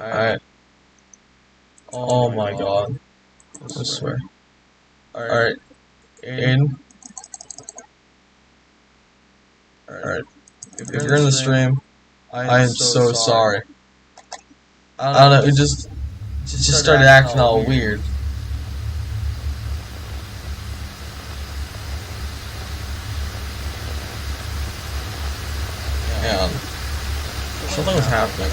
Alright. Oh my god. I swear. Alright. In. Alright. If you're in the stream, I am so sorry. I don't know, it just started acting all weird. Man, something was happening.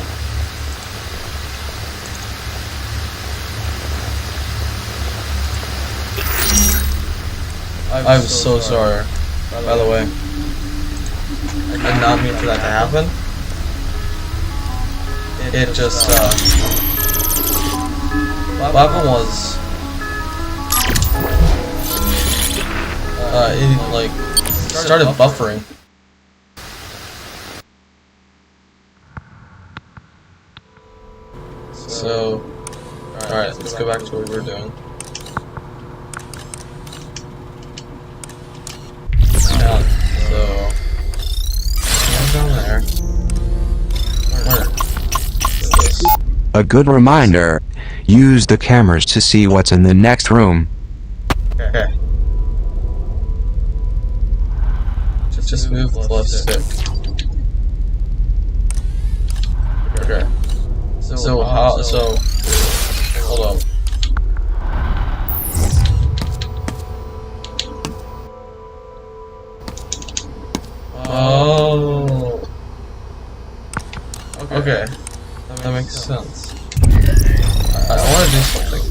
I'm so sorry, by the way. I did not mean for that to happen. It just, what happened was, it, like, started buffering. So, alright, let's go back to what we were doing. So, down there. A good reminder, use the cameras to see what's in the next room. Okay. Just move the left stick. Okay. So how, hold on. Oh. Okay. That makes sense. I want to do something.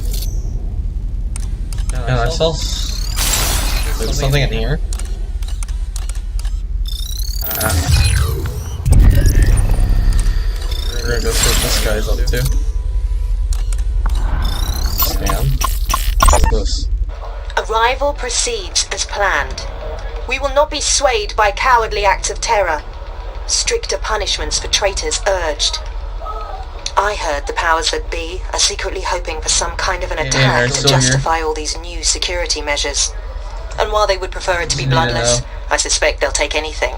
And I saw something in here. We're gonna go see what this guy's up to. Scan. What's this? Arrival proceeds as planned. We will not be swayed by cowardly acts of terror. Stricter punishments for traitors urged. I heard the powers that be are secretly hoping for some kind of an attack to justify all these new security measures. And while they would prefer it to be bloodless, I suspect they'll take anything.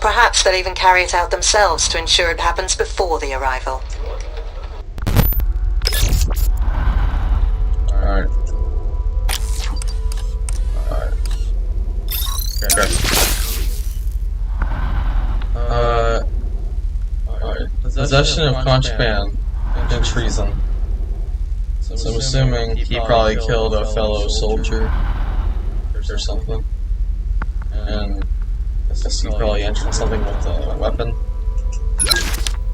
Perhaps they'll even carry it out themselves to ensure it happens before the arrival. Alright. Okay. Alright. Possession of contraband and treason. So I'm assuming he probably killed a fellow soldier or something. And I guess he probably entered something with a weapon.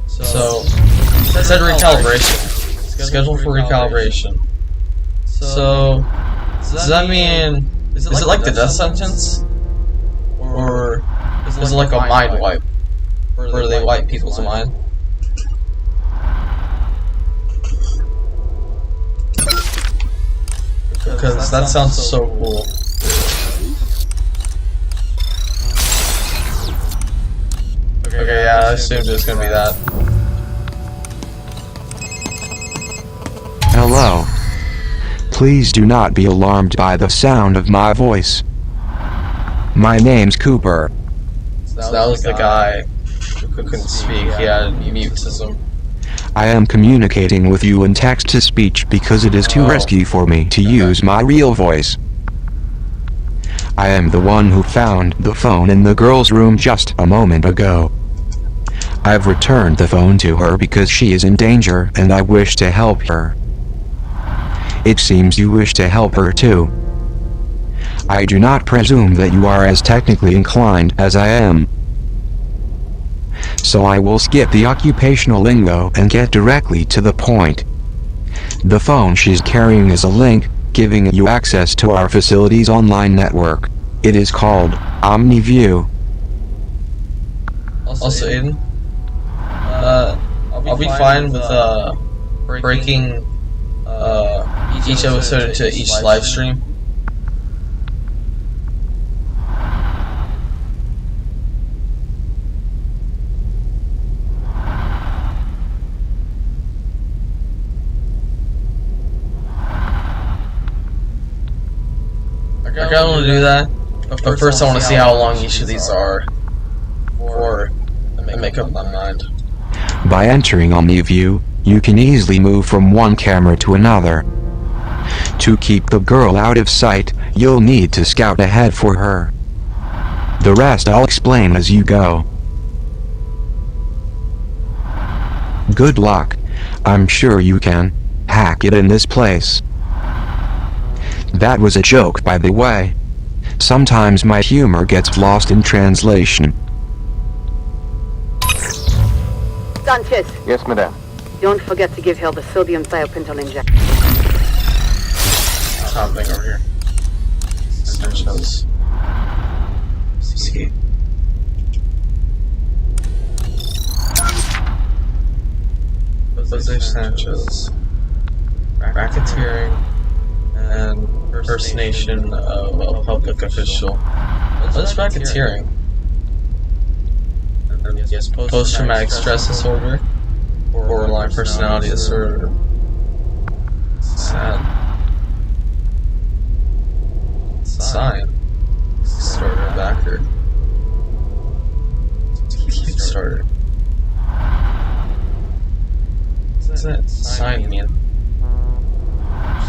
So, it said recalibration. Scheduled for recalibration. So, does that mean, is it like the death sentence? Or is it like a mind wipe? Where they wipe people's mind? Because that sounds so cool. Okay, yeah, I assumed it was gonna be that. Hello. Please do not be alarmed by the sound of my voice. My name's Cooper. So that was the guy who couldn't speak, he had mutism. I am communicating with you in text-to-speech because it is too risky for me to use my real voice. I am the one who found the phone in the girl's room just a moment ago. I've returned the phone to her because she is in danger and I wish to help her. It seems you wish to help her too. I do not presume that you are as technically inclined as I am. So I will skip the occupational lingo and get directly to the point. The phone she's carrying is a link, giving you access to our facility's online network. It is called OmniView. Also, Aiden, I'll be fine with breaking each episode into each live stream. I kinda want to do that, but first I want to see how long each of these are before I make up my mind. By entering OmniView, You can easily move from one camera to another. To keep the girl out of sight, you'll need to scout ahead for her. The rest I'll explain as you go. Good luck. I'm sure you can hack it in this place. That was a joke, by the way. Sometimes my humor gets lost in translation. Sanchez, Yes, madame. don't forget to give her the sodium thiopental injection. Top thing over here. Sanchez. See. Jose Sanchez. Racketeering and impersonation of a public official. What is racketeering? Yes, post-traumatic stress disorder, borderline personality disorder. Sad. Sign. Starter backer. Kickstarter. What does that sign mean?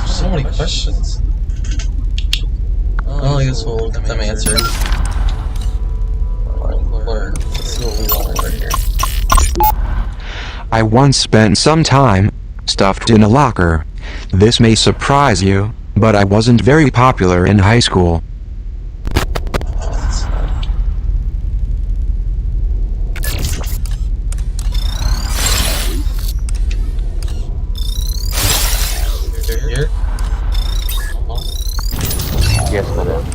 So many questions. Well, I guess we'll get them answered. Learn. Let's see what we want right here. I once spent some time stuffed in a locker. This may surprise you, but I wasn't very popular in high school. Here? Yes, madame.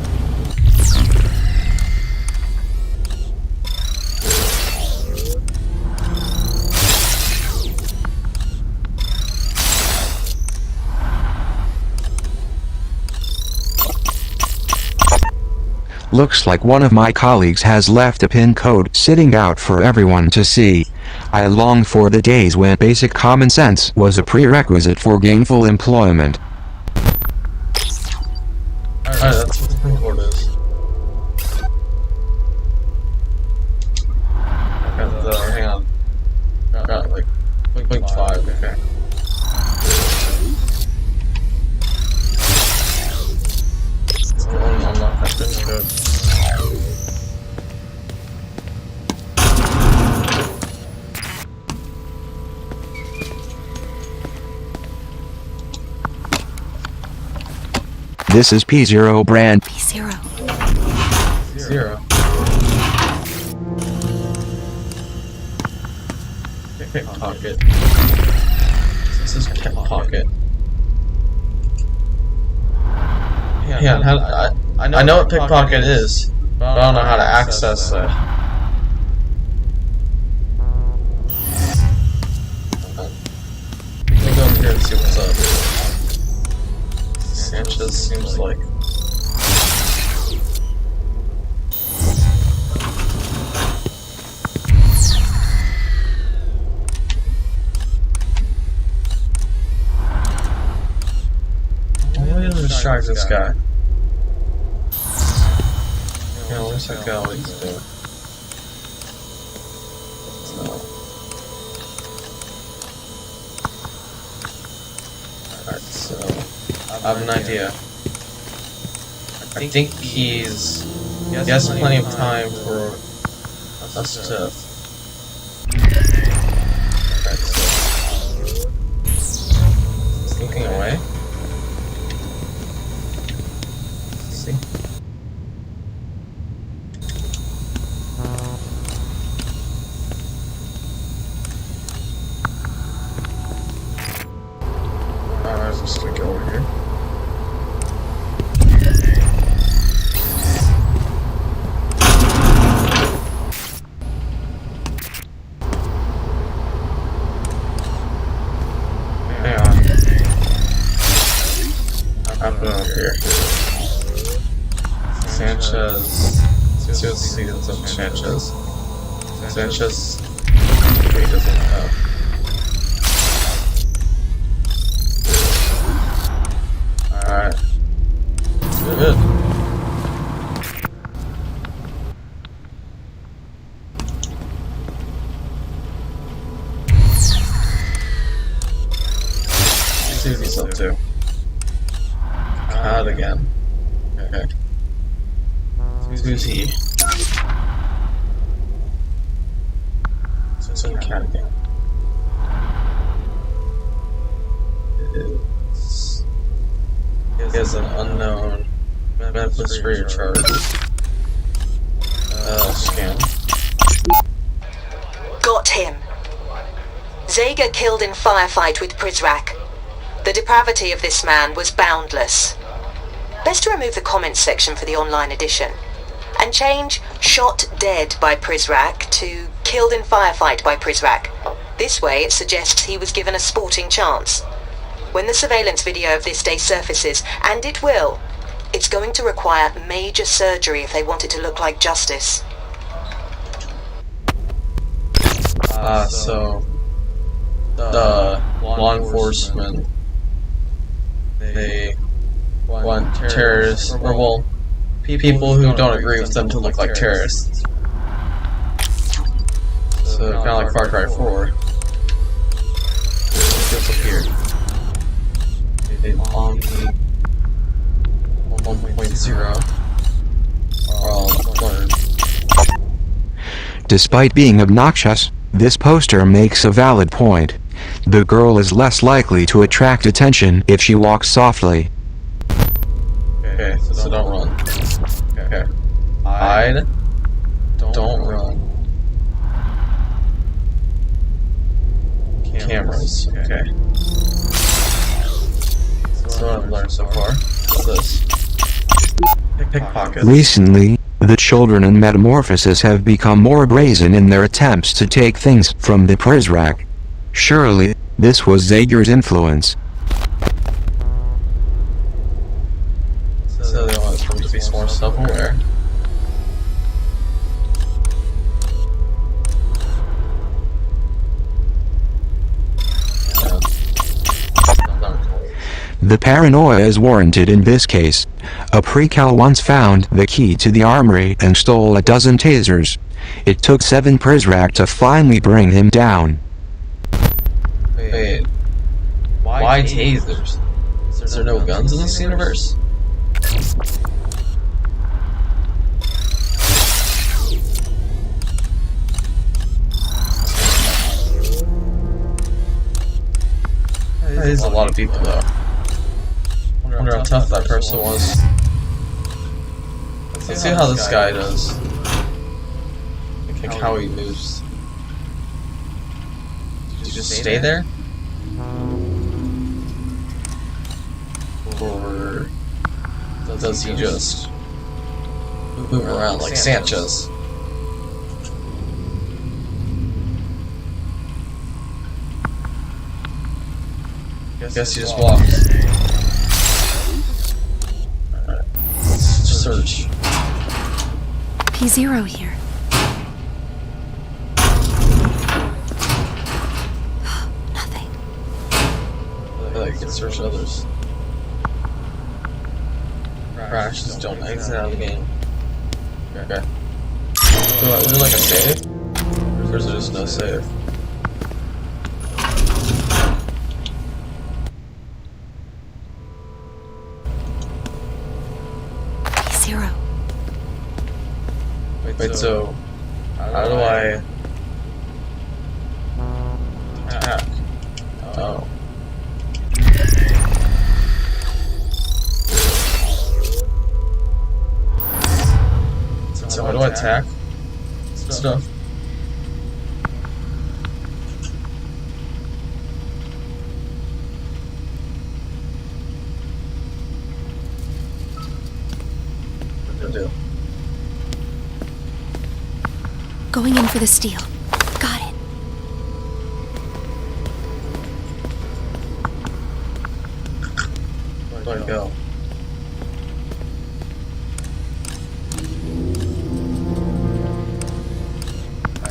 Looks like one of my colleagues has left a pin code sitting out for everyone to see. I long for the days when basic common sense was a prerequisite for gainful employment. Alright, that's what the pin code is. Hang on. Got like 0.5, okay. Let's go and unlock that pin code. This is P0 brand. P0. Zero. Pickpocket. This is pickpocket. Yeah, I know what pickpocket is, but I don't know how to access it. Let me go over here and see what's up. Sanchez seems like. I'm going to distract this guy. Yeah, let's check out what he's doing. Alright, so I have an idea. I think he has plenty of time for us to. Alright, so he's looking away. Let's see. Alright, let's just go over here. Hang on. I'll put it over here. Sanchez. Let's see what's up with Sanchez. Sanchez. He doesn't know. Alright. Good. see what he's up to. Out again. Okay. Who's he? So in cat again. He has an unknown Memphis free charge. Scan. Got him. Zager killed in firefight with Prizrak. The depravity of this man was boundless. Best to remove the comments section for the online edition and change "shot dead by Prizrak" to "killed in firefight by Prizrak." This way it suggests he was given a sporting chance. When the surveillance video of this day surfaces, and it will, it's going to require major surgery if they want it to look like justice. So the law enforcement, they want terrorists, or well, people who don't agree with them to look like terrorists. So kind of like Far Cry 4. Just up here. They bomb 1.0. Despite being obnoxious, this poster makes a valid point. The girl is less likely to attract attention if she walks softly. Okay, so don't run. Okay. Hide. Don't run. Cameras. Okay. So what I've learned so far. What's this? Pickpockets. Recently, the children in Metamorphosis have become more brazen in their attempts to take things from the Prizrak. Surely, this was Zager's influence. So they want them to be more self-aware. The paranoia is warranted in this case. A precal once found the key to the armory and stole a dozen tasers. It took 7 Prizrak to finally bring him down. Wait. Why tasers? Is there no guns in this universe? There's a lot of people though. I wonder how tough that person was. Let's see how this guy does. Like how he moves. Did you just stay there? Or does he just move around like Sanchez? Guess he just walks. Alright. Let's search. P0 here. Nothing. I feel like you can search others. Crash, just don't exit out of the game. Okay. So, is there like a save? Or is there just no save? P0. Wait, so how do I attack? Oh. So how do I attack stuff? What do I do? Going in for the steal. Got it. Where'd I go?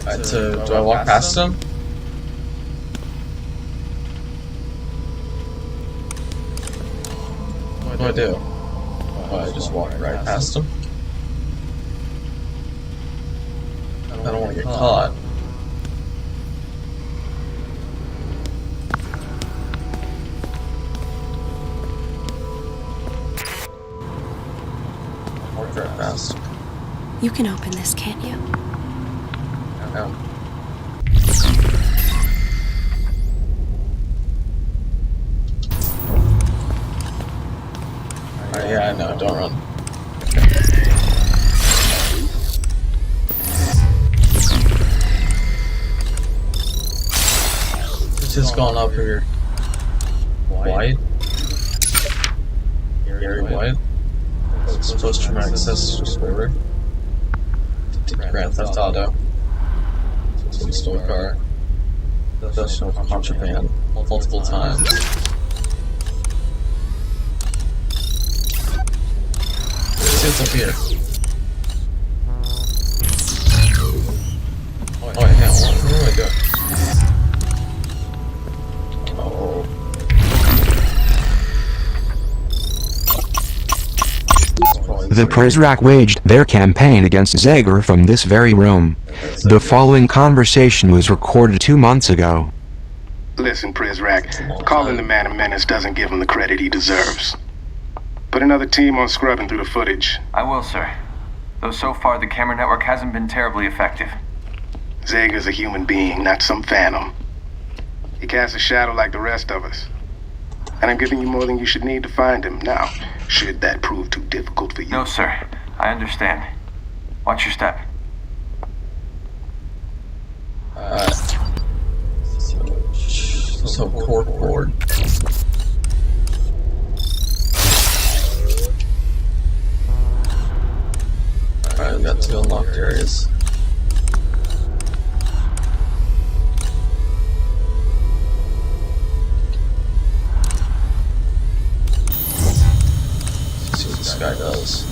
Alright, so do I walk past him? What do I do? Oh, I just walk right past him? I don't want to get caught. faster. You can open this, can't you? No. Yeah, I know, don't run. It's just going up here. White? Gary White? Post-traumatic stress disorder. Grand Theft Auto. So we stole a car. Possession of contraband. Multiple times. Let's see what's up here. Oh wait, hang on, where do I go? Oh. The Prizrak waged their campaign against Zager from this very room. The following conversation was recorded 2 months ago. Listen, Prizrak, calling the man a menace doesn't give him the credit he deserves. Put another team on scrubbing through the footage. I will, sir. Though so far the camera network hasn't been terribly effective. Zager's a human being, not some phantom. He casts a shadow like the rest of us. And I'm giving you more than you should need to find him. Now, should that prove too difficult for you? No, sir. I understand. Watch your step. So cork board. Alright, we got 2 unlocked areas. Let's see what this guy does.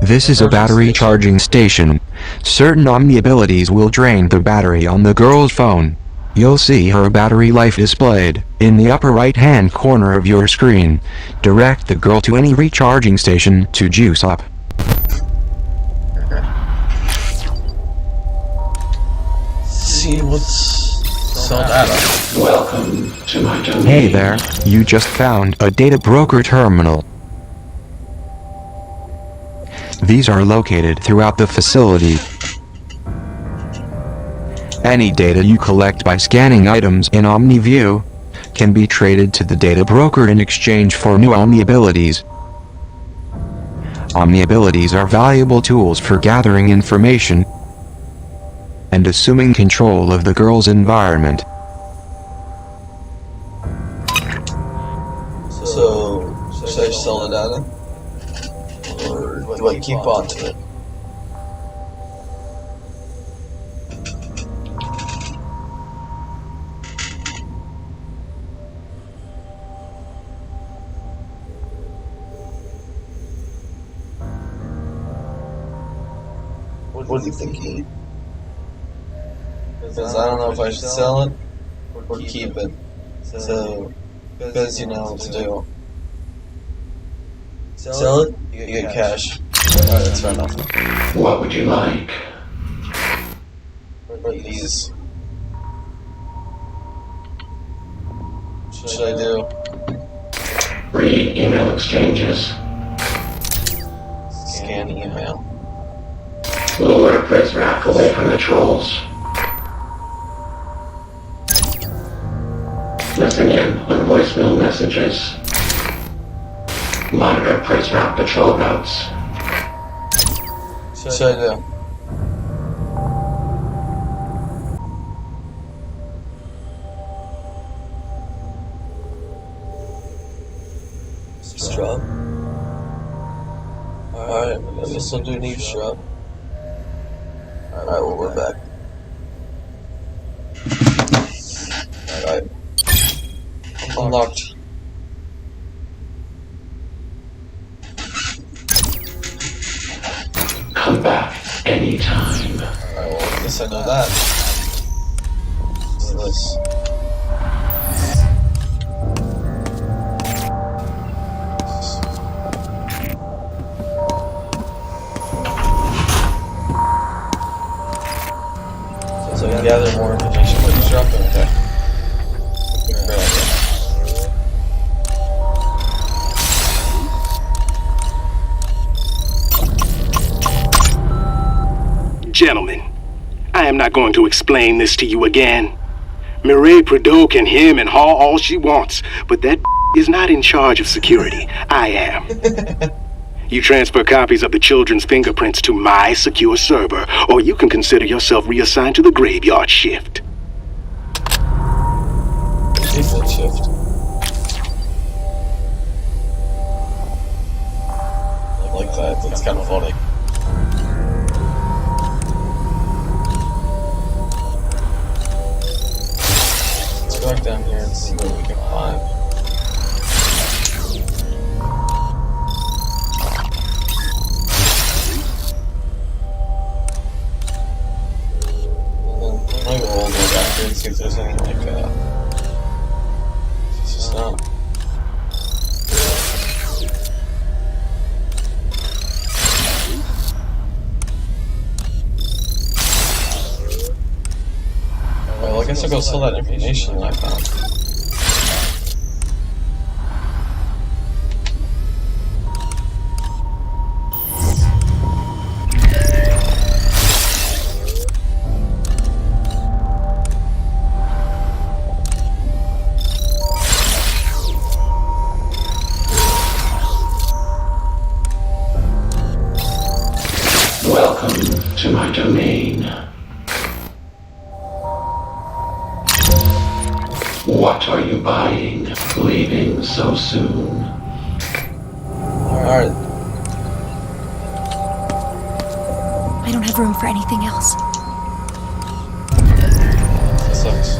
This is a battery charging station. Certain Omni abilities will drain the battery on the girl's phone. You'll see her battery life displayed in the upper right hand corner of your screen. Direct the girl to any recharging station to juice up. See what's sell data. Welcome to my domain. Hey there, you just found a data broker terminal. These are located throughout the facility. Any data you collect by scanning items in OmniView can be traded to the data broker in exchange for new Omni abilities. Omni abilities are valuable tools for gathering information and assuming control of the girl's environment. So, should I sell the data? Or do I keep on to it? What do you think, Ian? Because I don't know if I should sell it or keep it. So, because you know what to do. Sell it, you get cash. Alright, that's fair enough. What would you like? What are these? What should I do? Read email exchanges. Scan email. Lure Prizrak away from the trolls. Listen in on voicemail messages. Monitor Prizrak patrol routes. What should I do? Strub? Alright, I guess I'll do an eavesdrop. Alright, well, we're back. Alright. Unlocked. Come back anytime. Alright, well, I guess I know that. place. So you gather more information. What you dropped? Okay. Gentlemen, I am not going to explain this to you again. Mireille Prideaux can hem and haw all she wants, but that is not in charge of security. I am. You transfer copies of the children's fingerprints to my secure server, or you can consider yourself reassigned to the graveyard shift. Default shift. I like that. That's kind of funny. Let's go back down here and see what we can find. Maybe we'll go back here and see if there's anything like that. It's just not. Well, I guess I'll go sell that information that I found. Welcome to my domain. What are you buying? Leaving so soon? Alright. I don't have room for anything else. That sucks.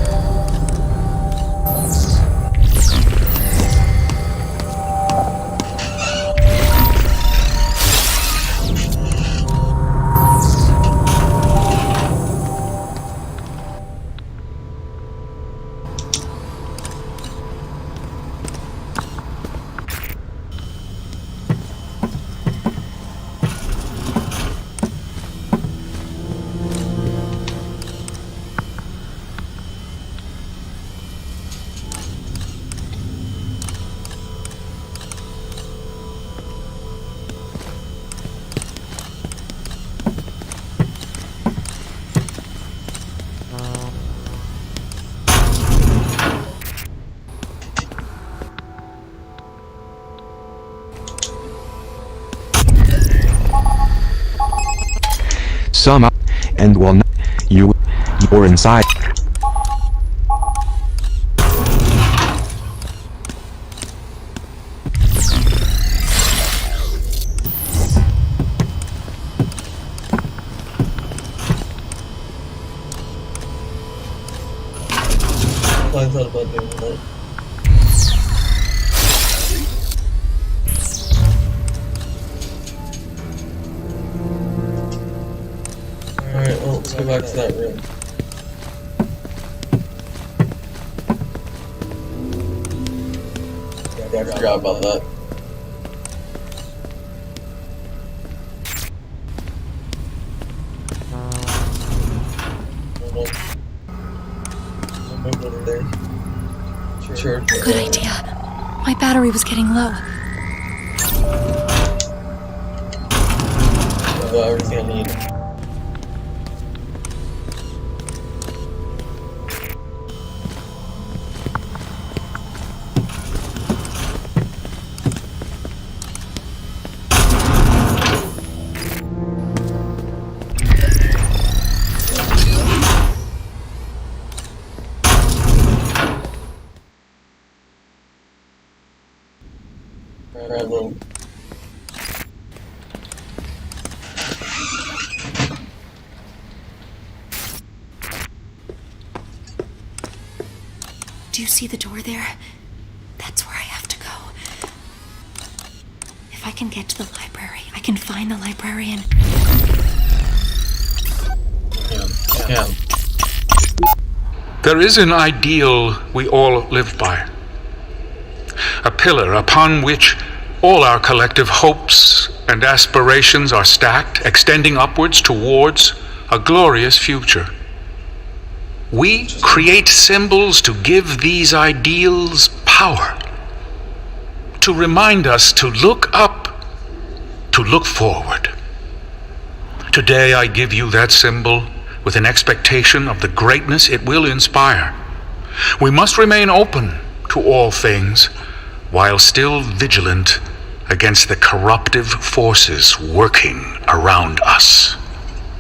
Some up, and well, you're inside. I thought about doing that. Alright, well, let's go back to that room. Yeah, I forgot about that. Over there. Sure. Good idea. My battery was getting low. I've got everything I need. Alright, well. Do you see the door there? That's where I have to go. If I can get to the library, I can find the librarian. Yeah. There is an ideal we all live by. A pillar upon which all our collective hopes and aspirations are stacked, extending upwards towards a glorious future. We create symbols to give these ideals power, to remind us to look up, to look forward. Today I give you that symbol with an expectation of the greatness it will inspire. We must remain open to all things, while still vigilant against the corruptive forces working around us.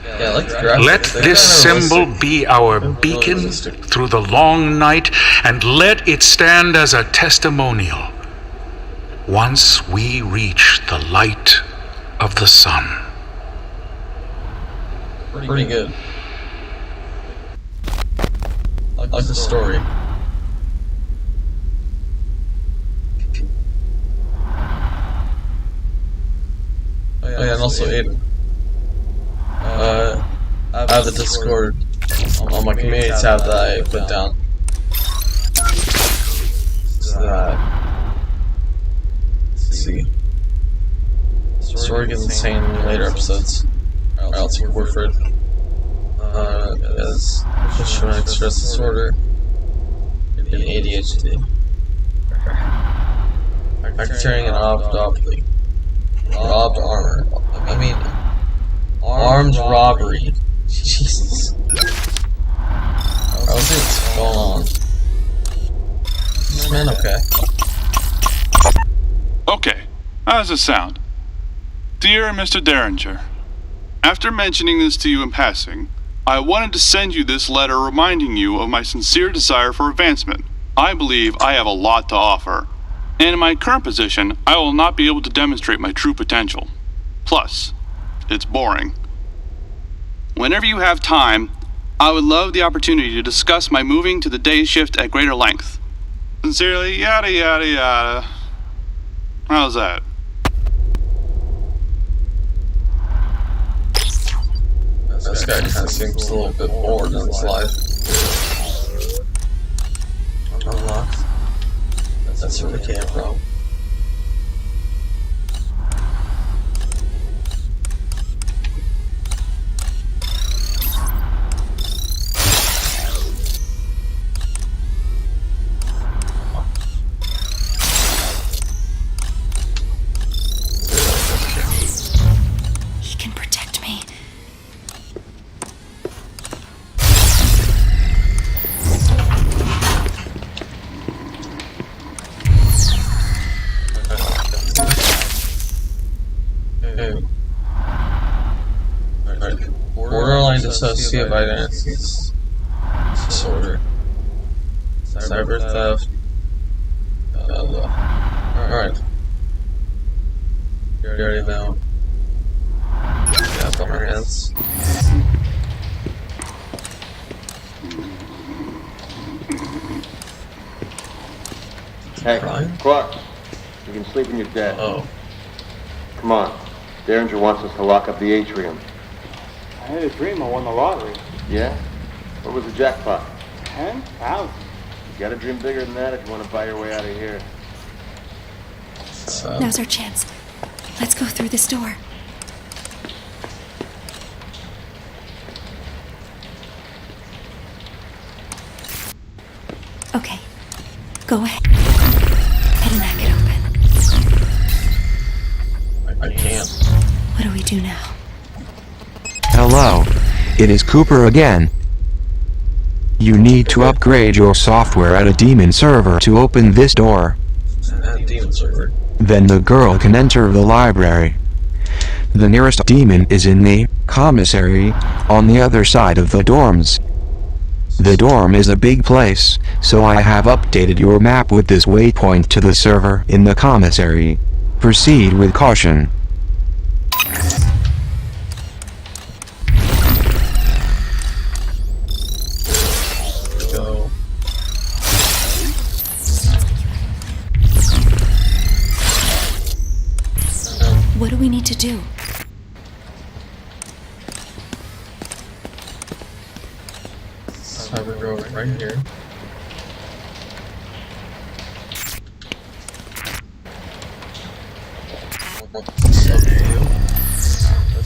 Yeah, let this symbol be our beacon through the long night, and let it stand as a testimonial once we reach the light of the sun. Pretty good. I like the story. Oh yeah, and also Aiden. I have the Discord on my community tab that I put down. So let's see. Story gets insane in later episodes. Or else Warford. As post-traumatic stress disorder and ADHD. Racketeering and obdopoly. Robbed armor. I mean, armed robbery. Jesus. What's going on? Is this man okay? Okay, how does it sound? Dear Mr. Derringer, after mentioning this to you in passing, I wanted to send you this letter reminding you of my sincere desire for advancement. I believe I have a lot to offer, and in my current position, I will not be able to demonstrate my true potential. Plus, it's boring. Whenever you have time, I would love the opportunity to discuss my moving to the day shift at greater length. Sincerely, yada yada yada. How's that? This guy kind of seems a little bit bored in his life. Unlocked. That's where it came from. He can protect me. Borderline dissociative identity disorder. Cyber theft. Alright. You already know. Got on our hands. Hey, Brian? Clark, you can sleep in your bed. Oh. Come on. Derringer wants us to lock up the atrium. I had a dream I won the lottery. Yeah? What was the jackpot? 10,000. You gotta dream bigger than that if you want to buy your way out of here. Now's our chance. Let's go through this door. Okay. Go ahead. And knock it open. I can't. What do we do now? Hello. It is Cooper again. You need to upgrade your software at a demon server to open this door. Demon server. Then the girl can enter the library. The nearest demon is in the commissary on the other side of the dorms. The dorm is a big place, so I have updated your map with this waypoint to the server in the commissary. Proceed with caution. Go. What do we need to do? So I would go right here.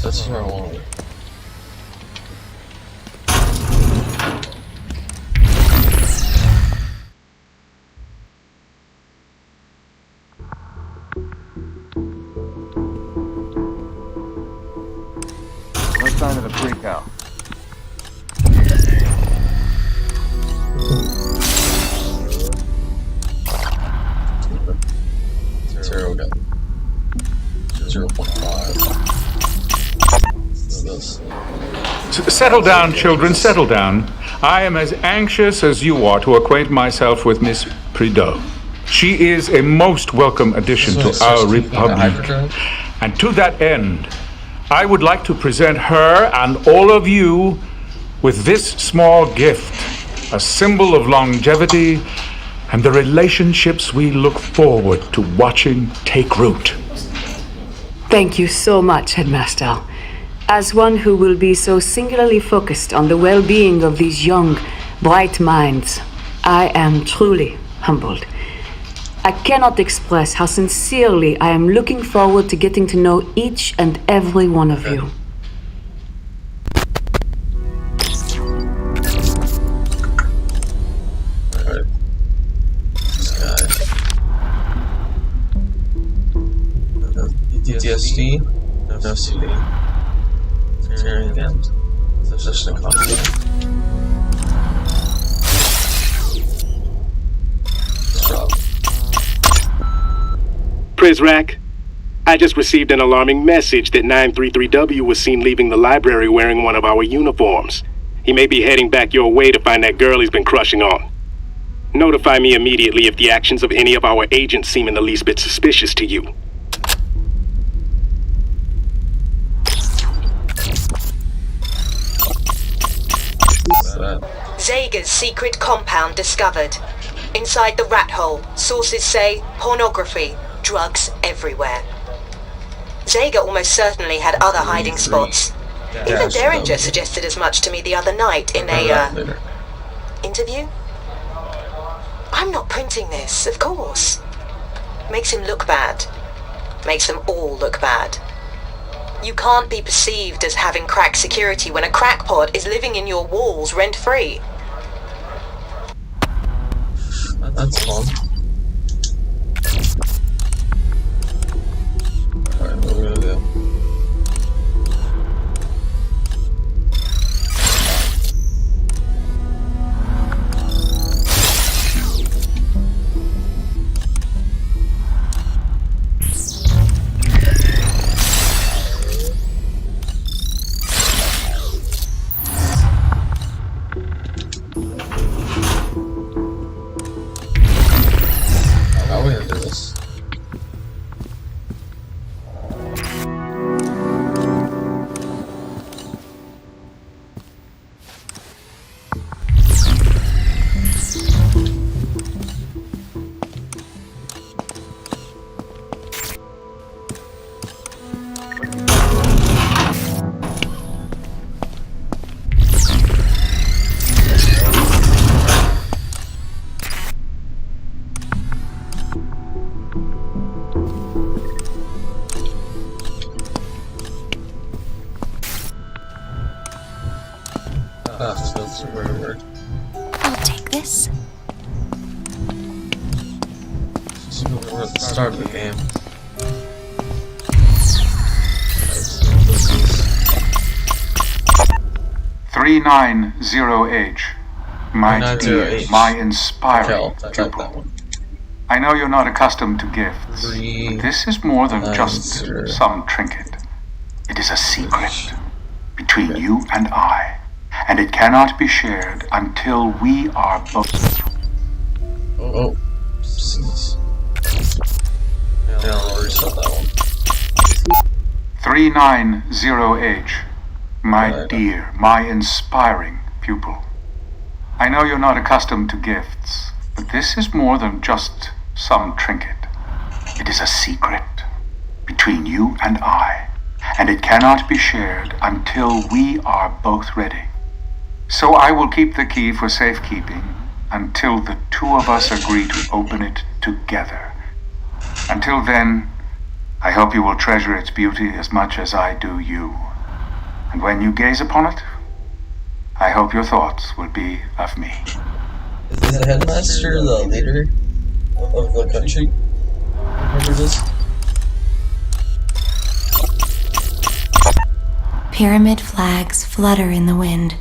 That's where I want it. No sign of a freak out. Zero got 0.5. Settle down, children, settle down. I am as anxious as you are to acquaint myself with Miss Prideaux. She is a most welcome addition to our Republique. And to that end, I would like to present her and all of you with this small gift, a symbol of longevity and the relationships we look forward to watching take root. Thank you so much, Headmaster. As one who will be so singularly focused on the well-being of these young, bright minds, I am truly humbled. I cannot express how sincerely I am looking forward to getting to know each and every one of you. PTSD, no CD. Tearing again. Session conflict. Prizrak, I just received an alarming message that 933W was seen leaving the library wearing one of our uniforms. He may be heading back your way to find that girl he's been crushing on. Notify me immediately if the actions of any of our agents seem in the least bit suspicious to you. Zager's secret compound discovered. Inside the rat hole, sources say pornography, drugs everywhere. Zager almost certainly had other hiding spots. Even Derringer suggested as much to me the other night in a, interview? I'm not printing this, of course. Makes him look bad. Makes them all look bad. You can't be perceived as having crack security when a crackpot is living in your walls rent-free. That's fun. Alright, what are we gonna do? How are we gonna do this? That's weird. I'll take this. So we're at the start of the game. 390H. My 390H. dear, my inspiring Okay, I'll type that pupil. one. I know you're not accustomed to gifts, but this is more than just 390. some trinket. It is a secret between you and I, and it cannot be shared until we are both. Oh, jeez. Yeah, I'll reset that one. 390H. My Right. dear, my inspiring pupil. I know you're not accustomed to gifts, but this is more than just some trinket. It is a secret between you and I, and it cannot be shared until we are both ready. So I will keep the key for safekeeping until the two of us agree to open it together. Until then, I hope you will treasure its beauty as much as I do you. And when you gaze upon it, I hope your thoughts will be of me. Is the headmaster the leader of the country? Remember this? Pyramid flags flutter in the wind.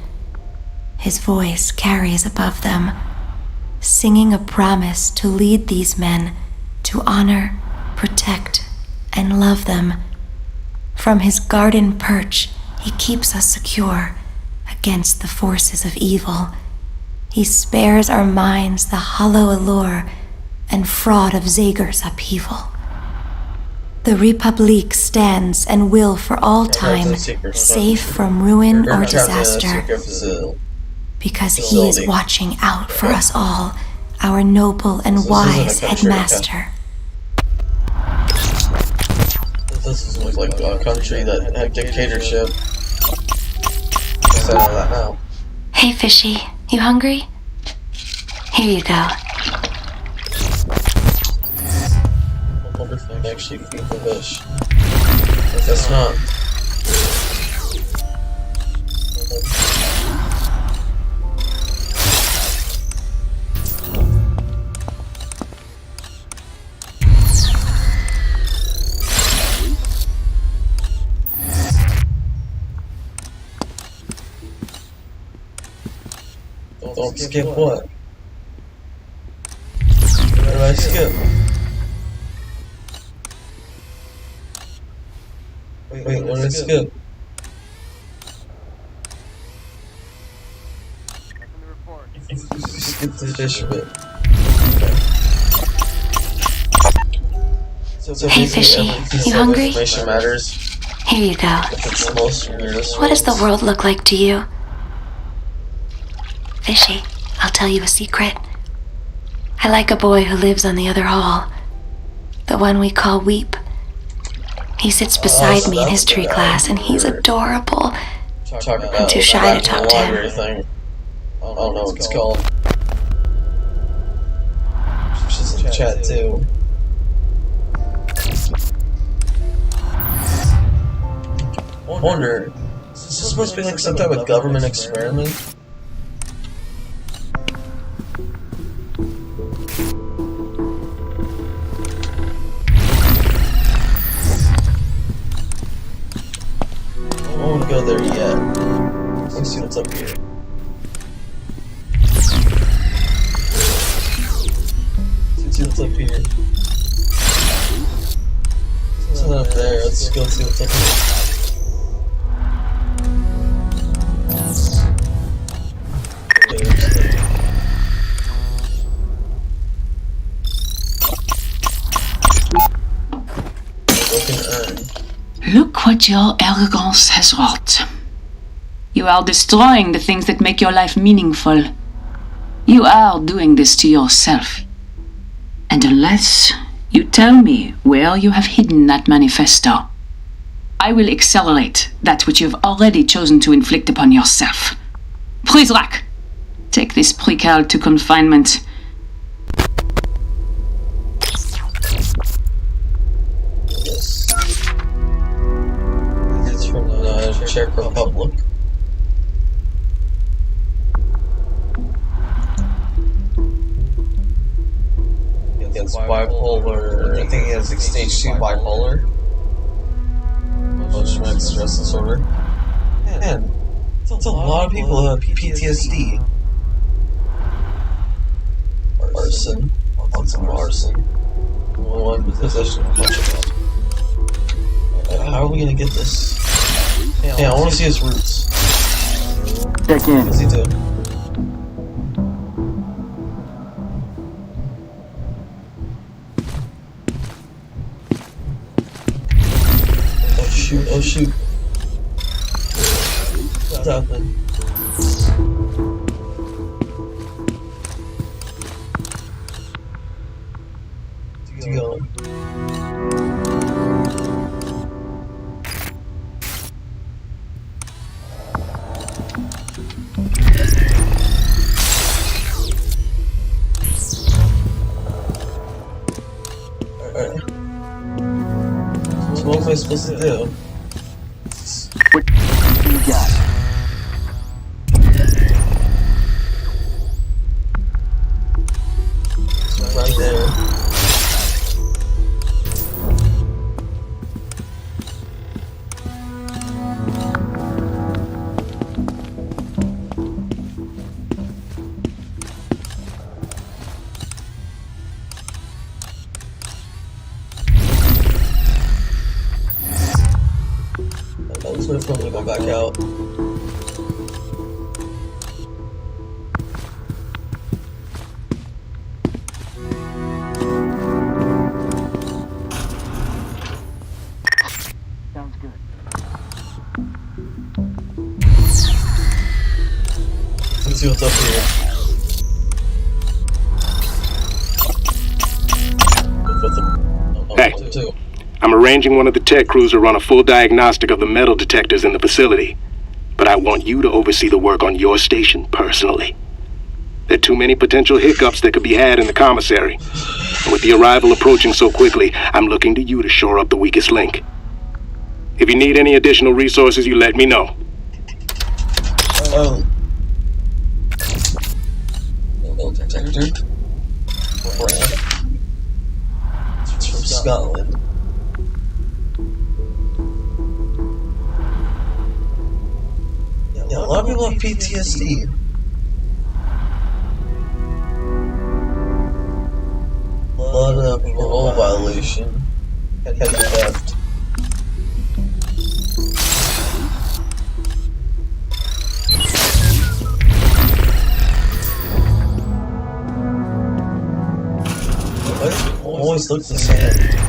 His voice carries above them, singing a promise to lead these men to honor, protect, and love them. From his garden perch, he keeps us secure against the forces of evil. He spares our minds the hollow allure and fraud of Zager's upheaval. The Republique stands and will for all time safe from ruin or disaster, because he is watching out for us all, our noble and wise headmaster. This looks like a country that had dictatorship. Instead of that now. Hey, Fishy, you hungry? Here you go. I wonder if I can actually feed the fish. But that's not. Don't skip what? What did I skip? Wait, what did I skip? Skip the fish bit. So hey, Fishy, you hungry? Information matters. Here you go. It's the most weirdest What does the world look like to you? Fishy, I'll tell you a secret. I like a boy who lives on the other hall. The one we call Weep. He sits beside me in history class, and he's adorable. I'm too shy to talk to him. I don't know what it's called. She's in chat too. I wonder, is this supposed to be like some type of government experiment? I won't go there yet. Let's see what's up here. Let's see what's up here. It's not up there. Let's go see what's up here. Look what your arrogance has wrought. You are destroying the things that make your life meaningful. You are doing this to yourself. And unless you tell me where you have hidden that manifesto, I will accelerate that which you have already chosen to inflict upon yourself. Prizrak, take this precal to confinement. It's from the Czech Republic. It's bipolar. I think he has like stage 2 bipolar. Post-traumatic stress disorder. Man, it's a lot of people who have PTSD. Arson. Lots of arson. One possession of a bunch of them. How are we gonna get this? Yeah, I wanna see his roots. Check in. What does he do? Oh shoot. What's happening? Where's he going? I supposed to do? What you got? It's right there. Let's wait for him to go back out. Sounds good. Let's see what's up here. Hey, I'm arranging one of the tech crews to run a full diagnostic of the metal detectors in the facility. But I want you to oversee the work on your station personally. There are too many potential hiccups that could be had in the commissary. And with the arrival approaching so quickly, I'm looking to you to shore up the weakest link. If you need any additional resources, you let me know. Oh. Metal detector. Brand. It's from Scotland. Yeah, a lot of people have PTSD. A lot of parole violation. Petty theft. Why does it always look the same?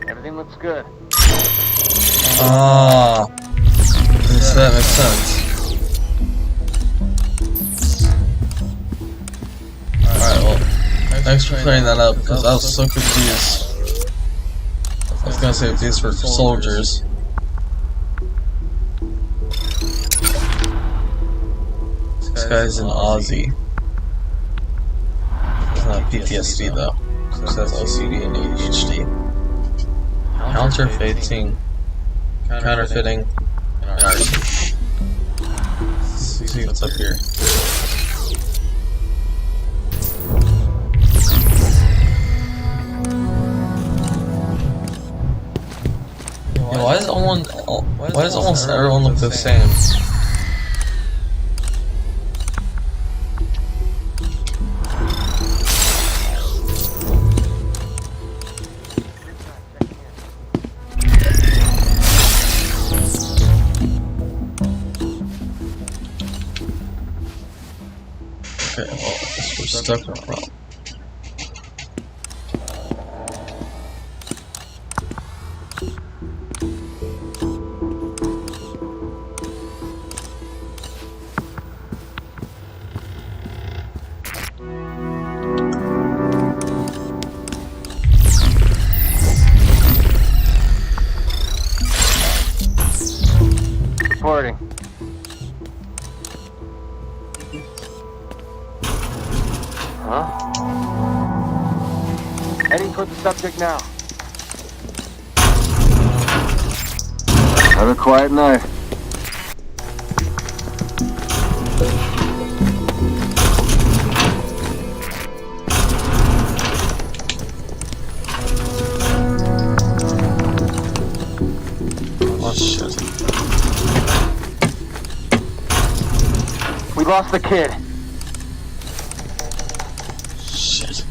Everything looks good. Ah, that makes sense. Alright, well, thanks for clearing that up, because I was so confused. I was gonna say these were soldiers. This guy's an Aussie. It's not PTSD though. It says OCD and ADHD. Counterfeiting, and arson. Let's see what's up here. Yeah, why does almost everyone look the same? Okay, well, I guess we're stuck in a problem. Reporting. Huh? Heading toward the subject now. Have a quiet night. lost the kid. Shit.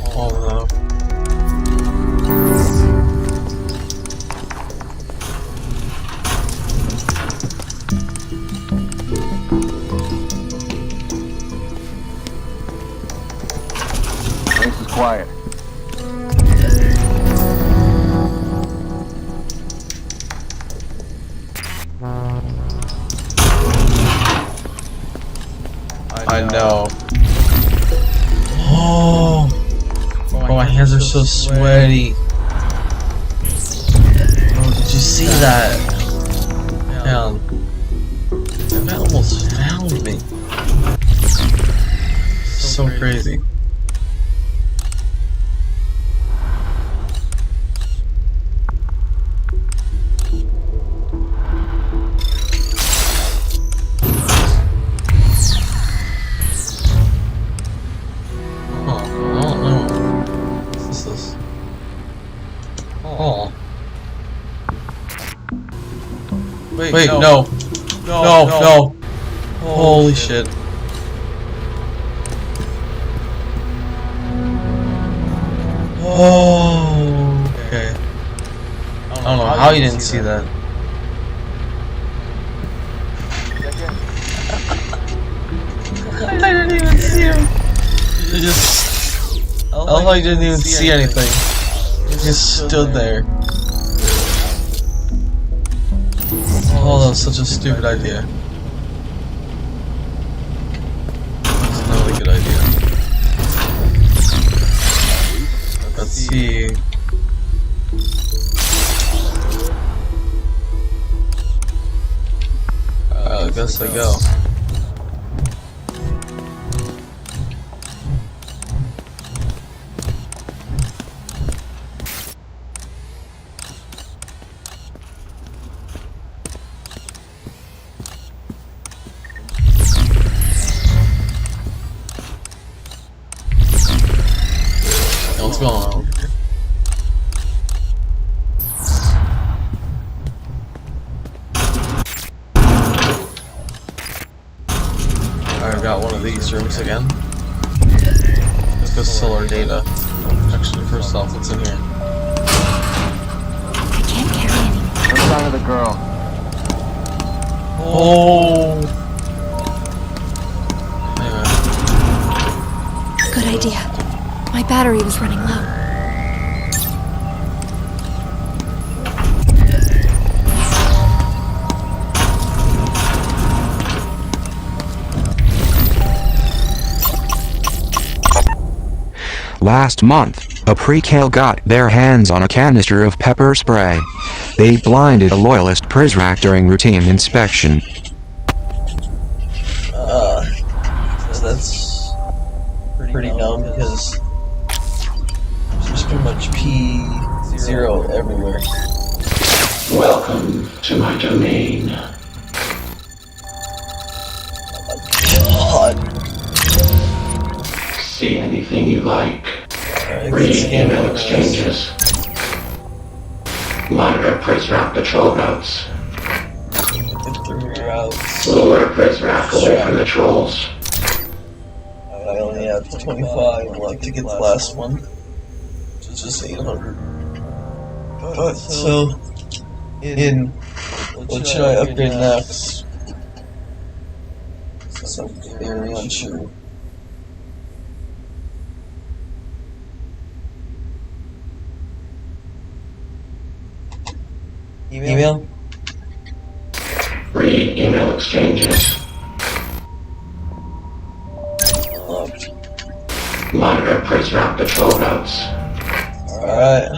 Oh no. Place is quiet. I know. Oh, my hands are so sweaty. Oh, did you see that? Man, that almost found me. So crazy. Oh. Wait, no. No. Holy shit. Oh, okay. I don't know how you didn't see that. I didn't even see him. You just... I love how you didn't even see anything. You just stood there. Oh, that was such a stupid idea. That was not a good idea. Let's see. I guess I go. What's going on? I got one of these rooms again. Let's go sell our data. Actually, first off, what's in here? I can't carry anymore. No sign of the girl. Oh! Anyway. Good idea. My battery was running low. Last month, a pre-cal got their hands on a canister of pepper spray. They blinded a loyalist Prizrak during routine inspection. That's pretty dumb because there's pretty much P0 everywhere. Welcome to my domain. God. See anything you like. Read email exchanges. Monitor Prizrak patrol routes. Lure Prizrak away from the trolls. I only have 25 left to get the last one. Just 800. But so, what should I upgrade next? So I'm very unsure. Email? Read email exchanges. Monitor Prizrak patrol routes. Alright.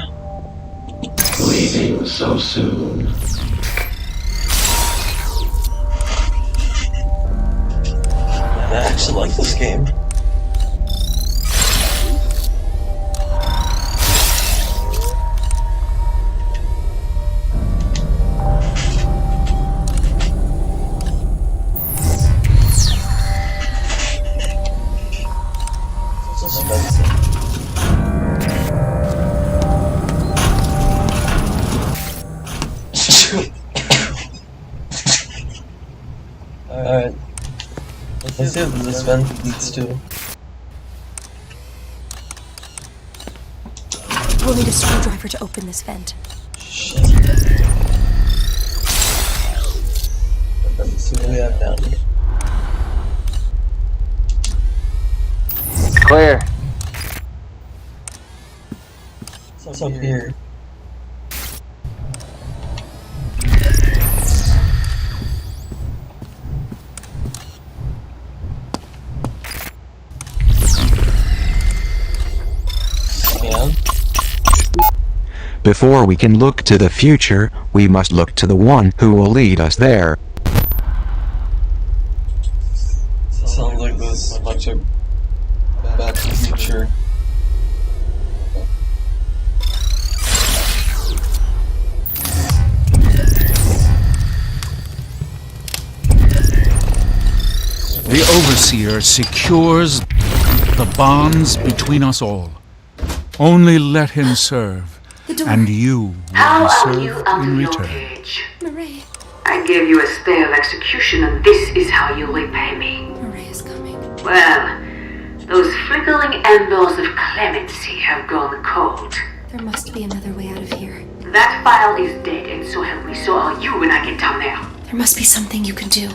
Leaving so soon. I actually like this game. Alright. Let's see what this vent leads to. We'll need a screwdriver to open this vent. Shit. Let's see what we have down here. Clear. What's up here? Yeah. Before we can look to the future, we must look to the one who will lead us there. Sounds like this is much a bad future. The Overseer secures the bonds between us all. Only let him serve, and you will How be are you served out in of your return. cage? Marie. I gave you a stay of execution, and this is how you repay me. Marie is coming. Well, those flickering embers of clemency have gone cold. There must be another way out of here. That file is dead, and so help me, so are you when I get down there. There must be something you can do.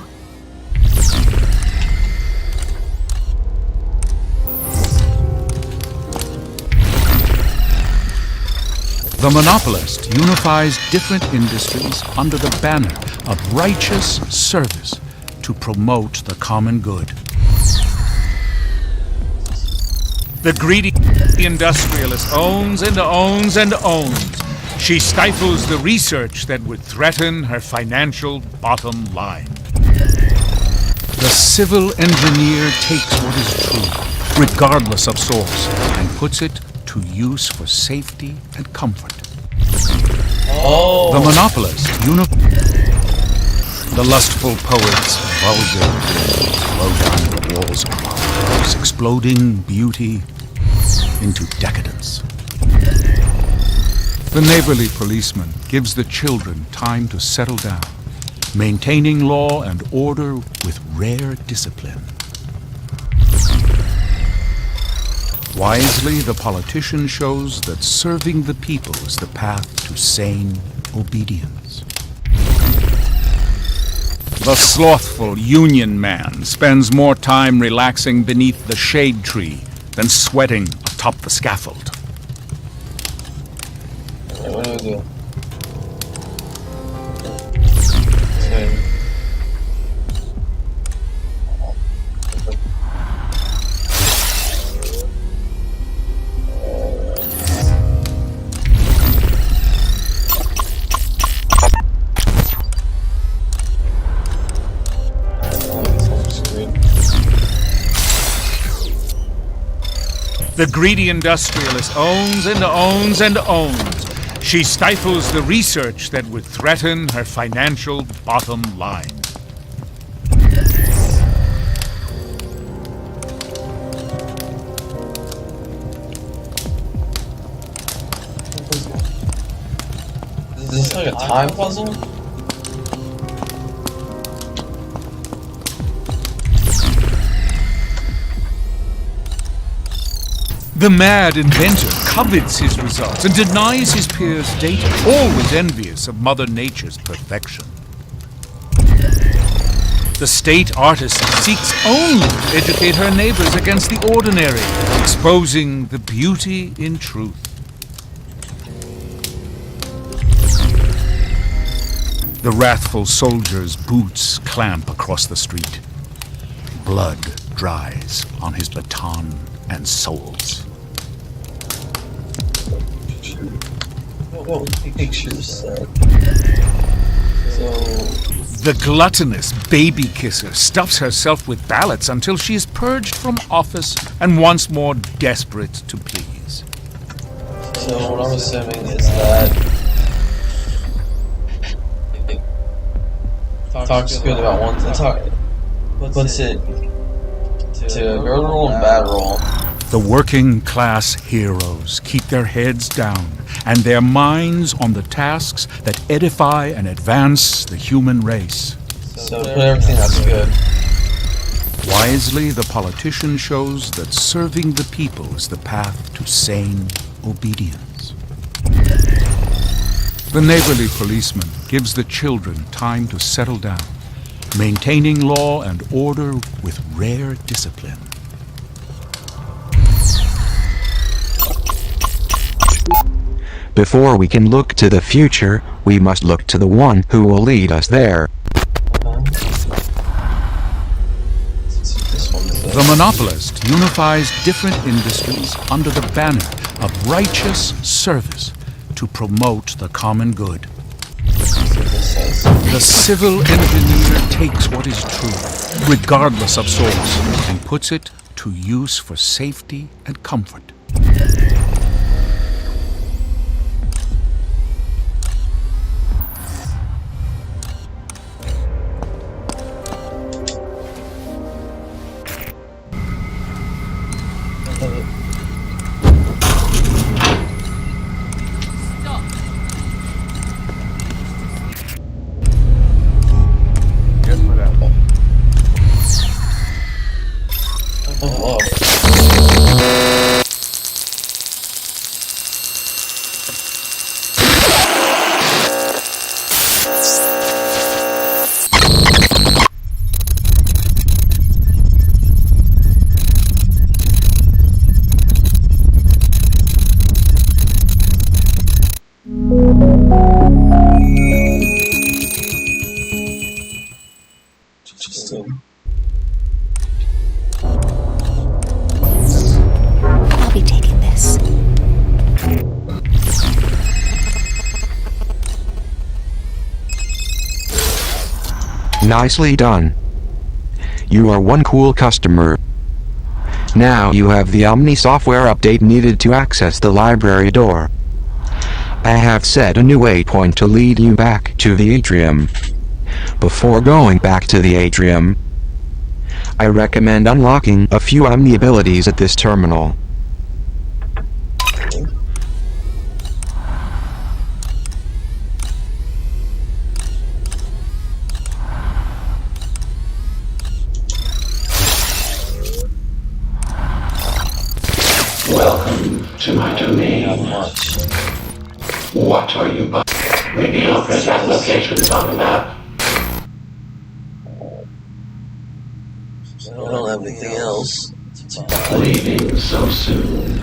The monopolist unifies different industries under the banner of righteous service to promote the common good. The greedy industrialist owns and owns and owns. She stifles the research that would threaten her financial bottom line. The civil engineer takes what is true, regardless of source, and puts it to use for safety and comfort. Oh. The monopolist the lustful poet's vulgar blow down the walls of our lives, exploding beauty into decadence. The neighborly policeman gives the children time to settle down, maintaining law and order with rare discipline. Wisely, the politician shows that serving the people is the path to sane obedience. The slothful union man spends more time relaxing beneath the shade tree than sweating atop the scaffold. What do I do? The greedy industrialist owns and owns and owns. She stifles the research that would threaten her financial bottom line. Is this like a time puzzle? The mad inventor covets his results and denies his peers data, always envious of Mother Nature's perfection. The state artist seeks only to educate her neighbors against the ordinary, exposing the beauty in truth. The wrathful soldier's boots clamp across the street. Blood dries on his baton and soles. What the pictures said. So the gluttonous baby kisser stuffs herself with ballots until she is purged from office and once more desperate to please. So what I'm assuming is that it talks good about one thing, puts it to a good role and bad role. The working class heroes keep their heads down and their minds on the tasks that edify and advance the human race. So put everything that's good. Wisely, the politician shows that serving the people is the path to sane obedience. The neighborly policeman gives the children time to settle down, maintaining law and order with rare discipline. Before we can look to the future, we must look to the one who will lead us there. The monopolist unifies different industries under the banner of righteous service to promote the common good. The civil engineer takes what is true, regardless of source, and puts it to use for safety and comfort. I'll be taking this. Nicely done. You are one cool customer. Now you have the Omni software update needed to access the library door. I have set a new waypoint to lead you back to the atrium. Before going back to the atrium, I recommend unlocking a few Omni abilities at this terminal. Welcome to my domain. What are you buying? Maybe I'll press that location on the map. I don't have anything else. Leaving so soon.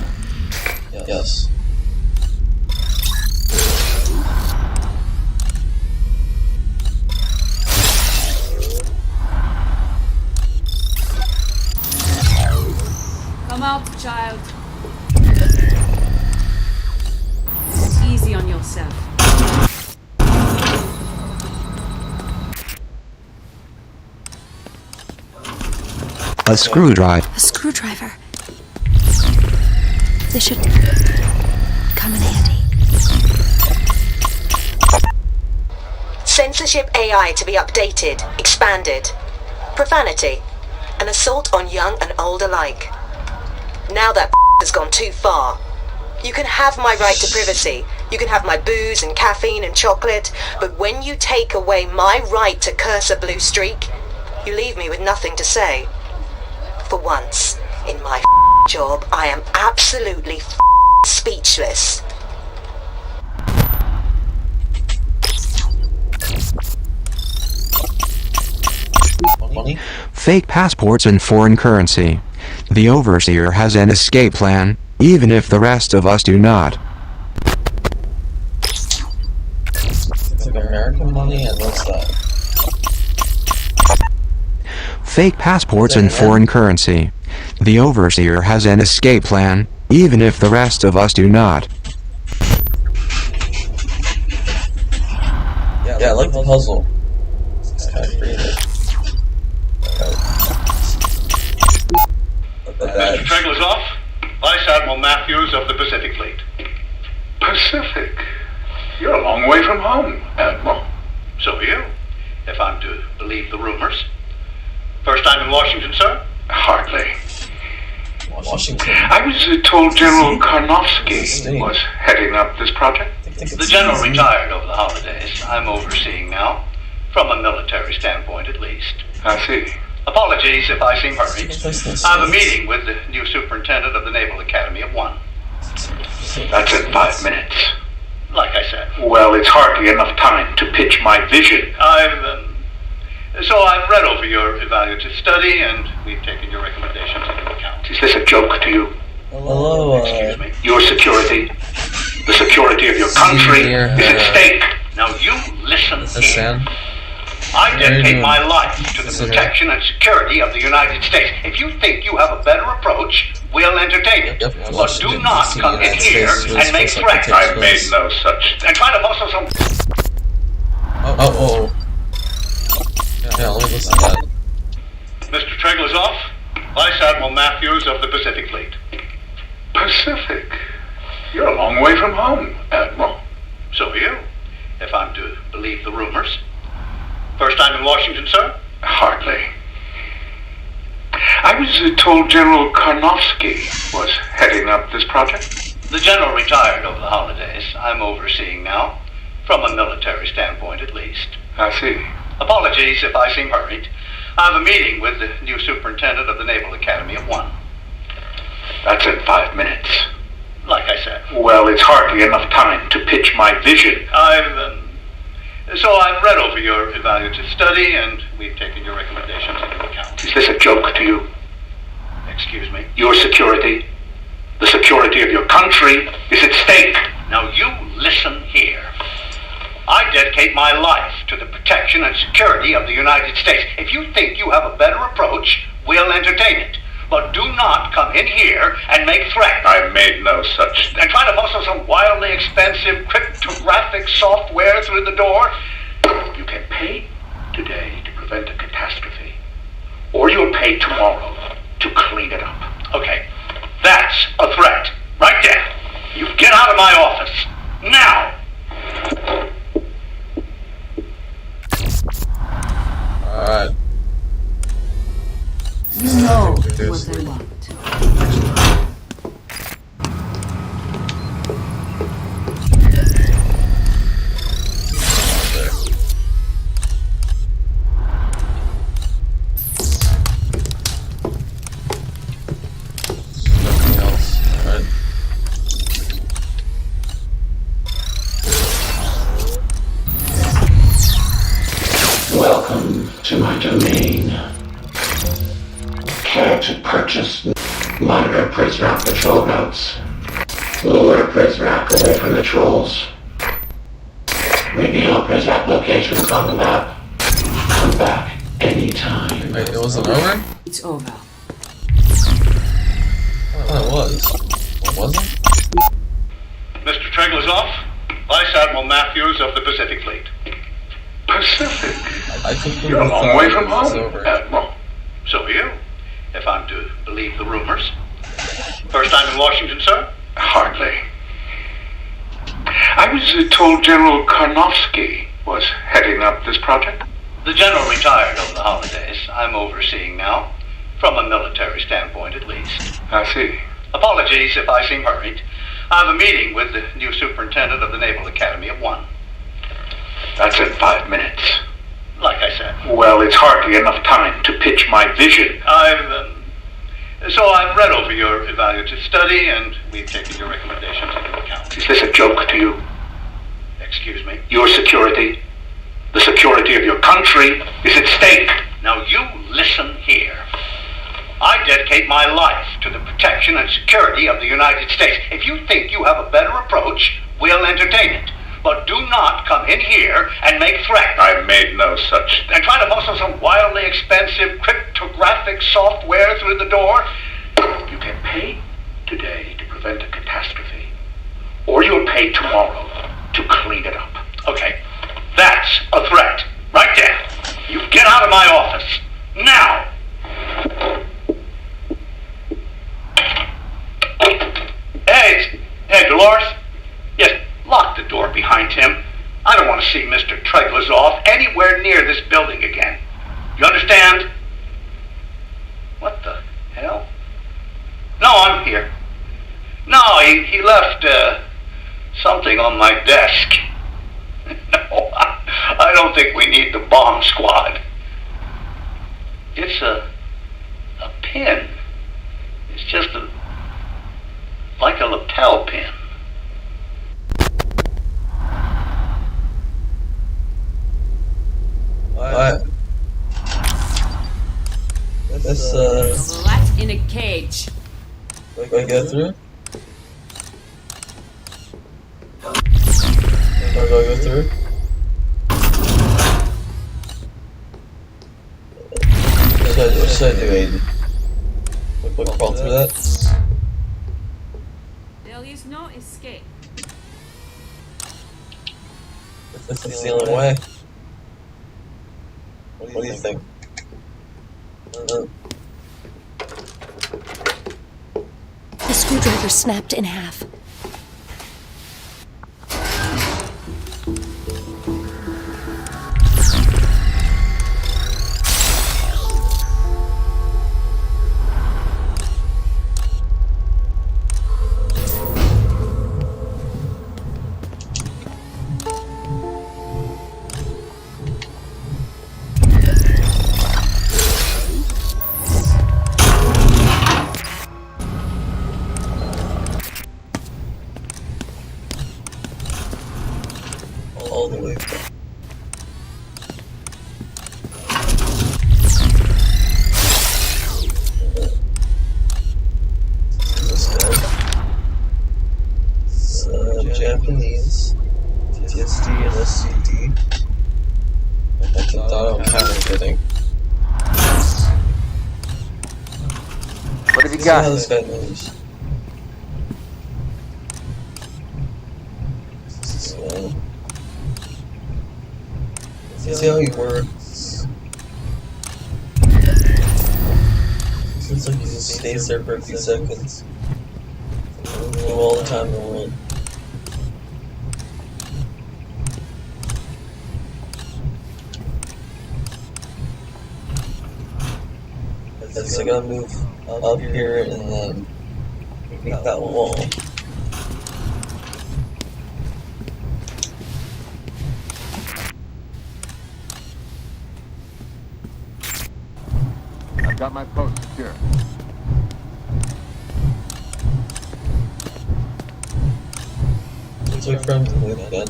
Yes. Come out, child. Easy on yourself. A screwdriver. A screwdriver. This should come in handy. Censorship AI to be updated, expanded. Profanity. An assault on young and old alike. Now that has gone too far. You can have my right to privacy. You can have my booze and caffeine and chocolate. But when you take away my right to curse a blue streak, you leave me with nothing to say. For once, in my job, I am absolutely speechless. Fake passports and foreign currency. The Overseer has an escape plan, even if the rest of us do not. It's like American money, and what's that? Fake passports and foreign currency. The Overseer has an escape plan, even if the rest of us do not. Yeah, I like the puzzle. It's kind of creative. Mr. Triglazoff, Vice Admiral Matthews of the Pacific Fleet. Pacific? You're a long way from home, Admiral. So are you, if I'm to believe the rumors. First time in Washington, sir? Hardly. Washington. I was told General Karnofsky was heading up this project. The general retired over the holidays. I'm overseeing now, from a military standpoint at least. I see. Apologies if I seem hurried. I have a meeting with the new superintendent of the Naval Academy at 1. That's in 5 minutes. Like I said. Well, it's hardly enough time to pitch my vision. So I've read over your evaluative study, and we've taken your recommendations into account. Is this a joke to you? Hello, Excuse me. Your security, the security of your country, is at stake. Now you listen here. I dedicate my life to the protection and security of the United States. If you think you have a better approach, we'll entertain it. But do not come in here and make threats. I've made no such... And try to muscle some... Yeah, let me listen to that. Mr. Treglazoff, Vice Admiral Matthews of the Pacific Fleet. Pacific? You're a long way from home, Admiral. So are you, if I'm to believe the rumors. First time in Washington, sir? Hardly. I was told General Karnofsky was heading up this project. The general retired over the holidays. I'm overseeing now, from a military standpoint at least. I see. Apologies if I seem hurried. I have a meeting with the new superintendent of the Naval Academy at 1. That's in 5 minutes. Like I said. Well, it's hardly enough time to pitch my vision. So I've read over your evaluative study, and we've taken your recommendations into account. Is this a joke to you? Excuse me? Your security, the security of your country, is at stake. Now you listen here. I dedicate my life to the protection and security of the United States. If you think you have a better approach, we'll entertain it. But do not come in here and make threats. I've made no such... And try to muscle some wildly expensive cryptographic software through the door. You can pay today to prevent a catastrophe. Or you'll pay tomorrow to clean it up. Okay, that's a threat. Right there. You get out of my office. Now! Alright. You know what they want. Nothing else. Alright. Welcome to my domain. Care to purchase? Monitor Prizrak patrol routes. Lure Prizrak away from the trolls. Reveal Prizrak locations on the map. Come back anytime. Wait, it wasn't over? It's over. I thought it was. What wasn't? Mr. Treglazoff, Vice Admiral Matthews of the Pacific Fleet. Pacific? I think you're a long way from home, Admiral. So are you, if I'm to believe the rumors. First time in Washington, sir? Hardly. I was told General Karnofsky was heading up this project. The general retired over the holidays. I'm overseeing now, from a military standpoint at least. I see. Apologies if I seem hurried. I have a meeting with the new superintendent of the Naval Academy at 1. That's in 5 minutes. Like I said. Well, it's hardly enough time to pitch my vision. So I've read over your evaluative study, and we've taken your recommendations into account. Is this a joke to you? Excuse me? Your security, the security of your country, is at stake. Now you listen here. I dedicate my life to the protection and security of the United States. If you think you have a better approach, we'll entertain it. But do not come in here and make threats. I've made no such... And try to muscle some wildly expensive cryptographic software through the door. You can pay today to prevent a catastrophe. Or you'll pay tomorrow to clean it up. Okay, that's a threat. Right there. You get out of my office. Now! Hey, Dolores? Yes, lock the door behind him. I don't want to see Mr. Treglazoff anywhere near this building again. You understand? What the hell? No, I'm here. No, he left, something on my desk. No, I don't think we need the bomb squad. It's a pin. It's just like a lapel pin. What? This, Slut in a cage. do I go through? Do I go through? What should I do, Aiden? Quick crawl through that? There is no escape. This is the only way. What do you think? The screwdriver snapped in half. All the way back. Japanese, TSD and SCD. I thought I'm counterfeiting. What have you See got? how this guy moves. So, see how he works. Seems like he just stays there for a few seconds. All the time in the world. So I gotta move up here and then meet that wall. I've got my post secure. Let's wait for him to move again.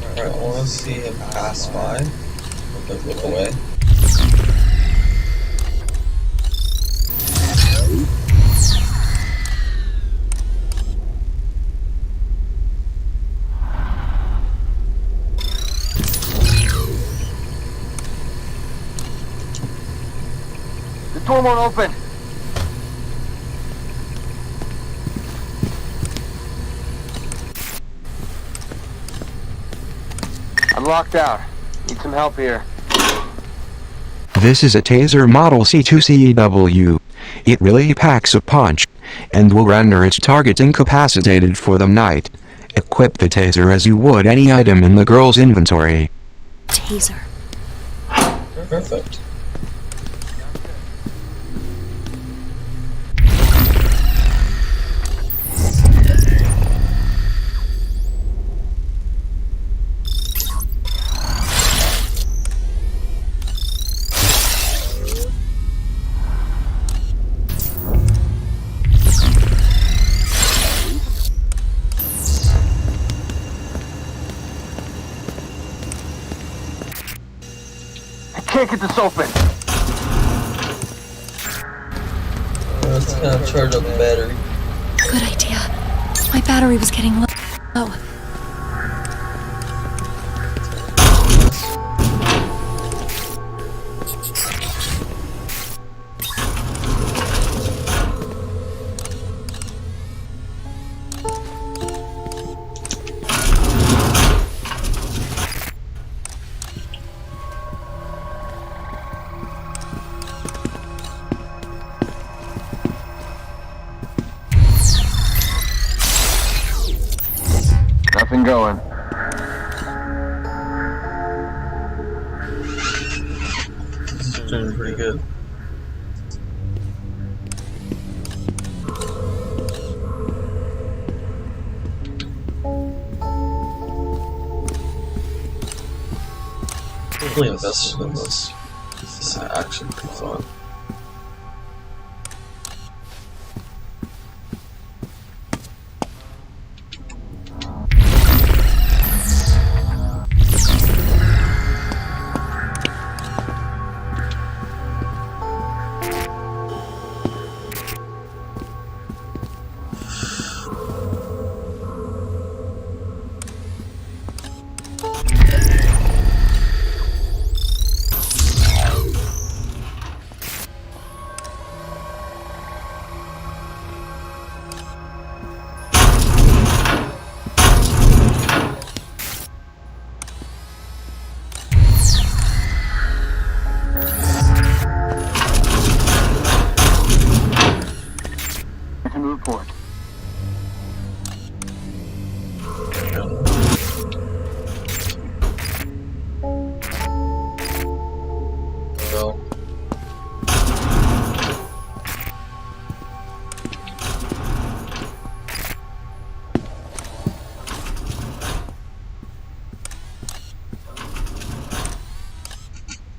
Alright, I wanna see him pass by. Look away. The door won't open. I'm locked out. Need some help here. This is a Taser Model C2CEW. It really packs a punch, and will render its target incapacitated for the night. Equip the Taser as you would any item in the girl's inventory. Taser. Perfect. I can't get this open. Let's kind of charge up the battery. Good idea. My battery was getting low. Nothing going. This is doing pretty good. Really invested in this. This is actually pretty fun. Report. Well.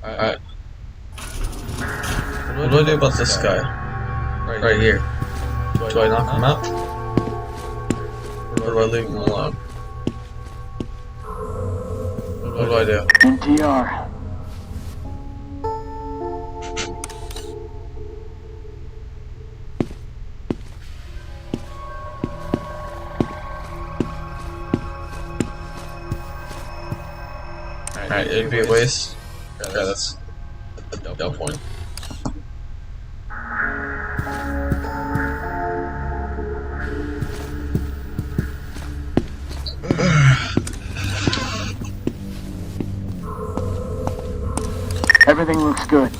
Alright. What do I do about this guy? Right here. Do I knock him out? Or do I leave him alone? What do I do? NTR. Alright, it'd be a waste. Yeah, that's a dumb point. Everything looks good.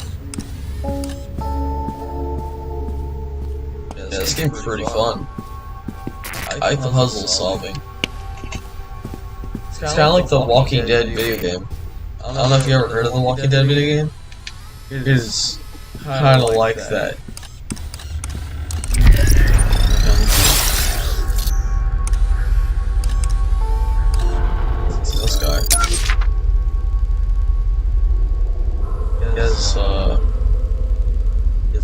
Yeah, this game's pretty fun. I like the puzzle solving. It's kind of like the Walking Dead video game. I don't know if you ever heard of the Walking Dead video game. It is kind of like that. This guy.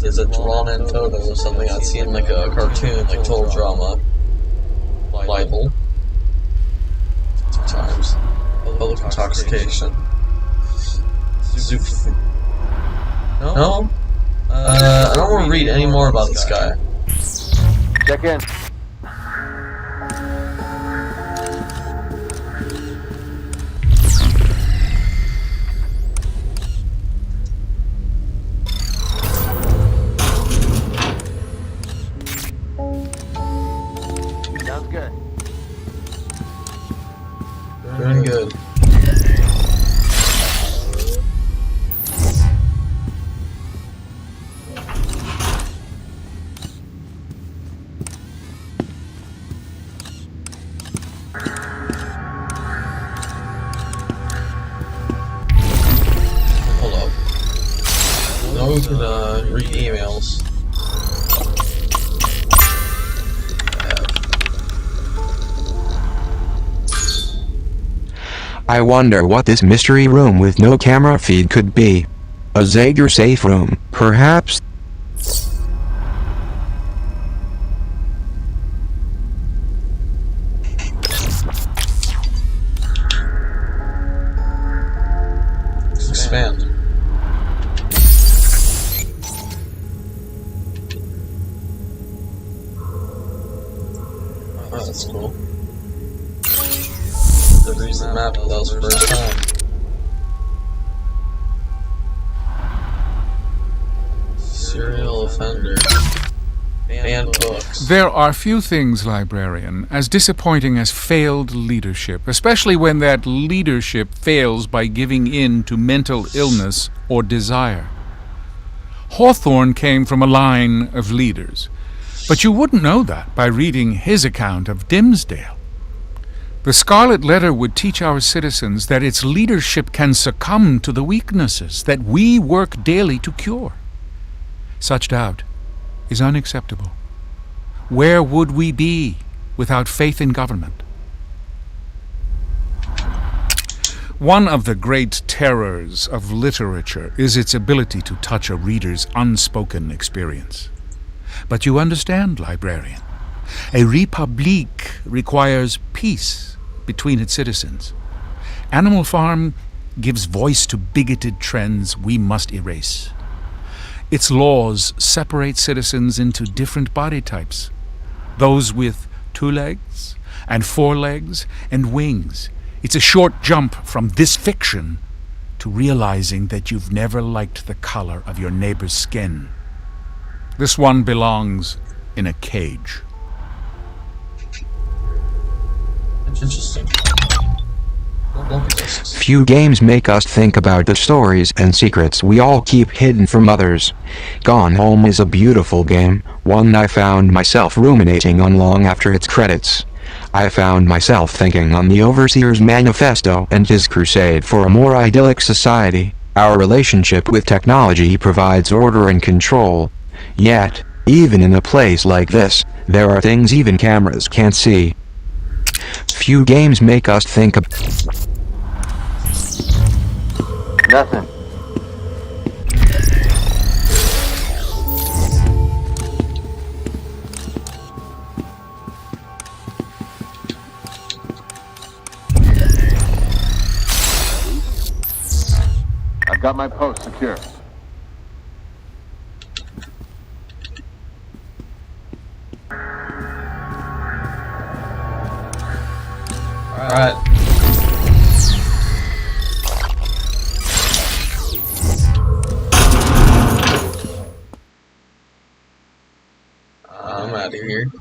Is it drawn in photos or something I'd seen like a cartoon, like Total Drama. Libel. 2 times. Public intoxication. Zoof. No? I don't want to read any more about this guy. Check in. Sounds good. Doing good. Hold up. Now we can read emails. I wonder what this mystery room with no camera feed could be. A Zager safe room, perhaps? Expand. That's cool. The reason map that was first time. Serial offender. Banned books. There are few things, librarian, as disappointing as failed leadership, especially when that leadership fails by giving in to mental illness or desire. Hawthorne came from a line of leaders, but you wouldn't know that by reading his account of Dimsdale. The Scarlet Letter would teach our citizens that its leadership can succumb to the weaknesses that we work daily to cure. Such doubt is unacceptable. Where would we be without faith in government? One of the great terrors of literature is its ability to touch a reader's unspoken experience. But you understand, librarian, a Republique requires peace between its citizens. Animal Farm gives voice to bigoted trends we must erase. Its laws separate citizens into different body types. Those with 2 legs and 4 legs and wings. It's a short jump from this fiction to realizing that you've never liked the color of your neighbor's skin. This one belongs in a cage. Interesting. Few games make us think about the stories and secrets we all keep hidden from others. Gone Home is a beautiful game, one I found myself ruminating on long after its credits. I found myself thinking on the Overseer's manifesto and his crusade for a more idyllic society. Our relationship with technology provides order and control. Yet, even in a place like this, there are things even cameras can't see. Few games make us think of... Nothing. I've got my post secure. Alright. I'm out of here.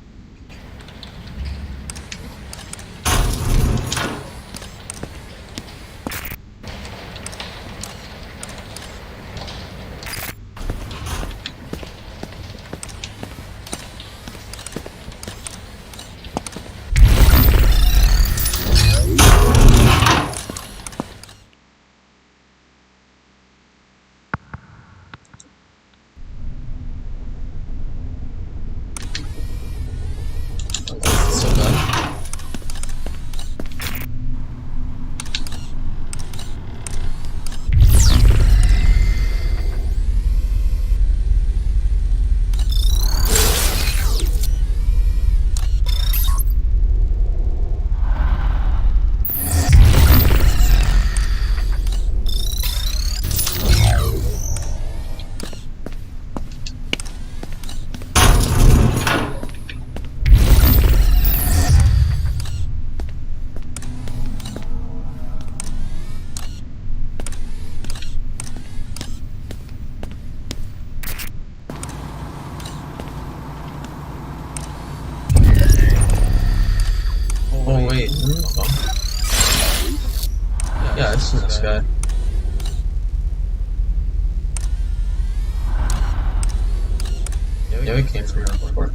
Oh wait, yeah, I've seen this guy. Yeah, we came from here before.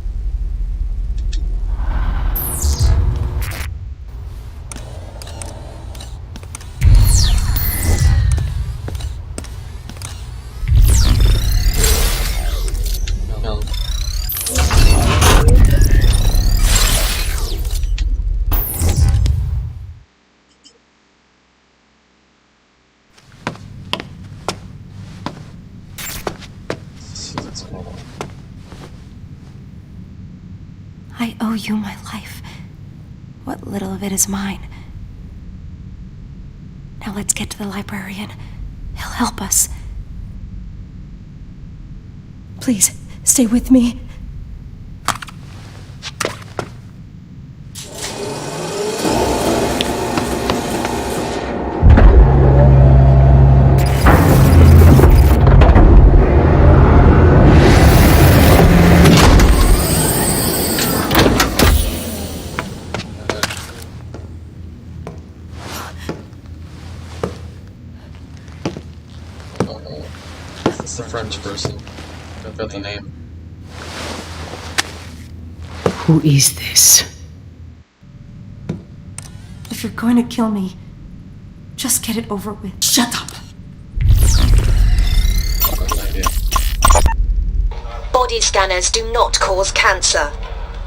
I owe you my life. What little of it is mine. Now let's get to the librarian. He'll help us. Please, stay with me. It's the French person. Got the name. Who is this? If you're going to kill me, just get it over with. Shut up! Body scanners do not cause cancer.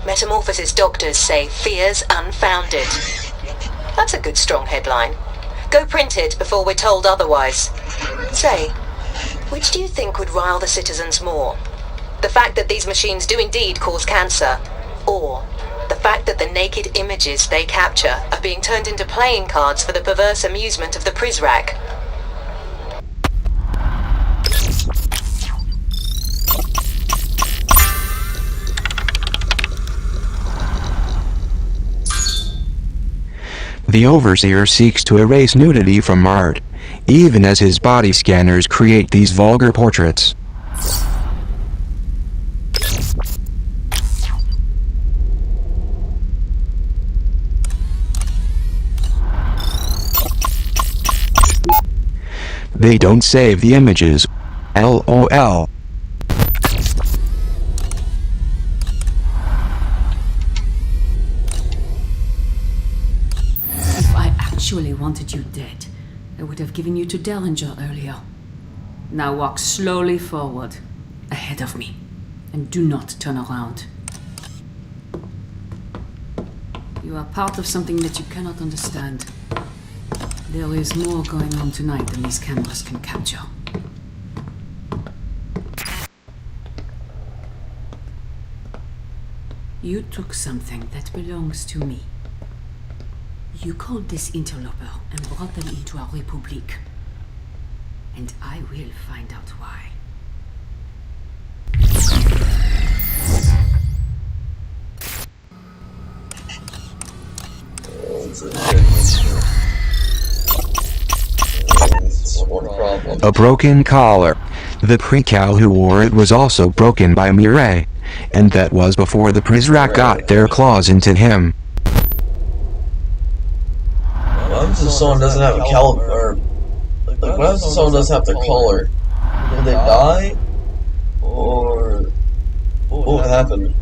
Metamorphosis doctors say fears unfounded. That's a good strong headline. Go print it before we're told otherwise. Say, which do you think would rile the citizens more? The fact that these machines do indeed cause cancer, or the fact that the naked images they capture are being turned into playing cards for the perverse amusement of the Prizrak? The Overseer seeks to erase nudity from art, even as his body scanners create these vulgar portraits. They don't save the images. LOL. If I actually wanted you dead, I would have given you to Derringer earlier. Now walk slowly forward, ahead of me, and do not turn around. You are part of something that you cannot understand. There is more going on tonight than these cameras can capture. You took something that belongs to me. You called this interloper and brought them into our Republique. And I will find out why. A broken collar. The precal who wore it was also broken by Mireille, and that was before the Prizrak got their claws into him. What happens if someone doesn't have a caliber? Or, like, what happens if someone doesn't have the collar? Will they die? Or what would happen?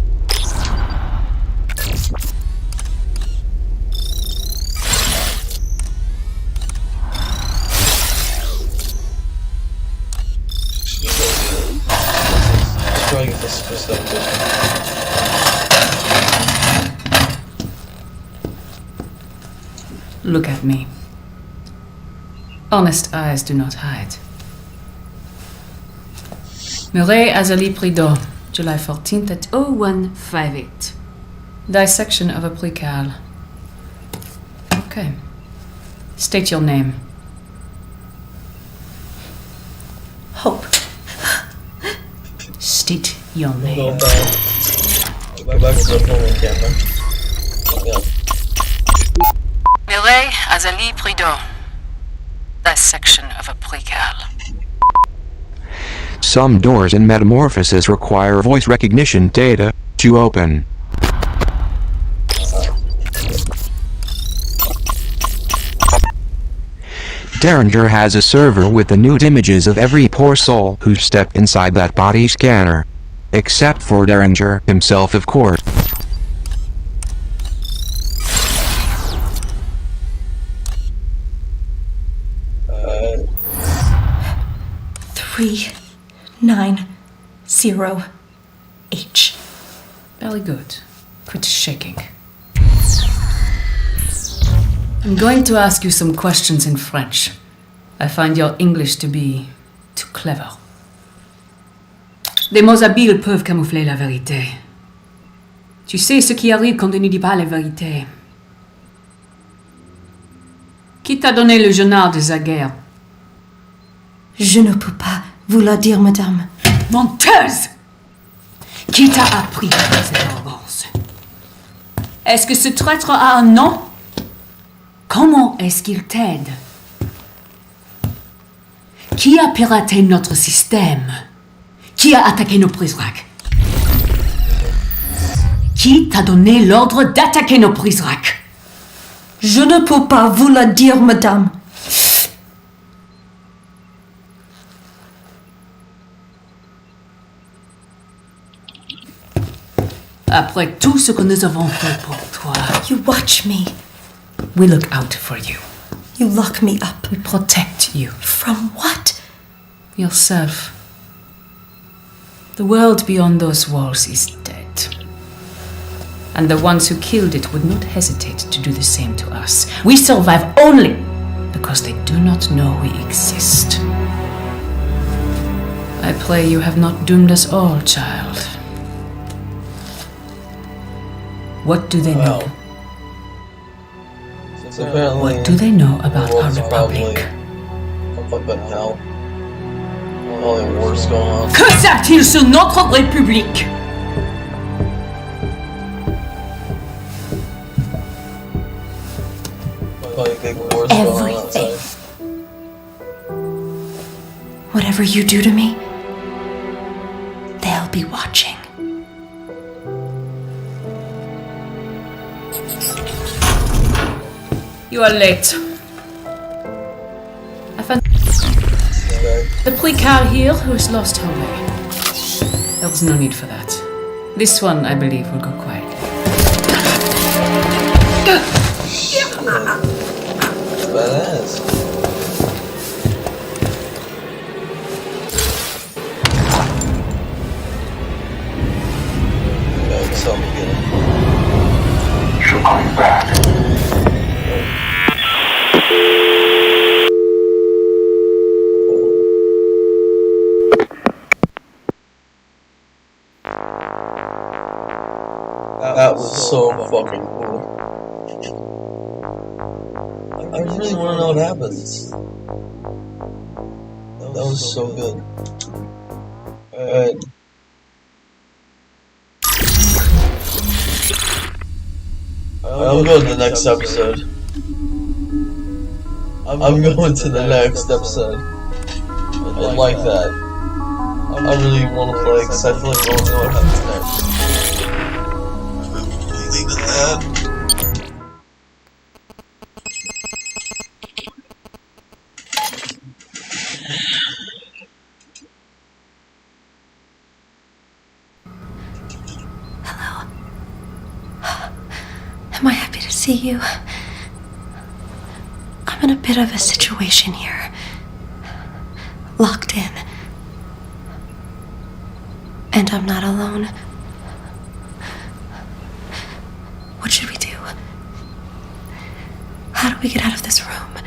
Trying to get this perspective. Look at me. Honest eyes do not hide. Murray Azali Prideaux, July 14th at 0158. Dissection of a precal. Okay. State your name. Hope. State your name. Go back to the filming camera. Yeah. Murray Azali Prideaux. Dissection of a precal. Some doors in Metamorphosis require voice recognition data to open. Derringer has a server with the nude images of every poor soul who stepped inside that body scanner. Except for Derringer himself, of course. Three, 9-0-H. Very good. Quit shaking. I'm going to ask you some questions in French. I find your English to be too clever. Des mots habiles peuvent camoufler la vérité. Tu sais ce qui arrive quand on ne dit pas la vérité. Qui t'a donné le journal de Zaguerre? Je ne peux pas vous le dire, madame. Menteuse! Qui t'a appris cette arrogance? Est-ce que ce traître a un nom? Comment est-ce qu'il t'aide? Qui a piraté notre système? Qui a attaqué nos Prizrak? Qui t'a donné l'ordre d'attaquer nos Prizrak? Je ne peux pas vous le dire, madame. Après tout ce que nous avons fait pour toi, You watch me. we look out for you. You lock me up. We protect you. From what? Yourself. The world beyond those walls is dead. And the ones who killed it would not hesitate to do the same to us. We survive only because they do not know we exist. I pray you have not doomed us all, child. What do they know? What do they know about our Republic? Fucking hell. All the wars going on. Que savent-ils sur notre République? Everything. Whatever you do to me, they'll be watching. You are late. I found the Precard here who has lost her way. There was no need for that. This one, I believe, will go quietly. Badass. Okay, so I'm getting. She'll call you back. That was so fucking cool. I really want to know what happens. That was so good. Alright. I'm going to the next episode. I'm going to the next episode. I like that. I really want to play because I feel like I don't know what happens next. Leave it that. Am I happy to see you? I'm in a bit of a situation here. Locked in. And I'm not alone. What should we do? How do we get out of this room?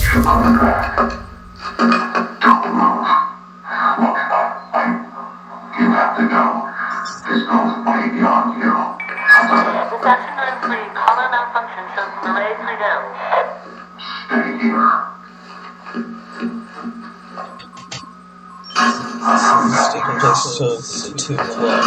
She'll call you back. Don't move. Look, you have to go. This goes way beyond you. This afternoon, please. Hollow malfunction shows delays are down. Stay here. Taking place to 2 o'clock.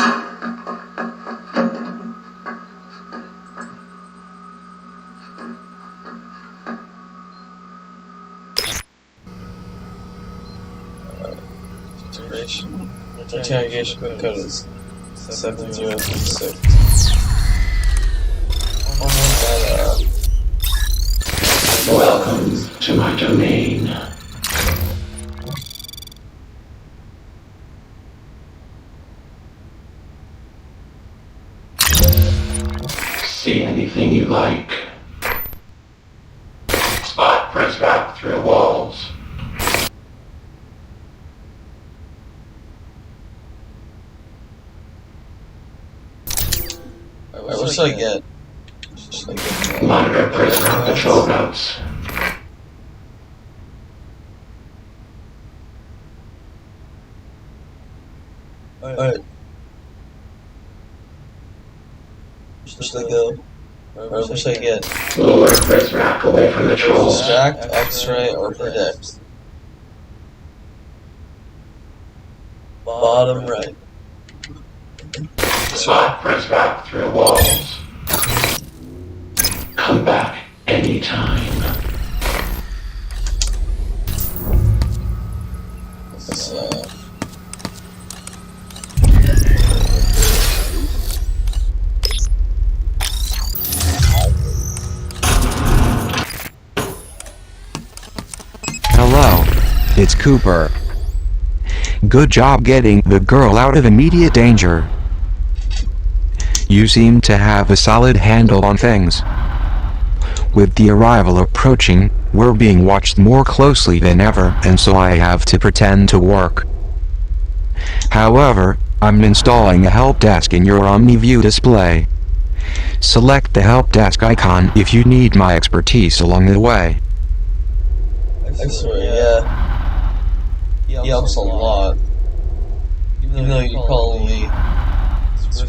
Interrogation code is 7036. Welcome to my domain. See anything you like. Spot press back through walls. What should I get? Monitor prisoner patrol notes. Alright. Should I go? What should I get? Lure prisoner away from the trolls. Distract, X-ray, or predict? Bottom right. Spot press back through walls. Come back anytime. It's Cooper. Good job getting the girl out of immediate danger. You seem to have a solid handle on things. With the arrival approaching, we're being watched more closely than ever, and so I have to pretend to work. However, I'm installing a help desk in your OmniView display. Select the help desk icon if you need my expertise along the way. I swear, yeah. He helps a lot. Even though you probably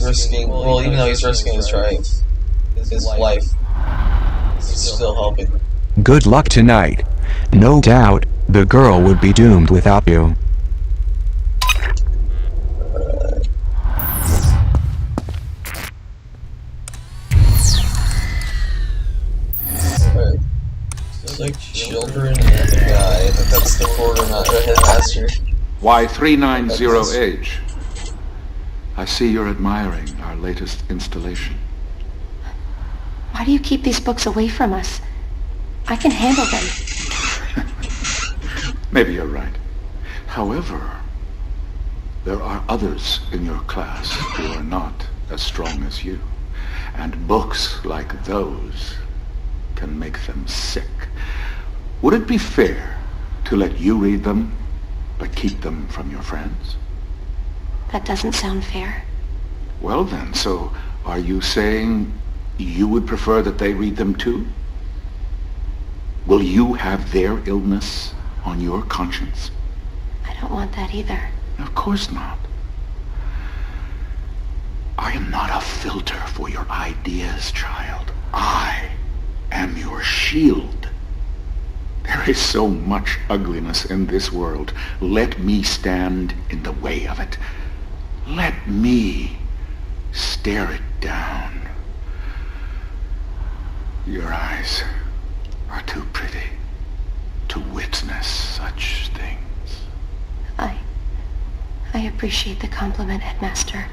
risking, well, even though he's risking his life, he's still helping. Good luck tonight. No doubt, the girl would be doomed without you. It's like children and a guy. I think that's the headmaster. Y390H. I see you're admiring our latest installation. Why do you keep these books away from us? I can handle them. Maybe you're right. However, there are others in your class who are not as strong as you. And books like those can make them sick. Would it be fair to let you read them, but keep them from your friends? That doesn't sound fair. Well then, so are you saying you would prefer that they read them too? Will you have their illness on your conscience? I don't want that either. Of course not. I am not a filter for your ideas, child. I am your shield. There is so much ugliness in this world. Let me stand in the way of it. Let me stare it down. Your eyes are too pretty to witness such things. I appreciate the compliment, Headmaster.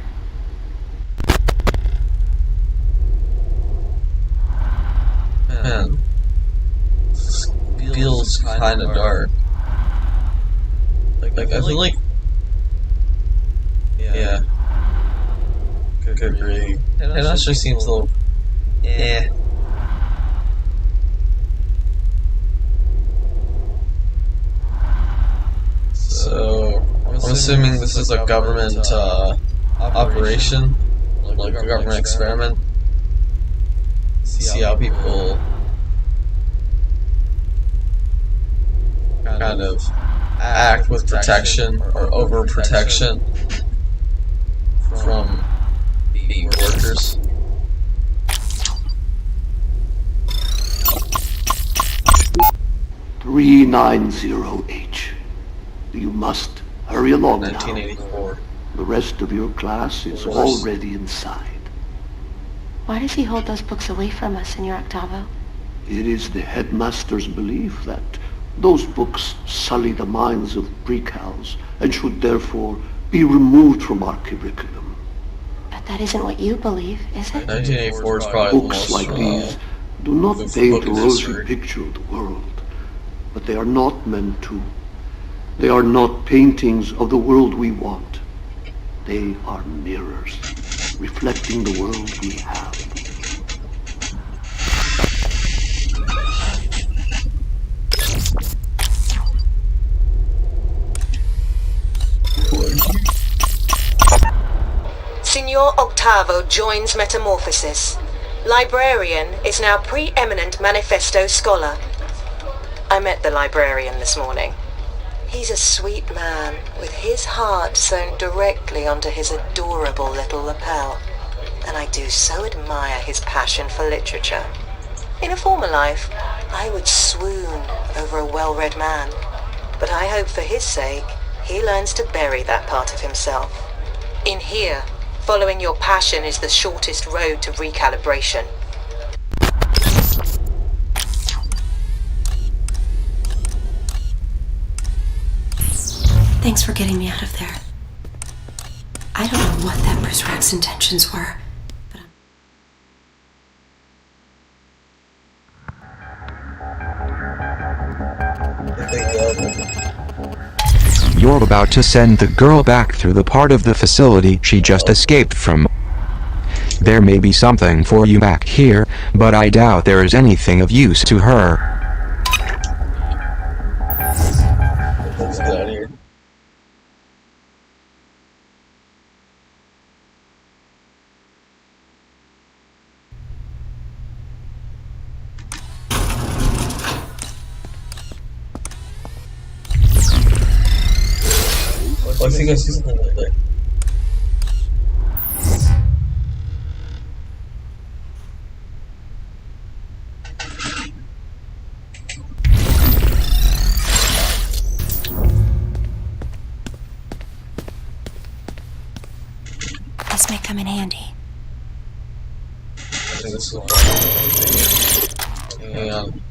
Man, feels kind of dark. Like I feel like, yeah, good reading. It actually seems a little, So I'm assuming this is a government operation, like a government experiment. See how people kind of act with protection or overprotection from the workers. $390H. You must hurry along now. 1984. The rest of your class is already inside. Why does he hold those books away from us, Senor Octavo? It is the headmaster's belief that those books sully the minds of pre-cals and should therefore be removed from our curriculum. But that isn't what you believe, is it? 1984 is probably Books like these do not paint a rosy picture of the world, but they are not meant to. They are not paintings of the world we want. They are mirrors, reflecting the world we have. Signor Octavo joins Metamorphosis. Librarian is now preeminent manifesto scholar. I met the librarian this morning. He's a sweet man, with his heart sewn directly onto his adorable little lapel. And I do so admire his passion for literature. In a former life, I would swoon over a well-read man. But I hope for his sake, he learns to bury that part of himself. In here, following your passion is the shortest road to recalibration. Thanks for getting me out of there. I don't know what that Brisrack's intentions were, but you're about to send the girl back through the part of the facility she just escaped from. There may be something for you back here, but I doubt there is anything of use to her. Let's get out of here. I think I see something like that. This may come in handy. I think this is hang on.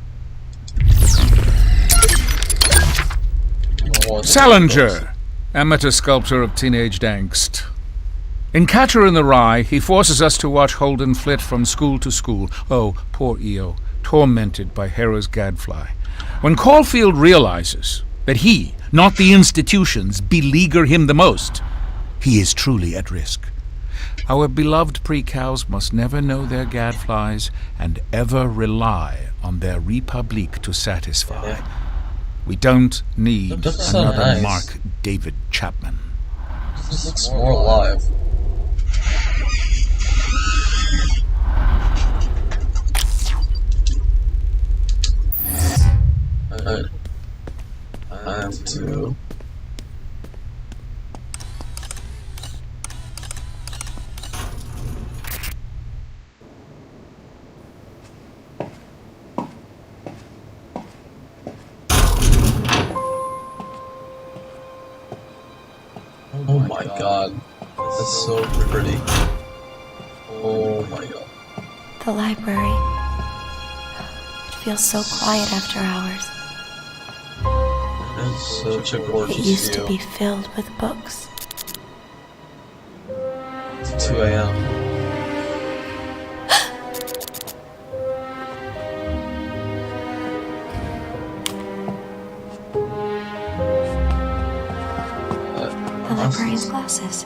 Salinger, amateur sculptor of teenage angst. In Catcher in the Rye, he forces us to watch Holden flit from school to school. Oh, poor Io, tormented by Hera's gadfly. When Caulfield realizes that he, not the institutions, beleaguer him the most, he is truly at risk. Our beloved pre-cows must never know their gadflies and ever rely on their Republique to satisfy. We don't need another Mark David Chapman. This looks more alive. I have to. Oh my god, that's so pretty. Oh my god. The library. It feels so quiet after hours. It's such a gorgeous It used view. to be filled with books. It's 2 a.m. The librarian's glasses.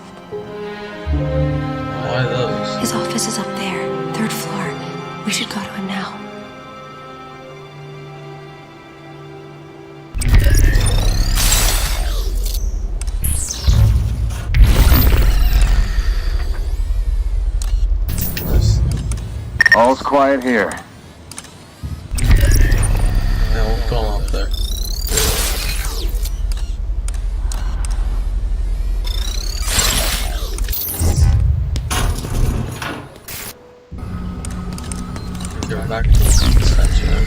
Why those? His office is up there, 3rd floor. We should go to him now. All's quiet here. Yeah, we'll go up there. Get back to the extension.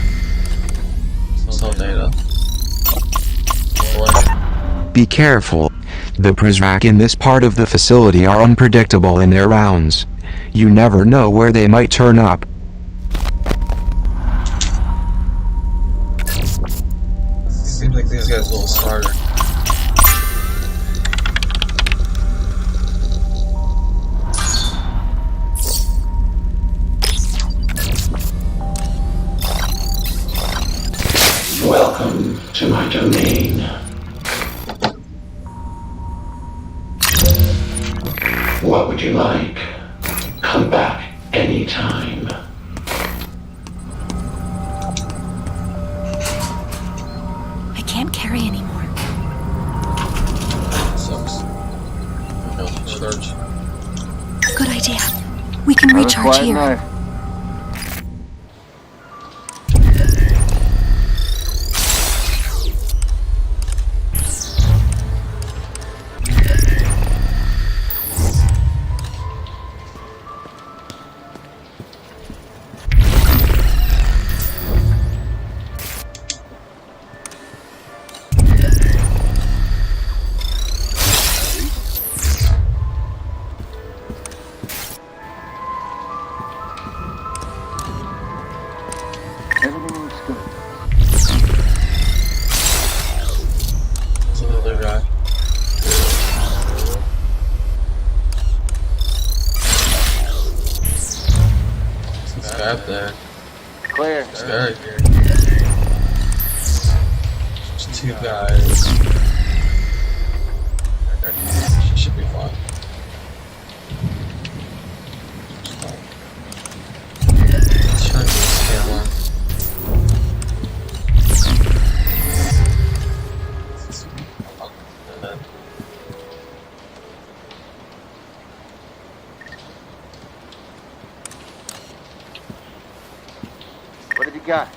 Sell data. Be careful. The Prizrak in this part of the facility are unpredictable in their rounds. You never know where they might turn up. Seems like these guys are a little smarter. Welcome to my domain. What would you like? Come back anytime. I can't carry anymore. Sucks. Go to church. Good idea. We can Another recharge quiet here. night. Everything looks good. There's another guy. There's this guy up there. Clear. This guy right here. There's 2 guys. She should be fine. Let's try this camera. What have you got?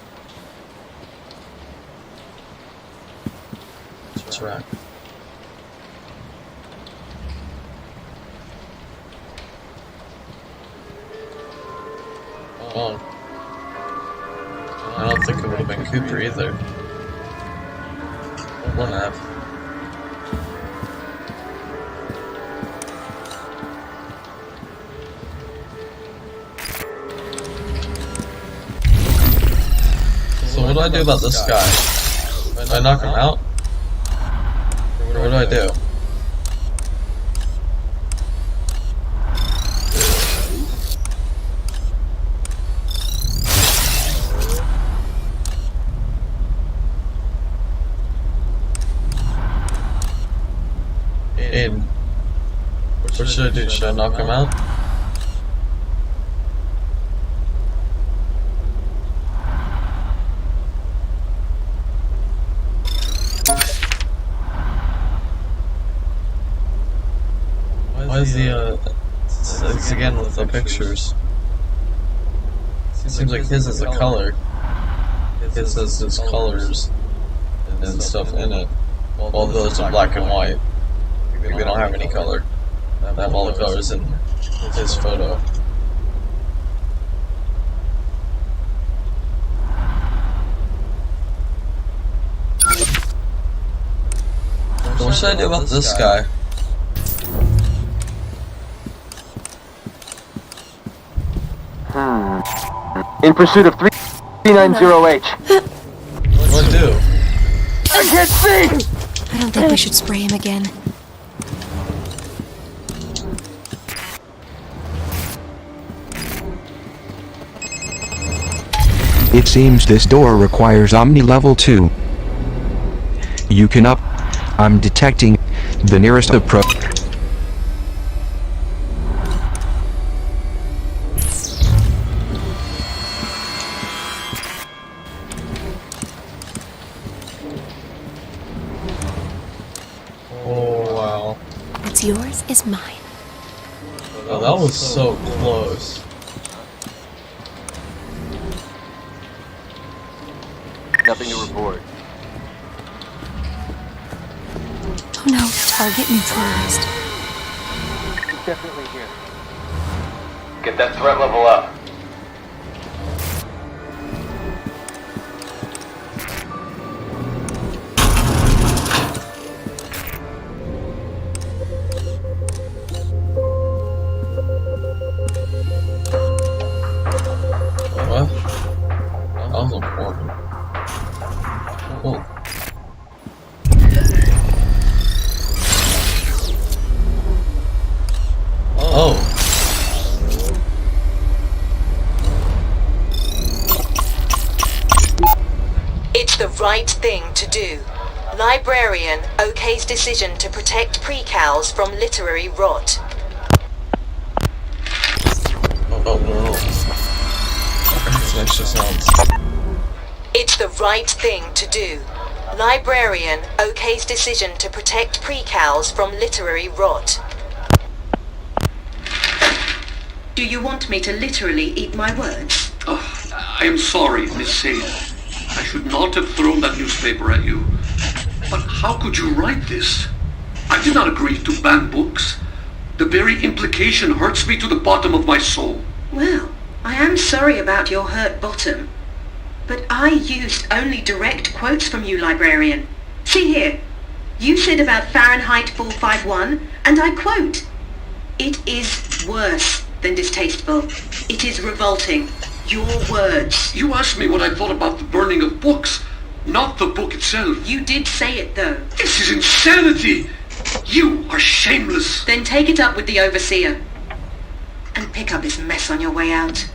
That's right. Oh. I don't think it would have been Cooper either. Wouldn't have. So what do I do about this guy? Do I knock him out? Or what do I do? And what should I do? Should I knock him out? Why is he, it's again with the pictures. Seems like his is a color. His has his colors and stuff in it. All those are black and white. They don't have any color. They have all the colors in his photo. So what should I do about this guy? In pursuit of 390H. What do I do? I can't see! I don't think we should spray him again. It seems this door requires Omni Level 2. You can up. I'm detecting the nearest approach. Oh wow. What's yours is mine. Oh, that was so close. Nothing to report. Oh no, target neutralized. He's definitely here. Get that threat level up. What? That was important. Oh. Oh. It's the right thing to do. Librarian OK's decision to protect pre-cals from literary rot. Oh no. That's extra sounds. It's the right thing to do. Librarian OK's decision to protect pre-cals from literary rot. Do you want me to literally eat my words? Oh, I am sorry, Miss Sale. I should not have thrown that newspaper at you. But how could you write this? I did not agree to ban books. The very implication hurts me to the bottom of my soul. Well, I am sorry about your hurt bottom. But I used only direct quotes from you, Librarian. See here. You said about Fahrenheit 451, and I quote, "It is worse than distasteful. It is revolting. Your words." You asked me what I thought about the burning of books, not the book itself. You did say it, though. This is insanity! You are shameless. Then take it up with the Overseer. And pick up this mess on your way out.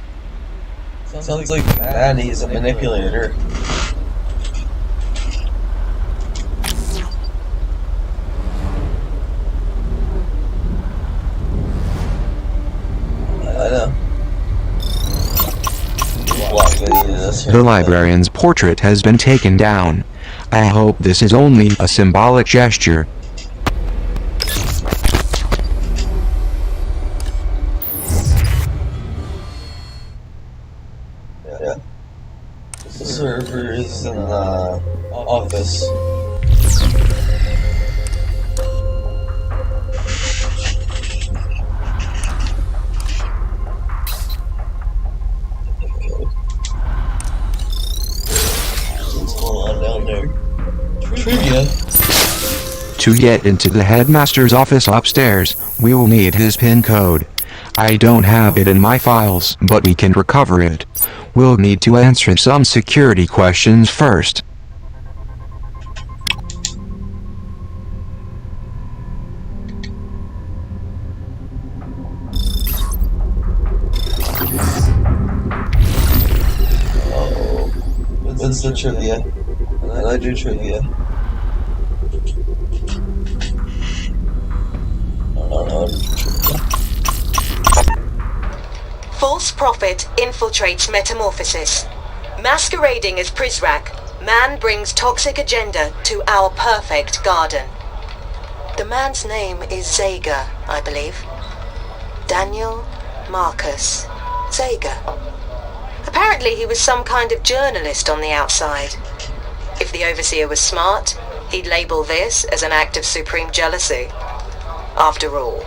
Sounds like Maddie is a manipulator. The librarian's portrait has been taken down. I hope this is only a symbolic gesture. Yeah. The server is in the office. Down there. Trivia. To get into the headmaster's office upstairs, we will need his PIN code. I don't have it in my files, but we can recover it. We'll need to answer some security questions first. What's the trivia? I do trivia. False prophet infiltrates Metamorphosis. Masquerading as Prizrak, man brings toxic agenda to our perfect garden. The man's name is Zager, I believe. Daniel Marcus Zager. Apparently he was some kind of journalist on the outside. If the Overseer was smart, he'd label this as an act of supreme jealousy. After all,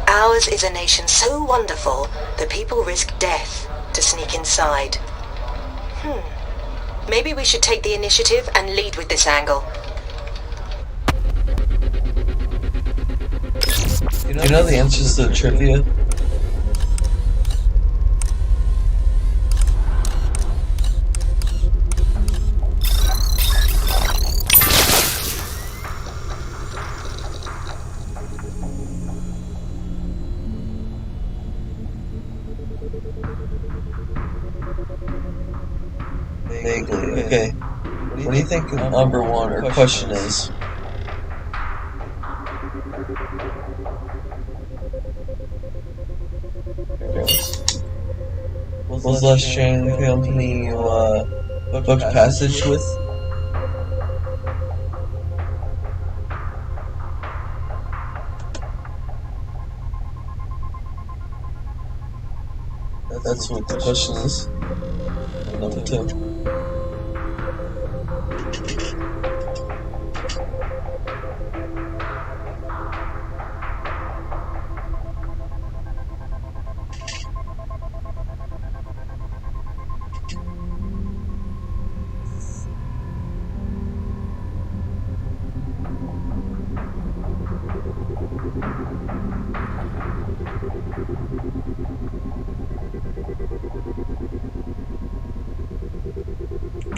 ours is a nation so wonderful that people risk death to sneak inside. Maybe we should take the initiative and lead with this angle. You know the answers to the trivia? Vaguely, okay. What do you think number one or question is? Was last chain company you booked passage with? That's what the question is. Number two.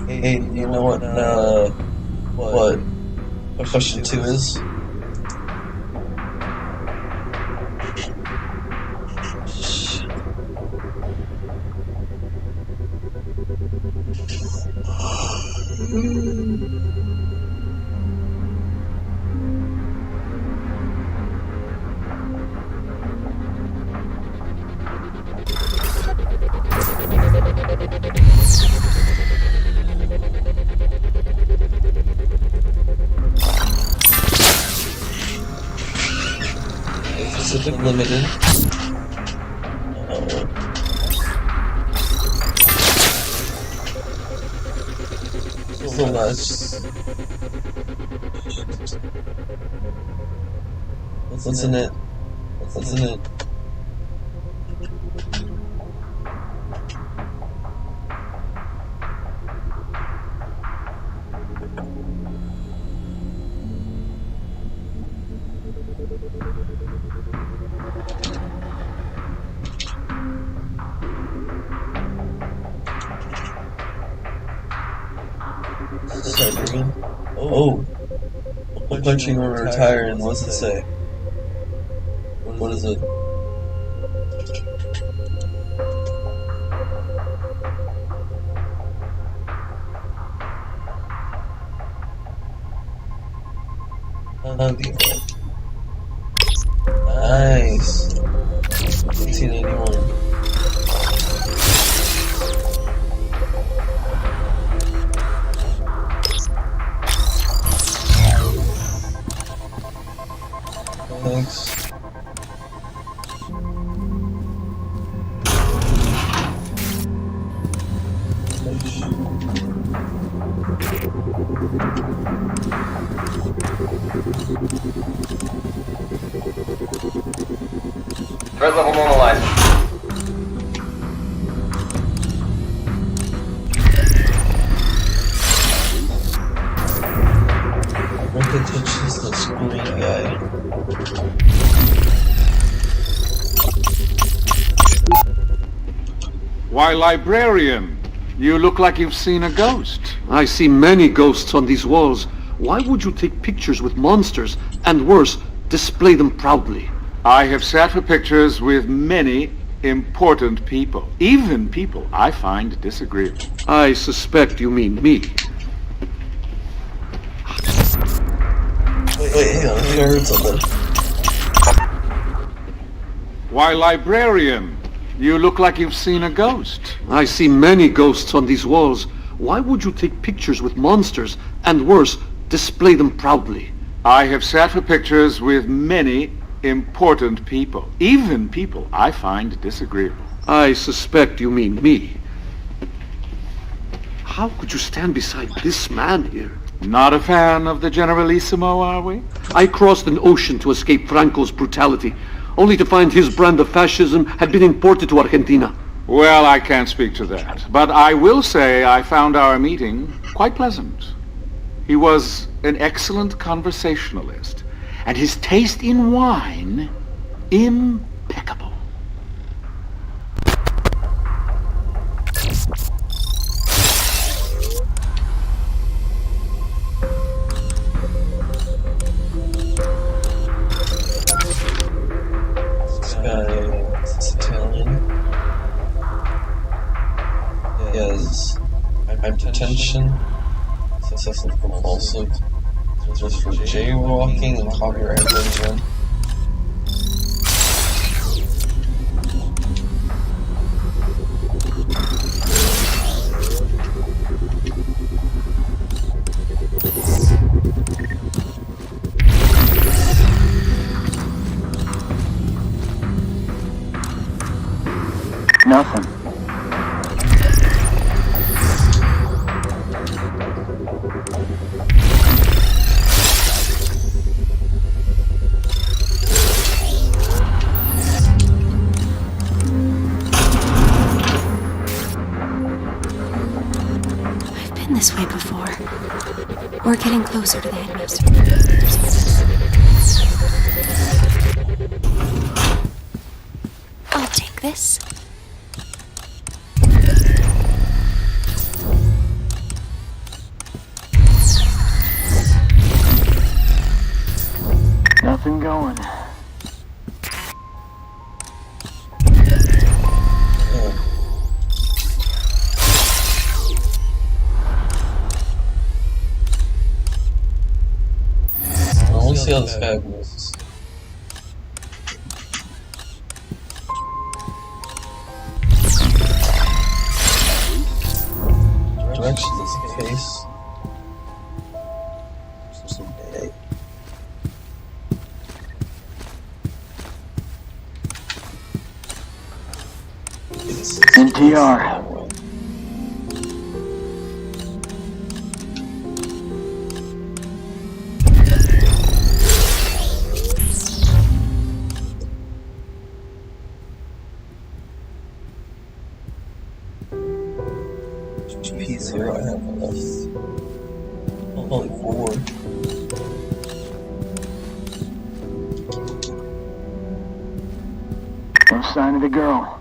Hey, you know what question 2 is? Specific limited. So much. What's in it? What's in it? Oh, punching or retiring, what's it say? What is it? Nice. 1881. Threat level normalized. I can touch this green guy. Why, librarian, you look like you've seen a ghost. I see many ghosts on these walls. Why would you take pictures with monsters, and worse, display them proudly? I have sat for pictures with many important people, even people I find disagreeable. I suspect you mean me. Wait, hang on, I think I heard something. Why, librarian, you look like you've seen a ghost. I see many ghosts on these walls. Why would you take pictures with monsters, and worse, display them proudly? I have sat for pictures with many important people, even people I find disagreeable. I suspect you mean me. How could you stand beside this man here? Not a fan of the Generalissimo, are we? I crossed an ocean to escape Franco's brutality, only to find his brand of fascism had been imported to Argentina. Well, I can't speak to that, but I will say I found our meeting quite pleasant. He was an excellent conversationalist, and his taste in wine, impeccable. This guy is Italian. He has hypertension, excessive compulsive, just for jaywalking and copyright infringement. Nothing. I've been this way before. We're getting closer to the headmaster. I'll take this. Nothing going. We'll see how this guy moves. Directions is the case. NTR. P0 I have left. Only 4. No sign of the girl.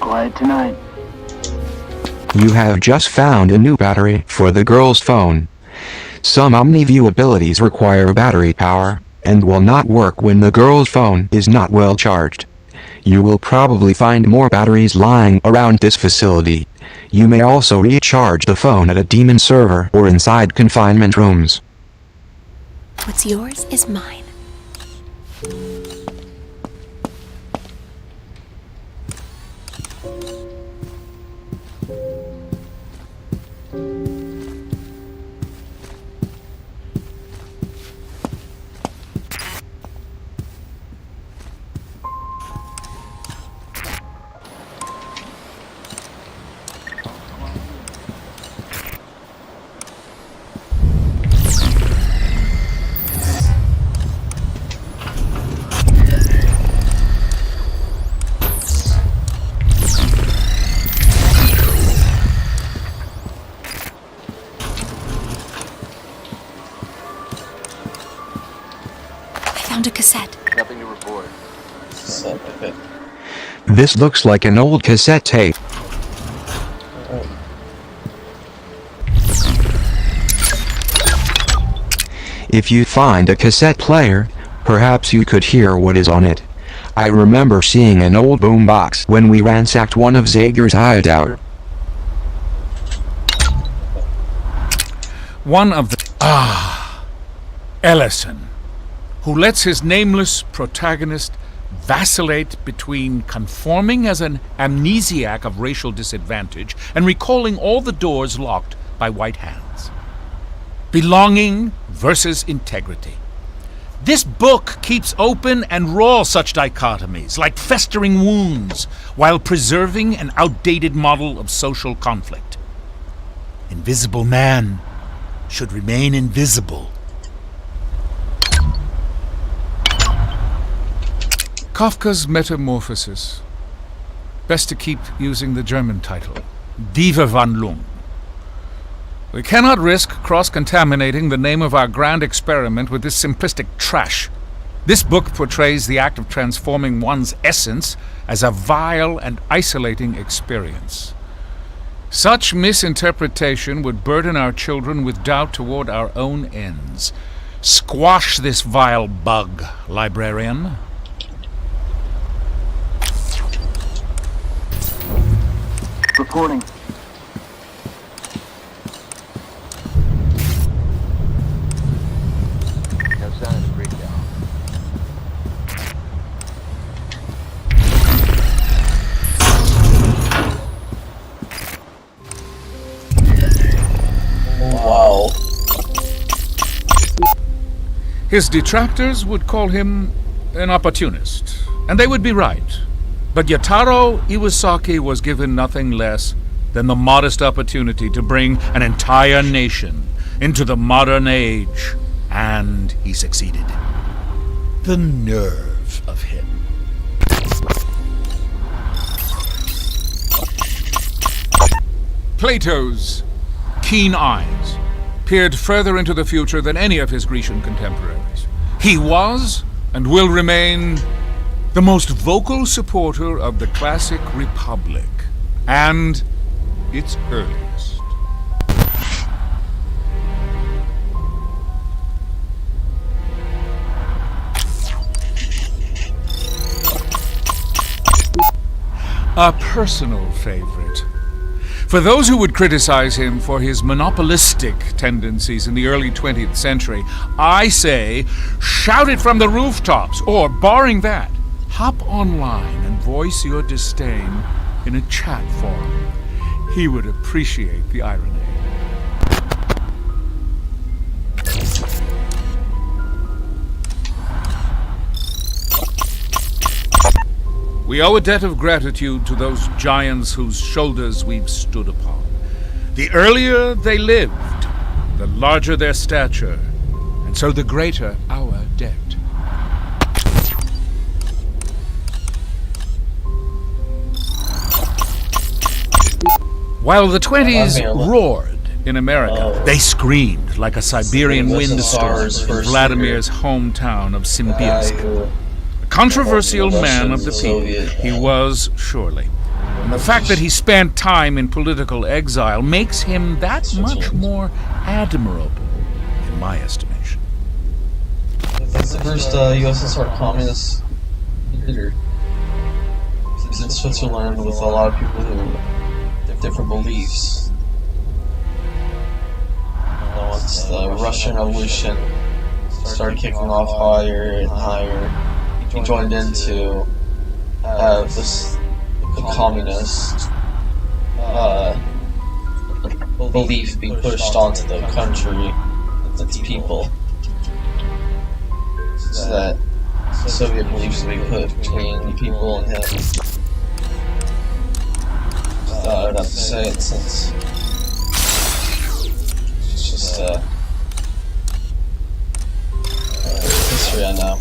Quiet tonight. You have just found a new battery for the girl's phone. Some OmniView abilities require battery power, and will not work when the girl's phone is not well charged. You will probably find more batteries lying around this facility. You may also recharge the phone at a demon server or inside confinement rooms. What's yours is mine. Found a cassette. Nothing to report. This looks like an old cassette tape. If you find a cassette player, perhaps you could hear what is on it. I remember seeing an old boombox when we ransacked one of Zager's hideout. One of the... Ellison, who lets his nameless protagonist vacillate between conforming as an amnesiac of racial disadvantage and recalling all the doors locked by white hands. Belonging versus integrity. This book keeps open and raw such dichotomies, like festering wounds, while preserving an outdated model of social conflict. Invisible man should remain invisible. Kafka's Metamorphosis. Best to keep using the German title, Die Verwandlung. We cannot risk cross-contaminating the name of our grand experiment with this simplistic trash. This book portrays the act of transforming one's essence as a vile and isolating experience. Such misinterpretation would burden our children with doubt toward our own ends. Squash this vile bug, librarian. Reporting. No sign of breakdown. Wow. His detractors would call him an opportunist, and they would be right. But Yataro Iwasaki was given nothing less than the modest opportunity to bring an entire nation into the modern age, and he succeeded. The nerve of him. Plato's keen eyes peered further into the future than any of his Grecian contemporaries. He was, and will remain, the most vocal supporter of the classic Republic, and its earliest. A personal favorite. For those who would criticize him for his monopolistic tendencies in the early 20th century, I say, shout it from the rooftops, or, barring that, hop online and voice your disdain in a chat forum. He would appreciate the irony. We owe a debt of gratitude to those giants whose shoulders we've stood upon. The earlier they lived, the larger their stature, and so the greater our debt. While the 20s roared in America, they screamed like a Siberian windstorm in Vladimir's hometown of Simbirsk. Controversial man of the people, he was surely. And the fact that he spent time in political exile makes him that much more admirable, in my estimation. That's the first USSR communist leader. It's in Switzerland with a lot of people who have different beliefs. Once the Russian Revolution started kicking off higher and higher, he joined into the communist belief be pushed onto the country, its people, so that Soviet beliefs be put between the people and him. I would have to say it since it's just history I know.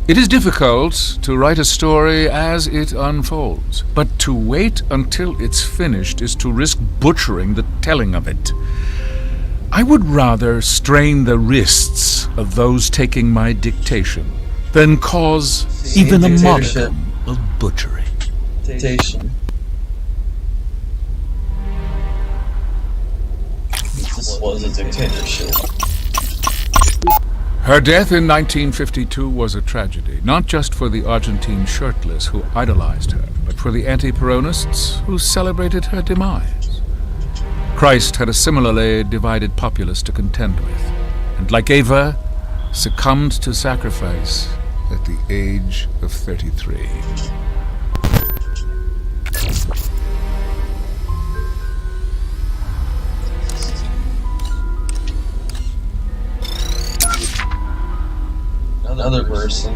It is difficult to write a story as it unfolds, but to wait until it's finished is to risk butchering the telling of it. I would rather strain the wrists of those taking my dictation than cause even a modicum of butchery. Dictation. This was a dictatorship. Her death in 1952 was a tragedy, not just for the Argentine shirtless who idolized her, but for the anti-Peronists who celebrated her demise. Christ had a similarly divided populace to contend with, and like Eva, succumbed to sacrifice at the age of 33. Another person.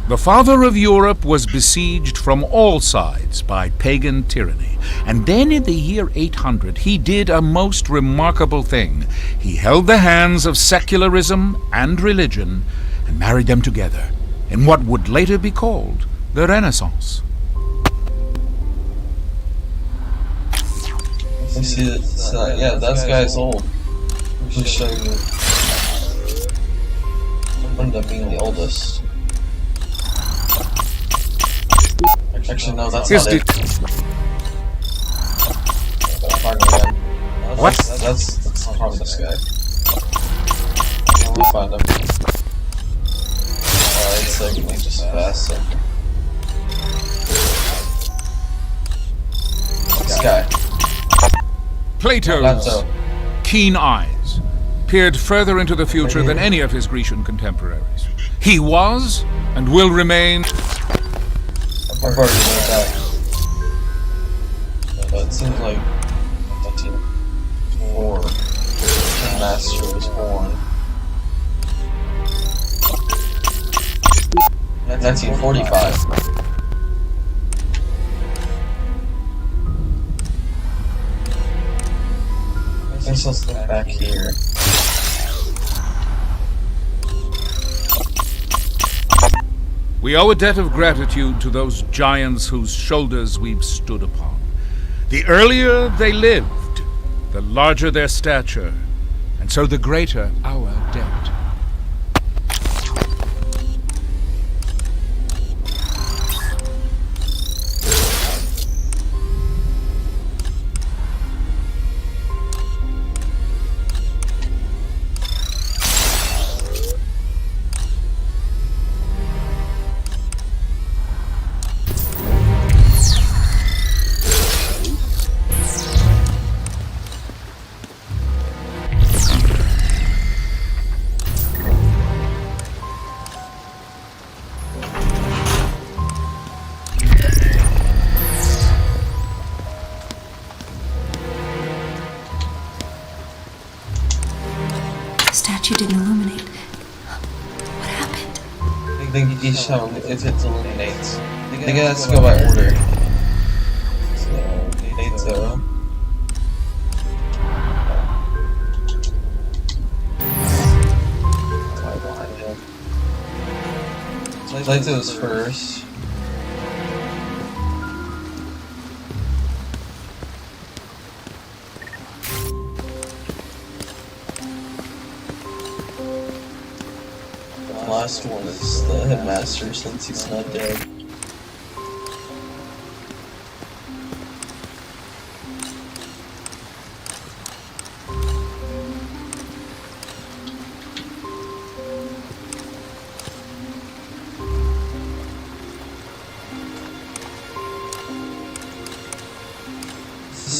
The father of Europe was besieged from all sides by pagan tyranny. And then in the year 800, he did a most remarkable thing. He held the hands of secularism and religion and married them together in what would later be called the Renaissance. You see, yeah, that guy's old. Just show you. Ended up being the oldest. Actually, no, that's not it. What? That's probably this guy. I'll find him. Alright, so we just pass him. This guy. Plato's keen eyes peered further into the future than any of his Grecian contemporaries. He was, and will remain... I've already read that. But it seems like 1904 the Master was born. 1945. I guess let's look back here. We owe a debt of gratitude to those giants whose shoulders we've stood upon. The earlier they lived, the larger their stature, and so the greater our debt. Statue didn't illuminate. What happened? I think each time if it illuminates. I think it has to go by order. So, Nato. Right behind him. Nato's first. The last one is the headmaster since he's not dead.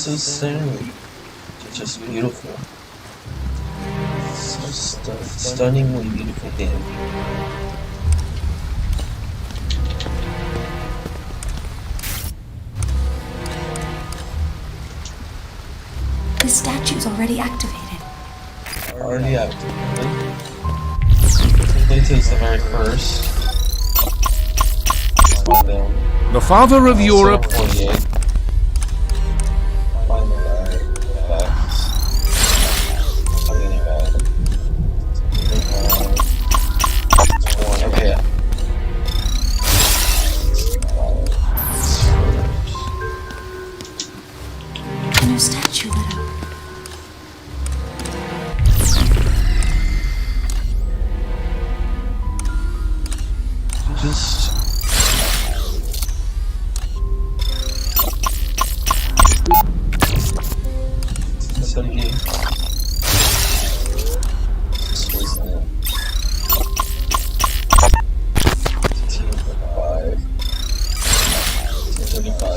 so stunningly, just beautiful. So stunningly beautiful game. The statue's already activated. Already activated. This is the very first. The father of Europe. A new statue lit up. Just somebody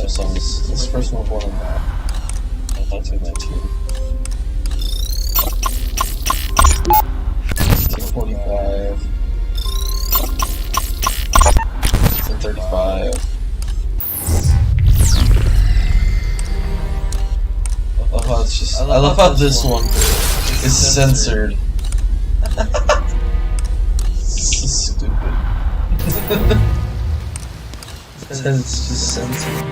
so this first one born on that. I thought to that too. 245. 35. I love how this one is censored. So stupid. It says it's just censored.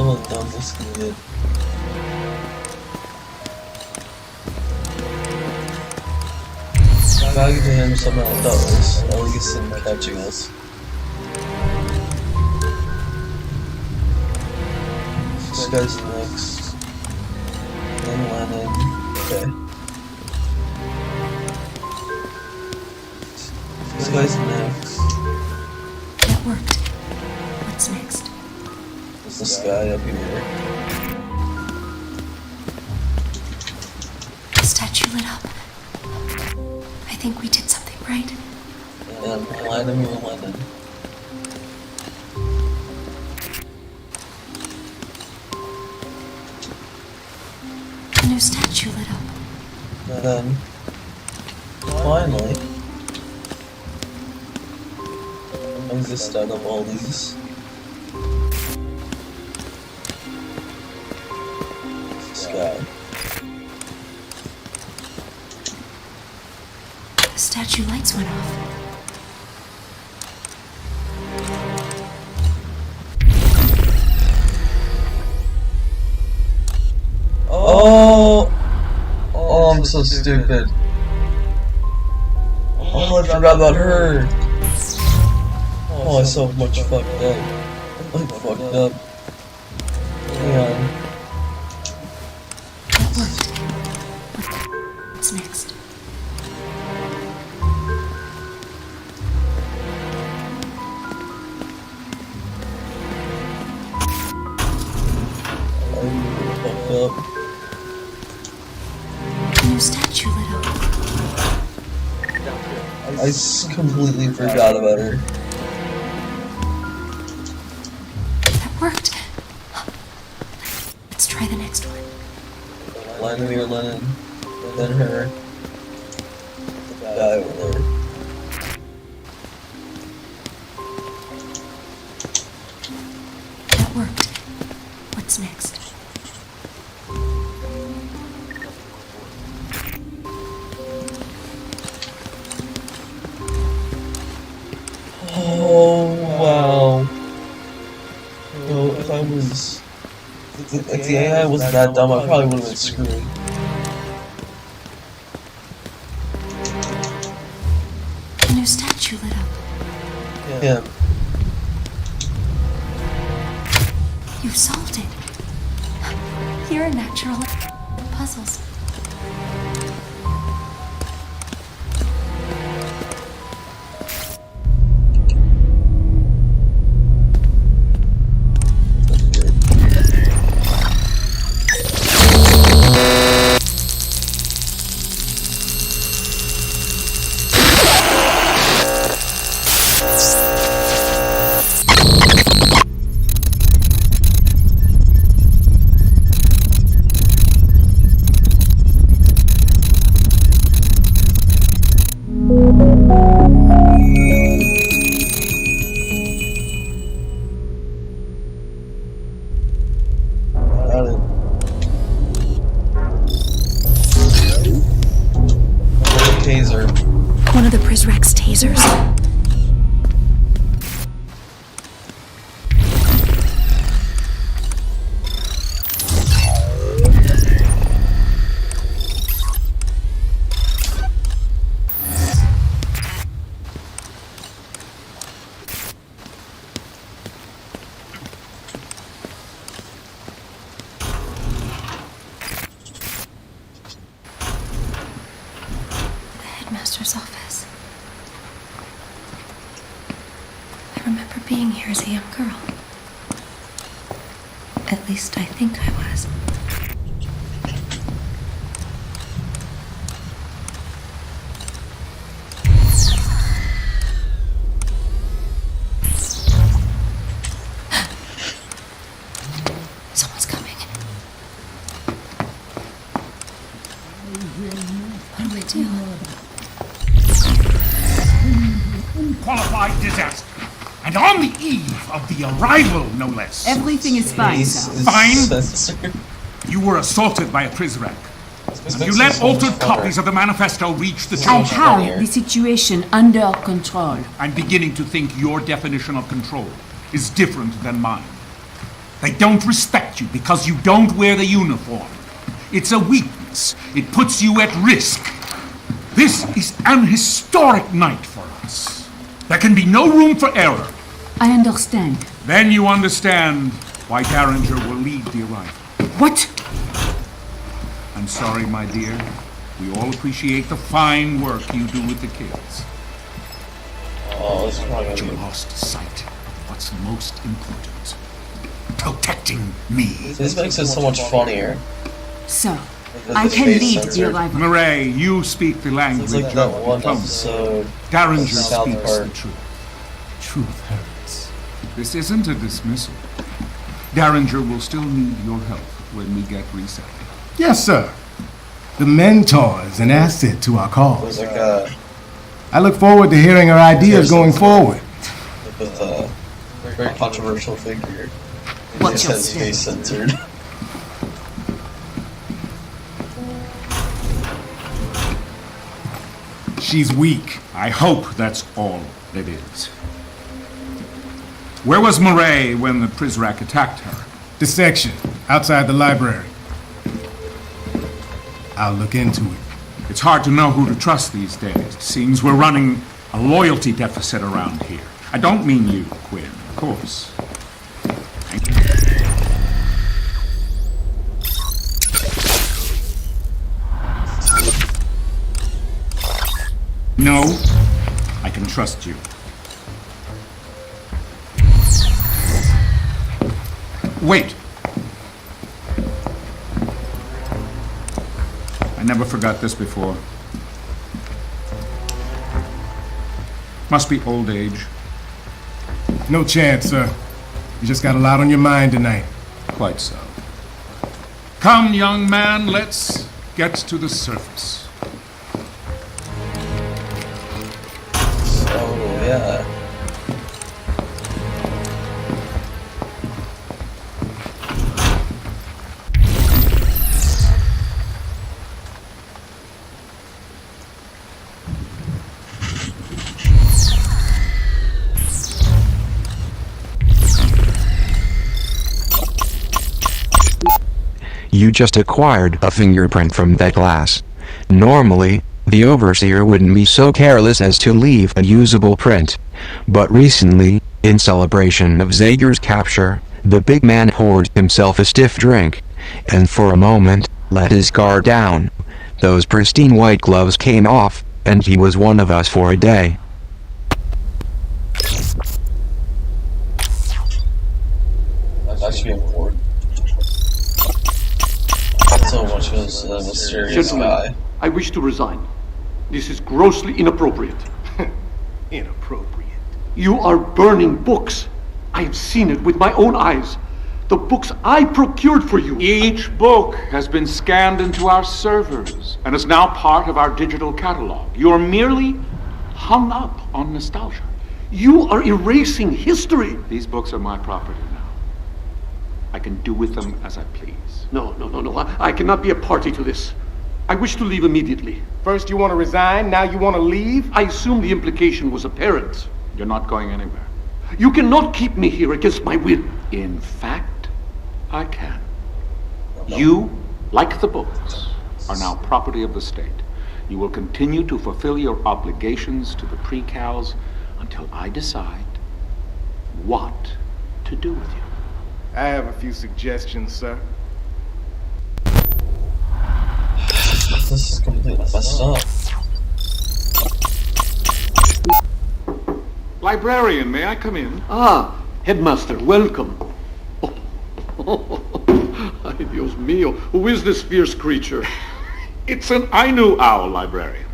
Oh, dumb, this can get. Back to him somehow does, at least in catching us. This guy's next. Then Lennon. Okay. This guy's next. That worked. What's next? There's this guy up here. The statue lit up. I think we did something right. And Lennon or Lennon. A new statue lit up. And then, finally, I'm just out of all these. This guy. The statue lights went off. Oh, I'm so stupid. Oh, I forgot about her. Oh, I so much fucked up. I'm fucked up. Hang on. That worked. What's next? I'm fucked up. A new statue lit up. I completely forgot about her. That worked. Let's try the next one. Lennon or Lennon. Then her. The guy over there. That worked. What's next? Oh, wow. No, if I was... If the AI wasn't that dumb, I probably would have been screwed. A new statue lit up. Yeah. You solved it. You're a natural at puzzles. remember being here as a young girl. At least I think I was. Someone's coming. What do I do? Unqualified disaster. And on the eve of the arrival, no less. Everything is fine, sir. Fine? You were assaulted by a Prizrak. And you let altered copies of the manifesto reach the I town. have the situation under control. I'm beginning to think your definition of control is different than mine. They don't respect you because you don't wear the uniform. It's a weakness. It puts you at risk. This is an historic night for us. There can be no room for error. I understand. Then you understand why Derringer will lead the arrival. What? I'm sorry, my dear. We all appreciate the fine work you do with the kids. Oh, this is probably But you lost sight of what's most important. Protecting me. This makes it so much funnier. So, With I his can face lead censored. the arrival. Murray, you speak the language It's like that of one diplomacy. episode. Derringer of South speaks Park. the truth. Truth hurts. This isn't a dismissal. Derringer will still need your help when we get reset. Yes, sir. The mentor is an asset to our It cause. was like a I look forward to hearing her ideas going forward. with a very controversial figure. He Watch just your has his step. face censored. She's weak. I hope that's all it is. Where was Murray when the Prizrak attacked her? The section, outside the library. I'll look into it. It's hard to know who to trust these days. It seems we're running a loyalty deficit around here. I don't mean you, Quinn, of course. No, I can trust you. Wait. I never forgot this before. Must be old age. No chance, sir. You just got a lot on your mind tonight. Quite so. Come, young man, let's get to the surface. Oh, yeah. You just acquired a fingerprint from that glass. Normally, the overseer wouldn't be so careless as to leave a usable print. But recently, in celebration of Zager's capture, the big man poured himself a stiff drink, and for a moment, let his guard down. Those pristine white gloves came off, and he was one of us for a day. That's actually important. So much as a mysterious guy. I wish to resign. This is grossly inappropriate. Inappropriate. You are burning books. I have seen it with my own eyes. The books I procured for you. Each book has been scanned into our servers and is now part of our digital catalog. You're merely hung up on nostalgia. You are erasing history. These books are my property now. I can do with them as I please. No. I cannot be a party to this. I wish to leave immediately. First you want to resign, now you want to leave? I assume the implication was apparent. You're not going anywhere. You cannot keep me here against my will. In fact, I can. You, like the books, are now property of the state. You will continue to fulfill your obligations to the pre-cals until I decide what to do with you. I have a few suggestions, sir. This is completely messed up. Librarian, may I come in? Ah, Headmaster, welcome. Ay, Dios mío, who is this fierce creature? It's an Ainu owl, Librarian.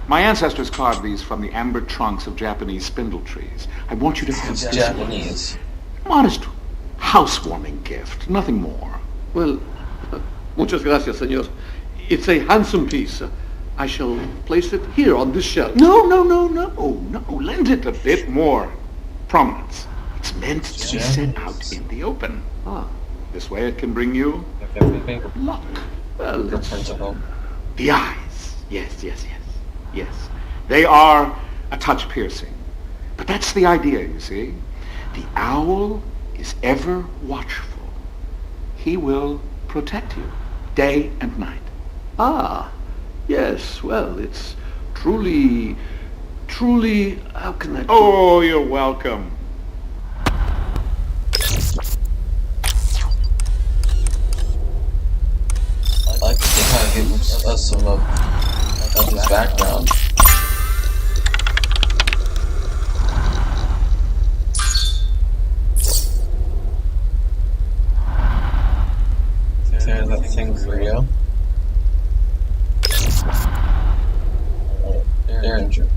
My ancestors carved these from the amber trunks of Japanese spindle trees. I want you to have this Japanese. modest housewarming gift, nothing more. Well, muchas gracias, señor. It's a handsome piece. I shall place it here on this shelf. No. Lend it a bit more prominence. It's meant to be set out in the open. Ah. This way it can bring you luck. Well, the eyes. Yes. They are a touch piercing. But that's the idea, you see. The owl is ever watchful. He will protect you day and night. Ah, yes, well, it's truly, how can I... Oh, you're welcome. I like to kind of give us some of his background. Tear that thing for you. Derringer.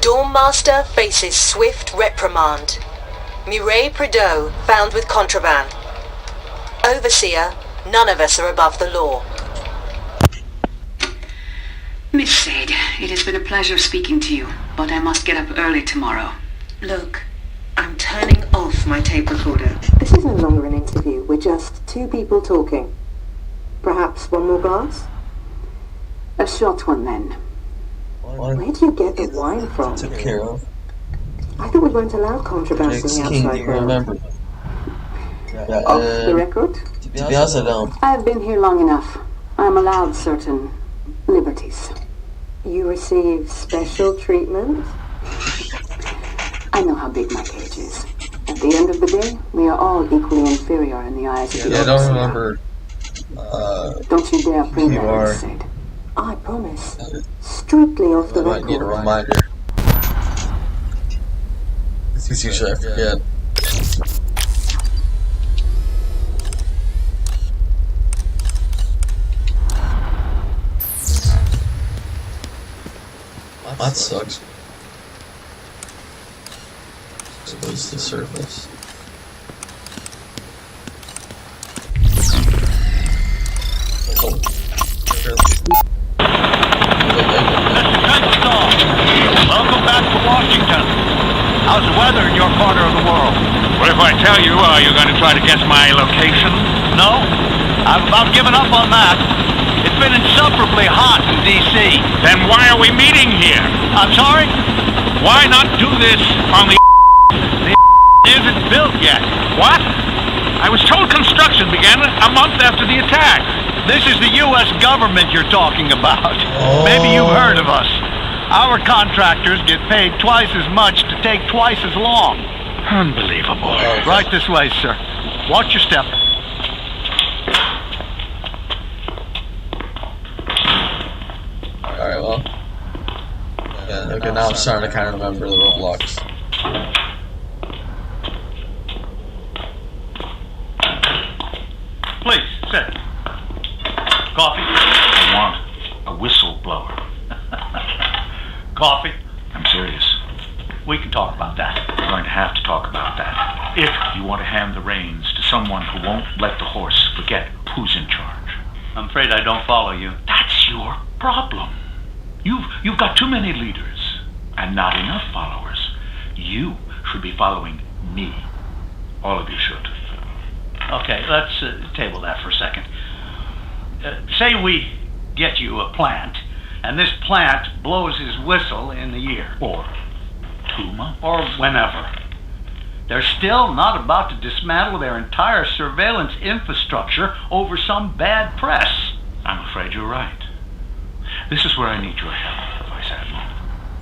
Dawnmaster faces swift reprimand. Mireille Prideaux found with contraband. Overseer, none of us are above the law. Miss Sade, it has been a pleasure speaking to you, but I must get up early tomorrow. Look, I'm turning off my tape recorder. This is no longer an interview. We're just two people talking. Perhaps one more glass? A short one, then. Where do you get the wine from? Took care of. I thought we weren't allowed contraband in the outside world. Remember. Off the record? To be honest, I don't. I've been here long enough. I'm allowed certain liberties. You receive special treatment? I know how big my cage is. At the end of the day, we are all equally inferior in the eyes of the I don't remember. Don't you dare bring that up, Sid. I promise. Strictly off the I might record. need a reminder. Because usually I forget. That sucks. So what's the surface? Welcome back to Washington. How's the weather in your corner of the world? What if I tell you, are you going to try to guess my location? No, I've about given up on that. It's been insufferably hot in D.C. Then why are we meeting here? I'm sorry? Why not do this on the isn't built yet. What? I was told construction began a month after the attack. This is the U.S. government you're talking about. Maybe you've heard of us. Our contractors get paid twice as much to take twice as long. Unbelievable. Right this way, sir. Watch your step. Alright, well. Yeah, okay, now I'm starting to kind of remember the roadblocks. Please, sit. Coffee? I want a whistleblower. Coffee? I'm serious. We can talk about that. We're going to have to talk about that. If you want to hand the reins to someone who won't let the horse forget who's in charge. I'm afraid I don't follow you. That's your problem. You've got too many leaders and not enough followers. You should be following me. All of you should. Okay, let's table that for a second. Say we get you a plant, and this plant blows his whistle in the year. Or 2 months. Or whenever. They're still not about to dismantle their entire surveillance infrastructure over some bad press. I'm afraid you're right. This is where I need your help, Vice Admiral.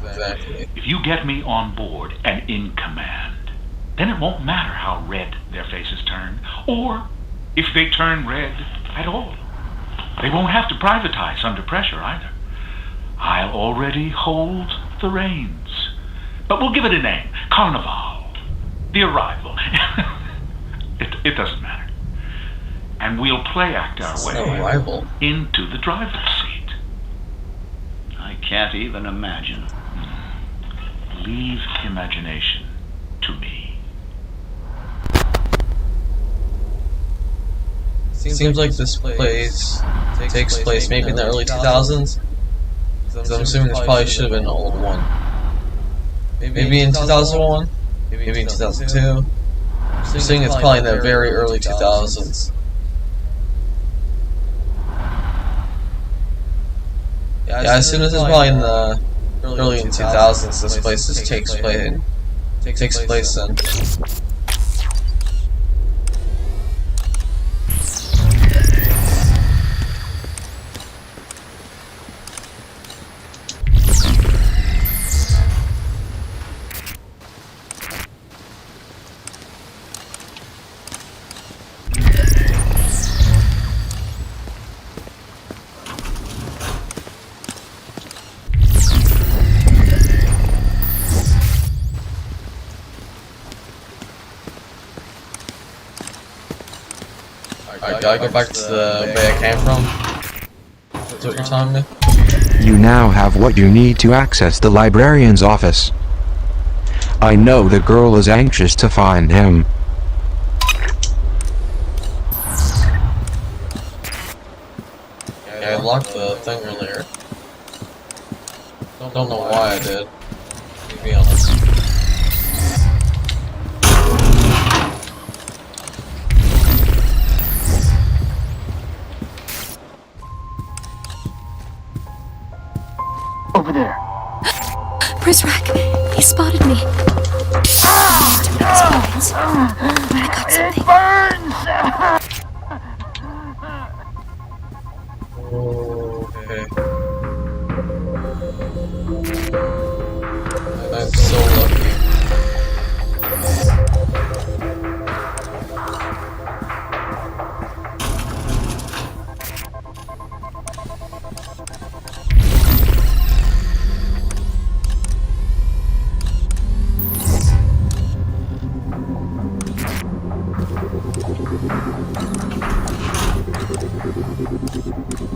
Exactly. If you get me on board and in command, then it won't matter how red their faces turn, or if they turn red at all. They won't have to privatize under pressure either. I'll already hold the reins. But we'll give it a name. Carnival. The Arrival. It doesn't matter. And we'll play act our way into the driver's seat. I can't even imagine. Leave imagination to me. Seems like this place takes place maybe in the early 2000s. So I'm assuming this probably should have been an old one. Maybe in 2001? Maybe in 2002? I'm assuming it's probably in the very early 2000s. Yeah, I assume this is probably in the early 2000s. This place takes place then. Gotta go back to the way I came from? Is that what you're telling me? You now have what you need to access the librarian's office. I know the girl is anxious to find him. Yeah, I locked the thing earlier. Don't know why I did, to be honest. Over there. Prizrak, he spotted me. I got something. Okay. I'm so lucky.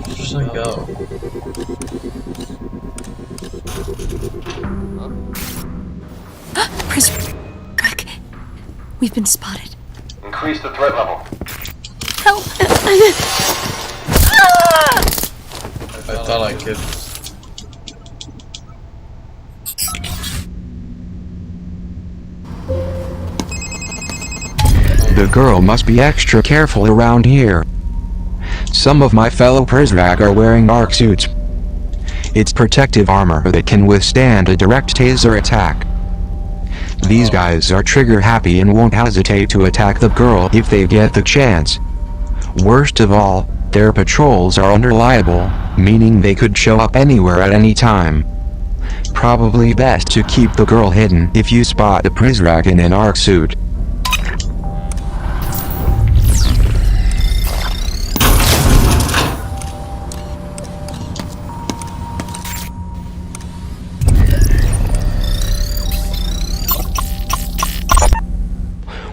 Where should I go? Prizrak, we've been spotted. Increase the threat level. Help! I thought I could. The girl must be extra careful around here. Some of my fellow Prizrak are wearing arc suits. It's protective armor that can withstand a direct taser attack. These guys are trigger happy and won't hesitate to attack the girl if they get the chance. Worst of all, their patrols are unreliable, meaning they could show up anywhere at any time. Probably best to keep the girl hidden if you spot a Prizrak in an arc suit.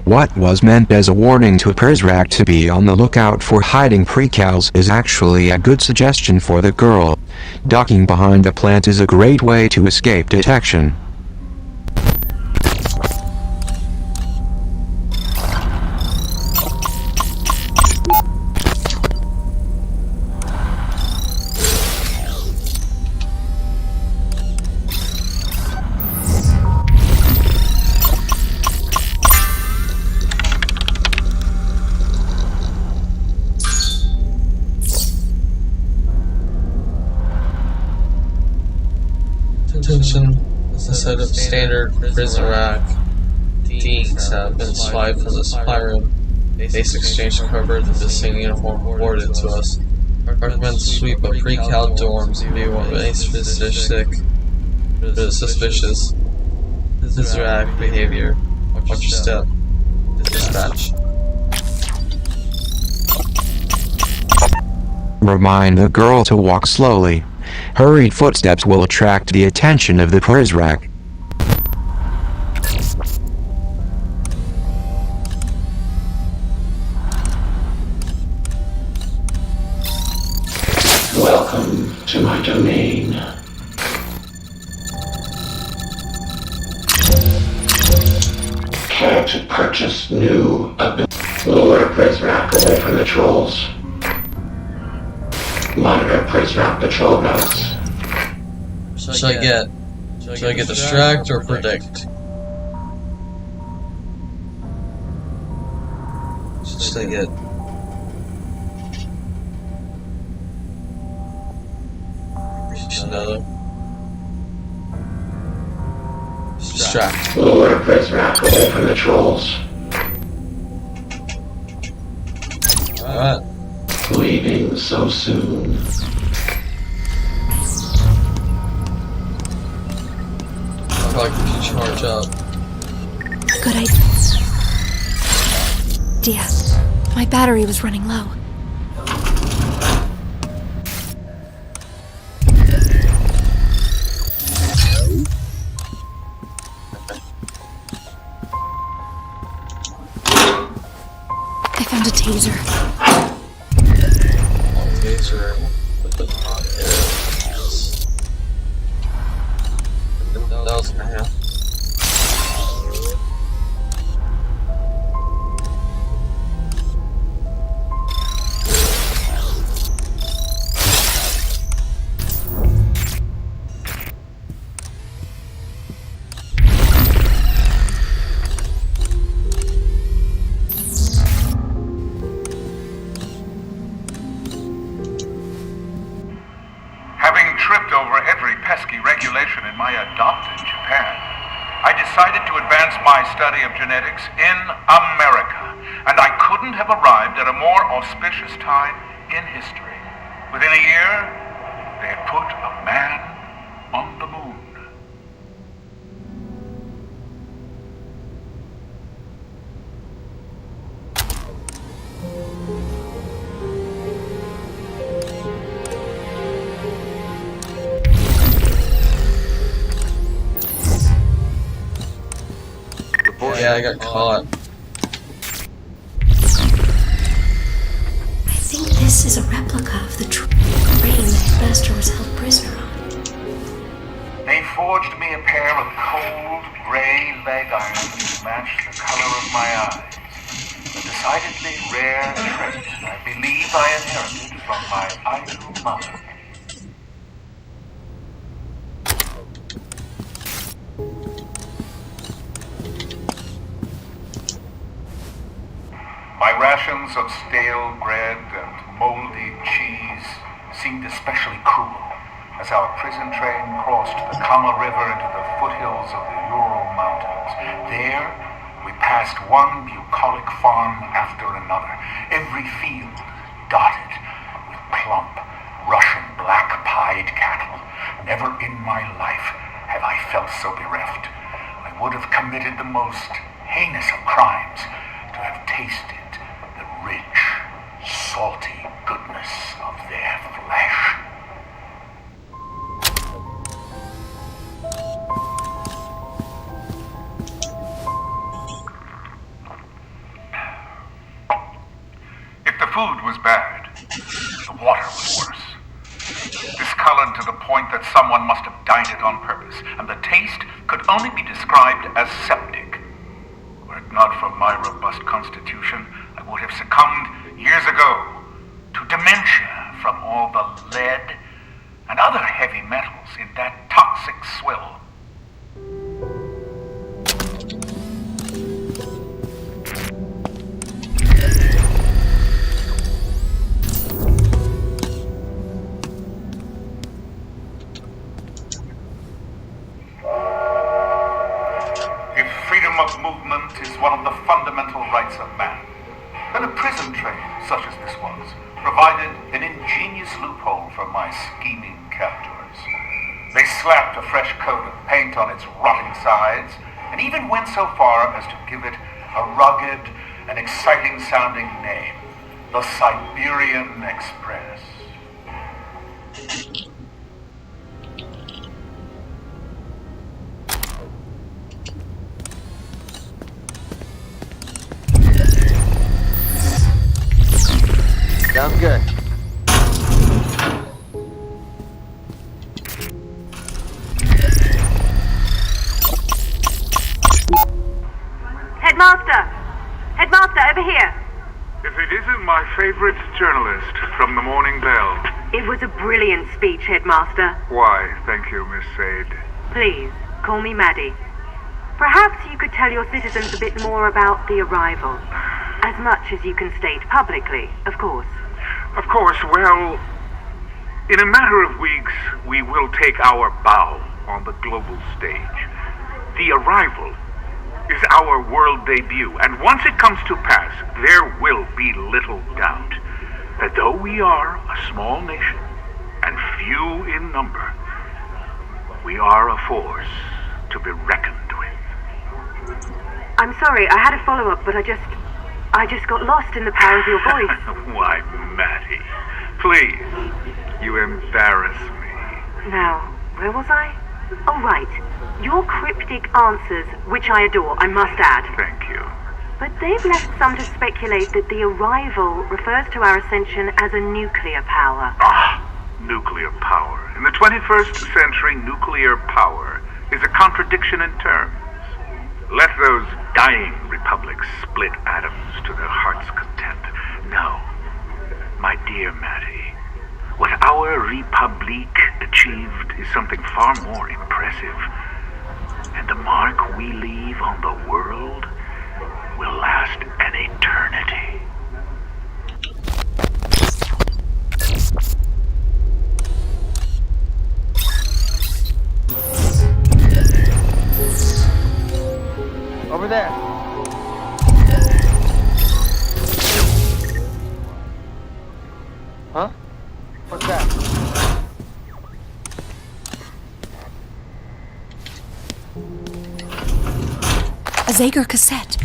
What was meant as a warning to Prizrak to be on the lookout for hiding precals is actually a good suggestion for the girl. Ducking behind the plant is a great way to escape detection. Attention, a set of standard Prizrak teams have been swiped from the supply room. Base exchange covered the missing uniform forwarded to us. Recommend sweep of pre-cal dorms and be aware of any suspicious Prizrak behavior. Watch your step. Dispatch. Remind the girl to walk slowly. Hurried footsteps will attract the attention of the Prizrak. Welcome to my domain. Care to purchase new abilities? Lure Prizrak away from the trolls. Monitor Prizrak patrol routes. Should I get distract or predict? Should I get? Another. Distract. Lure Prizrak away from the trolls. Alright. Leaving so soon. I'll probably charge up. Good idea. My battery was running low. I found a taser. Taser. That was gonna happen. Having tripped over every pesky regulation in my adopted Japan, I decided to advance my study of genetics in America, and I couldn't have arrived at a more auspicious time in history. Within a year, they had put a man on the moon. Yeah, I got caught. I think this is a replica of the train that Master was held prisoner on. They forged me a pair of cold, gray leg irons to match the color of my eyes. A decidedly rare trait I believe I inherited from my idol mother. My rations of stale bread and moldy cheese seemed especially cruel as our prison train crossed the Kama River into the foothills of the Ural Mountains. There, we passed one bucolic farm after another, every field dotted with plump, Russian black-pied cattle. Never in my life have I felt so bereft. I would have committed the most heinous of crimes to have tasted the rich, salty goodness of their flesh. If the food was bad, the water was worse. Discolored to the point that someone must have dyed it on purpose, and the taste could only be described as septic. Were it not for my robust constitution, I would have succumbed years ago to dementia from all the lead and other heavy metals in that toxic swill. If freedom of movement is one of the fundamental rights of man, then a prison train, such as this was, provided an ingenious loophole for my scheming captors. They slapped a fresh coat of paint on its rotting sides and and even went so far as to give it a rugged and exciting sounding name, the Siberian Express. Sounds good. Headmaster! Headmaster, over here! If it isn't my favorite journalist from the Morning Bell. It was a brilliant speech, Headmaster. Why, thank you, Miss Sade. Please, call me Maddie. Perhaps you could tell your citizens a bit more about the arrival. As much as you can state publicly, of course. Of course, well, in a matter of weeks, we will take our bow on the global stage. The arrival is our world debut, and once it comes to pass, there will be little doubt that though we are a small nation and few in number, we are a force to be reckoned with. I'm sorry, I had a follow-up, but I just got lost in the power of your voice. Why, Maddie, please, you embarrass me. Now, where was I? Oh, right. Your cryptic answers, which I adore, I must add. Thank you. But they've left some to speculate that the arrival refers to our ascension as a nuclear power. Ah, nuclear power. In the 21st century, nuclear power is a contradiction in terms. Let those dying republics split atoms to their heart's content. No, my dear Maddie, what our Republique achieved is something far more impressive. And the mark we leave on the world will last an eternity. Over there. Huh? What's that? A Zager cassette.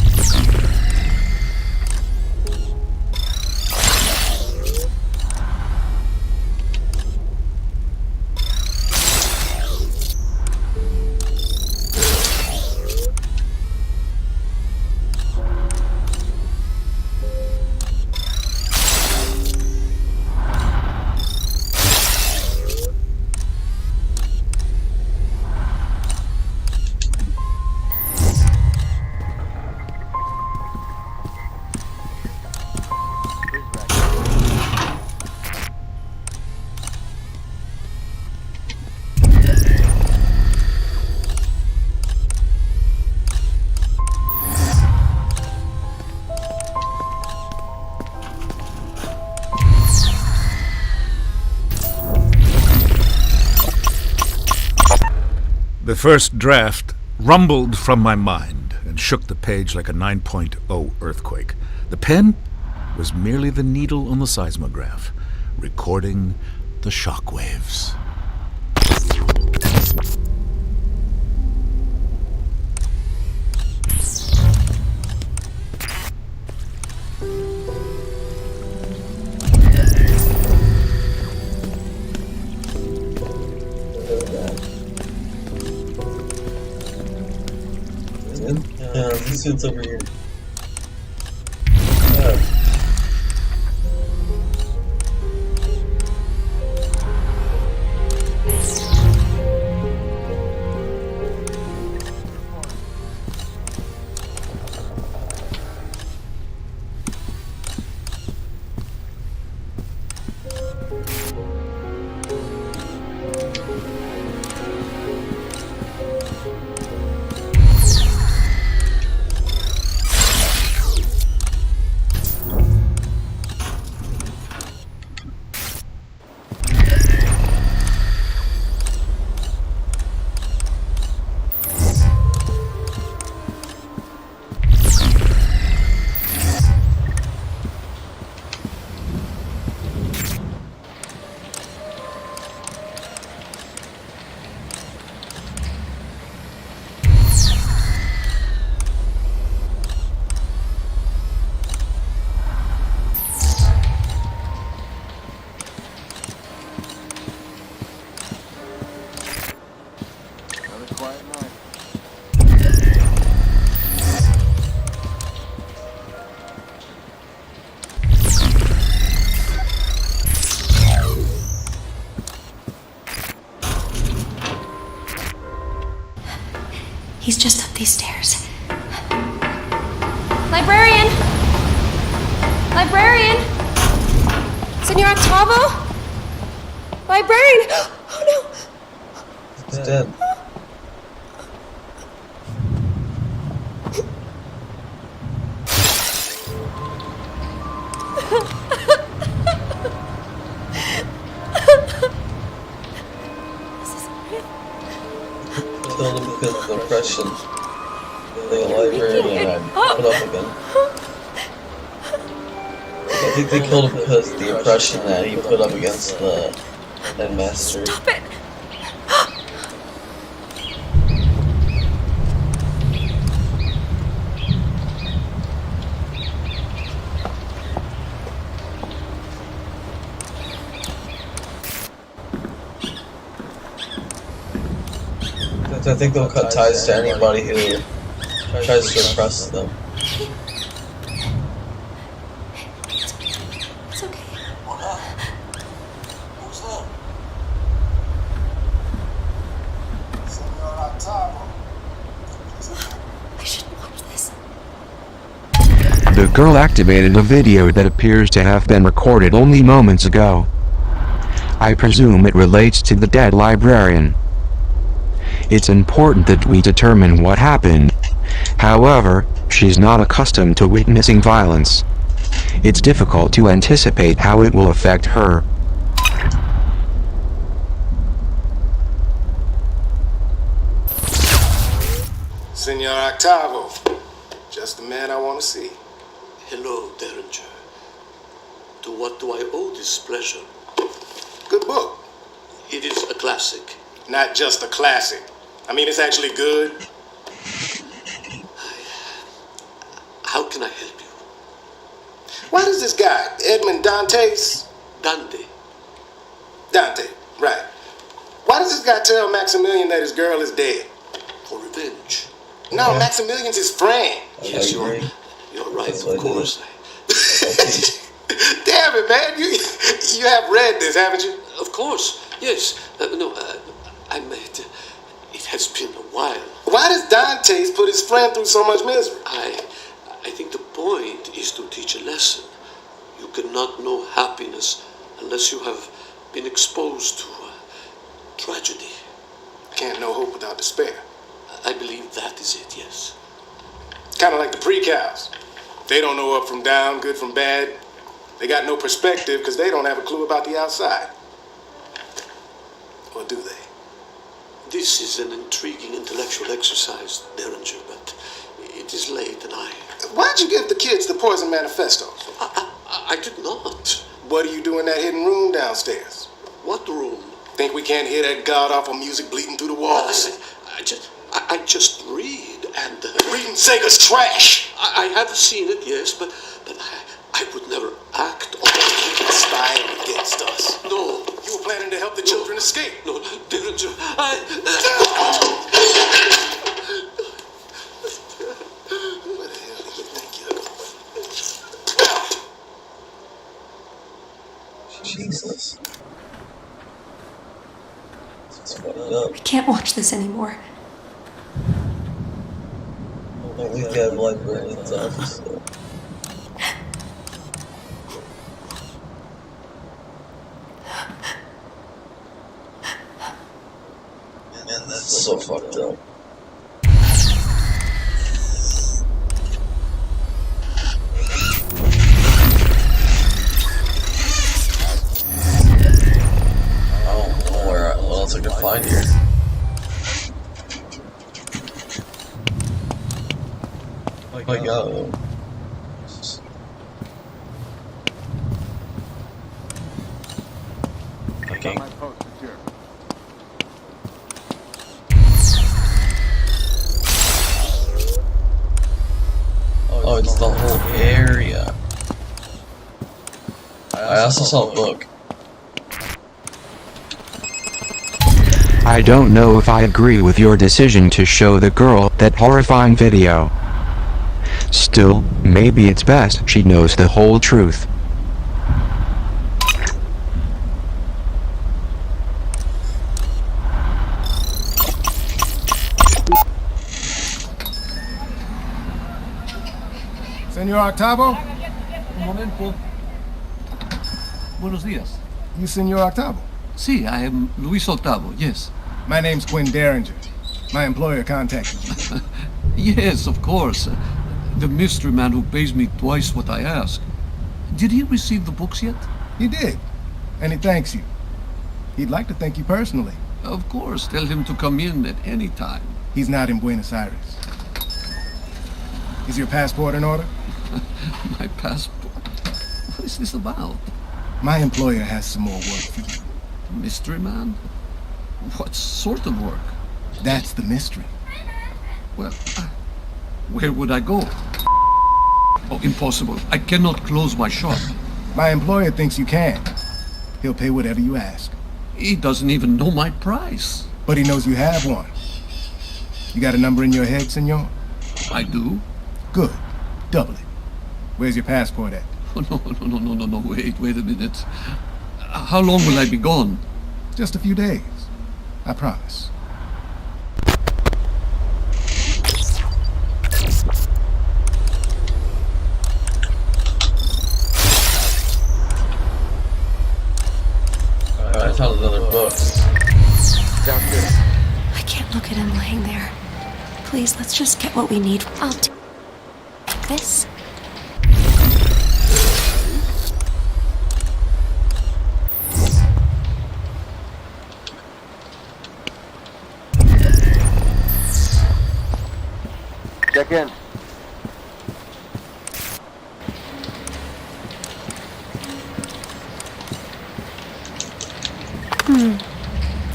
The first draft rumbled from my mind and shook the page like a 9.0 earthquake. The pen was merely the needle on the seismograph, recording the shockwaves. This dude's over here. He's just up these stairs. Librarian! Librarian! Senor Octavo? Librarian! Oh no! He's dead. Killed him because of depression. The librarian and put up again. I think they killed him because of the oppression that he put up against the headmaster. Stop it! I think they'll cut ties to anybody who tries to oppress them. It's okay. I shouldn't watch this. The girl activated a video that appears to have been recorded only moments ago. I presume it relates to the dead librarian. It's important that we determine what happened. However, she's not accustomed to witnessing violence. It's difficult to anticipate how it will affect her. Senor Octavo, just the man I want to see. Hello, Derringer. To what do I owe this pleasure? Good book. It is a classic. Not just a classic. I mean, it's actually good. How can I help you? Why does this guy, Edmond Dantes? Dante. Dante, right. Why does this guy tell Maximilian that his girl is dead? For revenge. No, yeah. Maximilian's his friend. Yes, you're right, of course. Damn it, man. You have read this, haven't you? Of course, yes. I made... It has been a while. Why does Dantes put his friend through so much misery? I think the point is to teach a lesson. You cannot know happiness unless you have been exposed to tragedy. Can't know hope without despair. I believe that is it, yes. Kind of like the pre-cows. They don't know up from down, good from bad. They got no perspective because they don't have a clue about the outside. Or do they? This is an intriguing intellectual exercise, Derringer, but it is late and Why'd you give the kids the Poison Manifestos? I did not. What do you do in that hidden room downstairs? What room? Think we can't hear that god-awful music bleeding through the walls? I just read and... Reading Sega's trash! I have seen it, yes, but I would never act on it. Spying against us. No. You were planning to help the children escape. No, Derringer, Where the hell do you think you're going? Jesus. We can't watch this anymore. At least you have librarians office. Man, that's so fucked up. I don't know what else I can find here. Like, okay. Oh, it's the whole area. I also saw a book. I don't know if I agree with your decision to show the girl that horrifying video. Still, maybe it's best she knows the whole truth. Senor Octavo? Un momento. Buenos días. You Senor Octavo? Sí, I am Luis Octavo, yes. My name's Quinn Derringer. My employer contacted you. Yes, of course. The mystery man who pays me twice what I ask. Did he receive the books yet? He did. And he thanks you. He'd like to thank you personally. Of course. Tell him to come in at any time. He's not in Buenos Aires. Is your passport in order? My passport? What is this about? My employer has some more work for you. Mystery man? What sort of work? That's the mystery. Well, where would I go? Oh, impossible. I cannot close my shop. My employer thinks you can. He'll pay whatever you ask. He doesn't even know my price. But he knows you have one. You got a number in your head, senor? I do. Good. Double it. Where's your passport at? Oh, no. Wait a minute. How long will I be gone? Just a few days. I promise. I found another book. I can't look at him laying there. Please, let's just get what we need. I'll take this. Check in.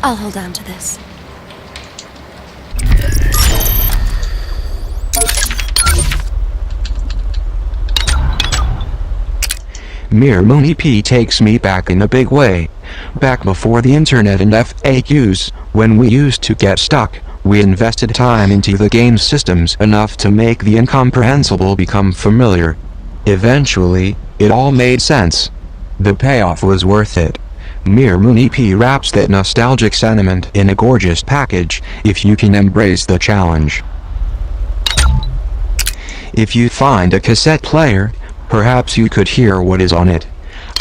I'll hold on to this. Mir Mooney P takes me back in a big way. Back before the internet and FAQs, when we used to get stuck, we invested time into the game's systems enough to make the incomprehensible become familiar. Eventually, it all made sense. The payoff was worth it. Mir Mooney P wraps that nostalgic sentiment in a gorgeous package, if you can embrace the challenge. If you find a cassette player, perhaps you could hear what is on it.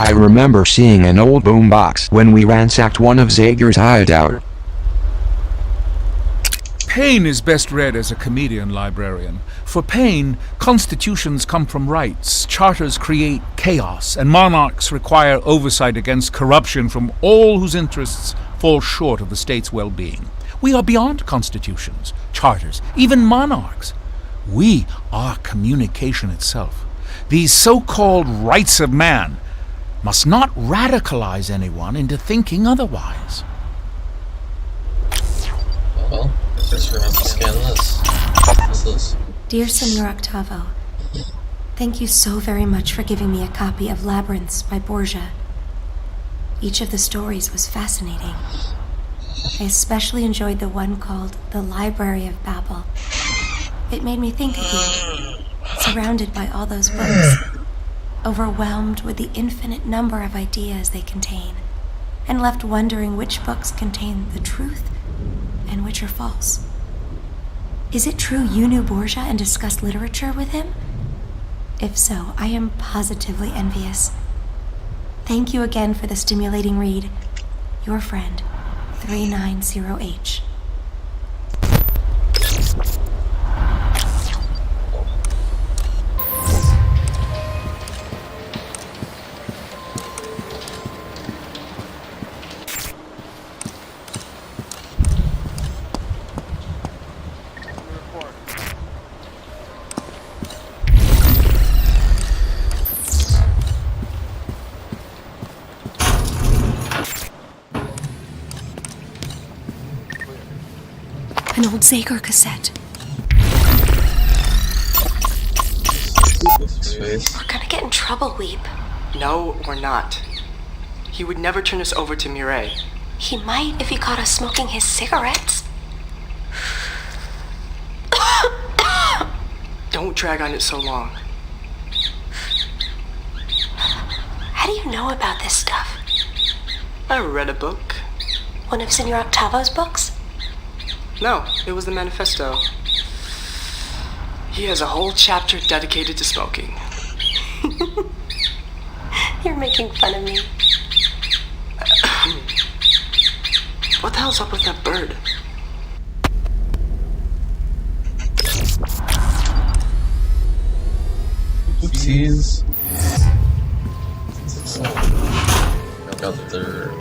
I remember seeing an old boombox when we ransacked one of Zager's hideout. Paine is best read as a comedian librarian. For Paine, constitutions come from rights, charters create chaos, and monarchs require oversight against corruption from all whose interests fall short of the state's well-being. We are beyond constitutions, charters, even monarchs. We are communication itself. These so-called rights of man must not radicalize anyone into thinking otherwise. Well, first we're going to scan this. What's this? Dear Senor Octavo, thank you so very much for giving me a copy of Labyrinths by Borgia. Each of the stories was fascinating. I especially enjoyed the one called The Library of Babel. It made me think of you, surrounded by all those books, overwhelmed with the infinite number of ideas they contain, and left wondering which books contain the truth and which are false. Is it true you knew Borgia and discussed literature with him? If so, I am positively envious. Thank you again for the stimulating read. Your friend, 390H. An old Zager cassette. We're gonna get in trouble, Weep. No, we're not. He would never turn us over to Mireille. He might if he caught us smoking his cigarettes. Don't drag on it so long. How do you know about this stuff? I read a book. One of Senor Octavo's books? No, it was the manifesto. He has a whole chapter dedicated to smoking. You're making fun of me. What the hell's up with that bird? Oopsies. Got their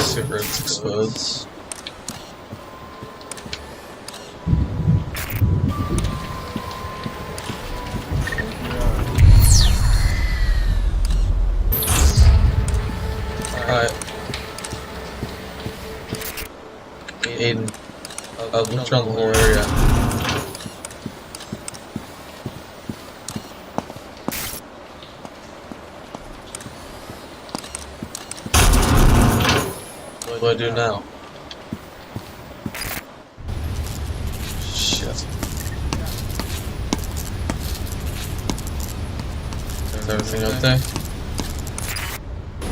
cigarettes explodes. Alright. Aiden. Look around the whole area. What do I do now? Shit. Is everything okay?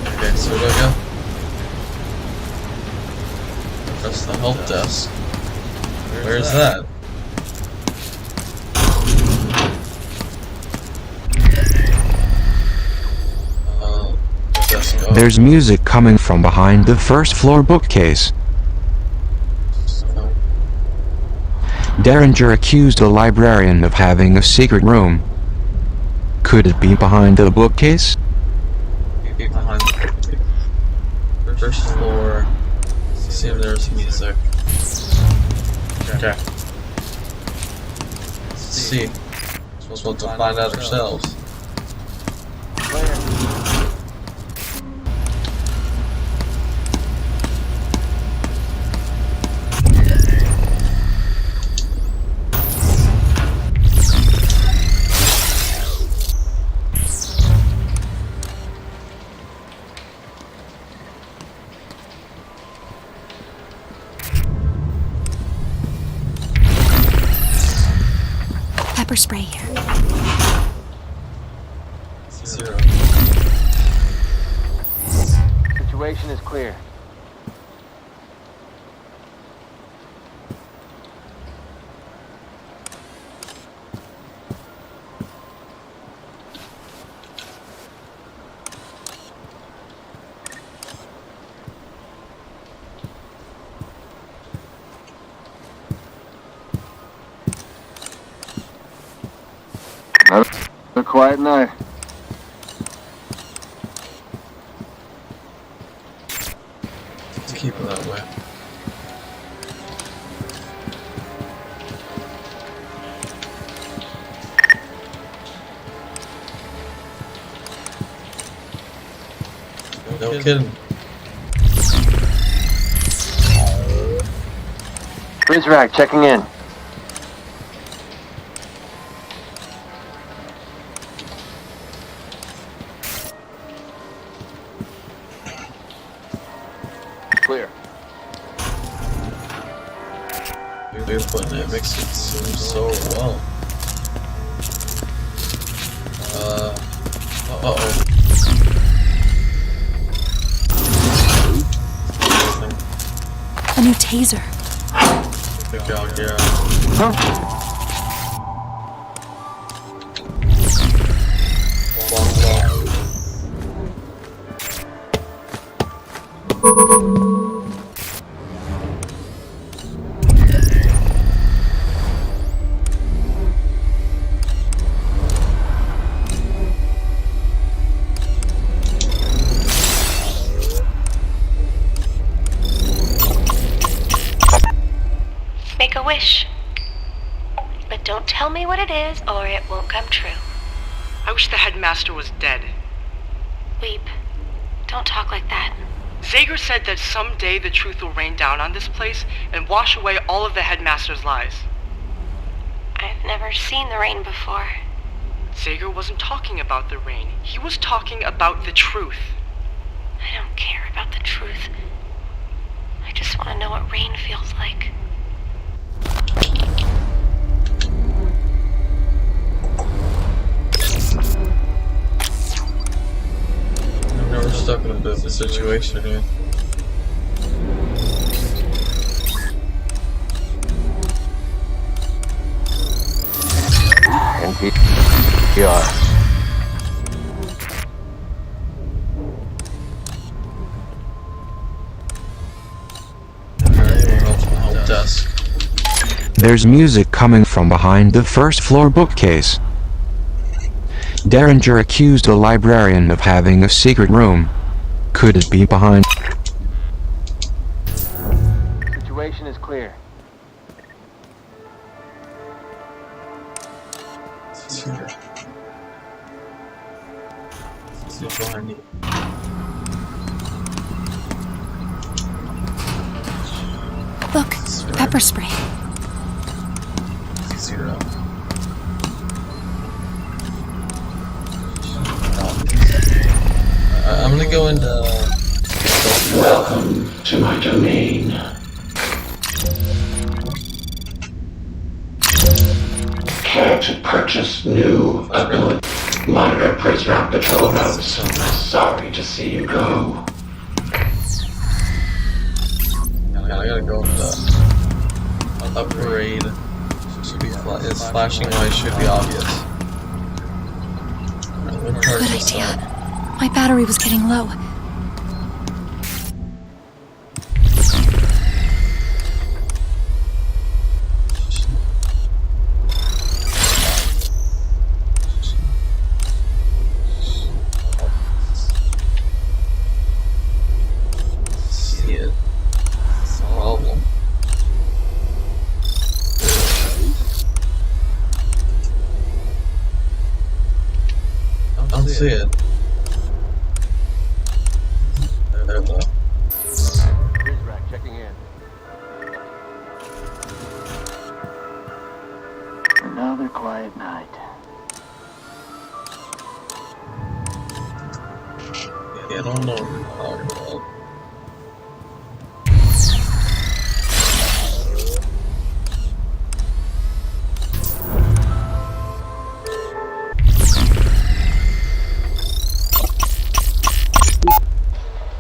Okay, so where do I go? Press the help desk. Where's that? There's music coming from behind the first floor bookcase. Derringer accused the librarian of having a secret room. Could it be behind the bookcase? Maybe behind the first floor. See if there's music. Okay. Let's see. We're supposed to find out ourselves. Pepper spray here. 0. Situation is clear. A quiet night. Let's keep it that way. No kidding. Freeze rack checking in. Clear. They're putting it makes it seem so well. Uh-oh. A new taser. Good job, yeah. Huh? Make a wish. But don't tell me what it is, or it won't come true. I wish the headmaster was dead. Weep. Don't talk like that. Zager said that someday the truth will rain down on this place and wash away all of the headmaster's lies. I've never seen the rain before. Zager wasn't talking about the rain. He was talking about the truth. I don't care about the truth. I just want to know what rain feels like. I've never stuck in a bit of a situation here. Here are. Help desk. There's music coming from behind the first floor bookcase. Derringer accused a librarian of having a secret room. Could it be behind? Situation is clear. Look, pepper spray. 0. I'm gonna go into... Welcome to my domain. Care to purchase new ability? Monitor prisoner patrol routes. Sorry to see you go. I gotta go with the upgrade. Should be its flashing light should be obvious. Good idea. My battery was getting low. See it. It's a problem. I don't see it. There though. Rizrak checking in. Another quiet night. Yeah, I don't know what you're talking about.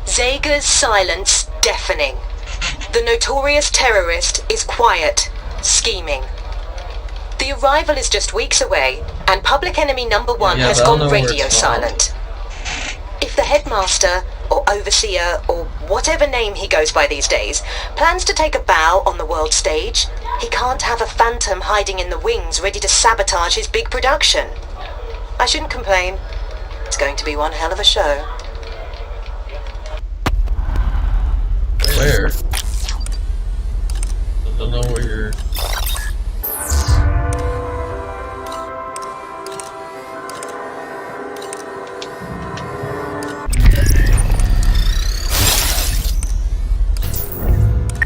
Zager's silence deafening. The notorious terrorist is quiet, scheming. The arrival is just weeks away, and public enemy number 1 Yeah, has but I don't gone know where radio it's from. silent. If the headmaster, or overseer, or whatever name he goes by these days, plans to take a bow on the world stage, he can't have a phantom hiding in the wings ready to sabotage his big production. I shouldn't complain. It's going to be one hell of a show. Where? I don't know where you're...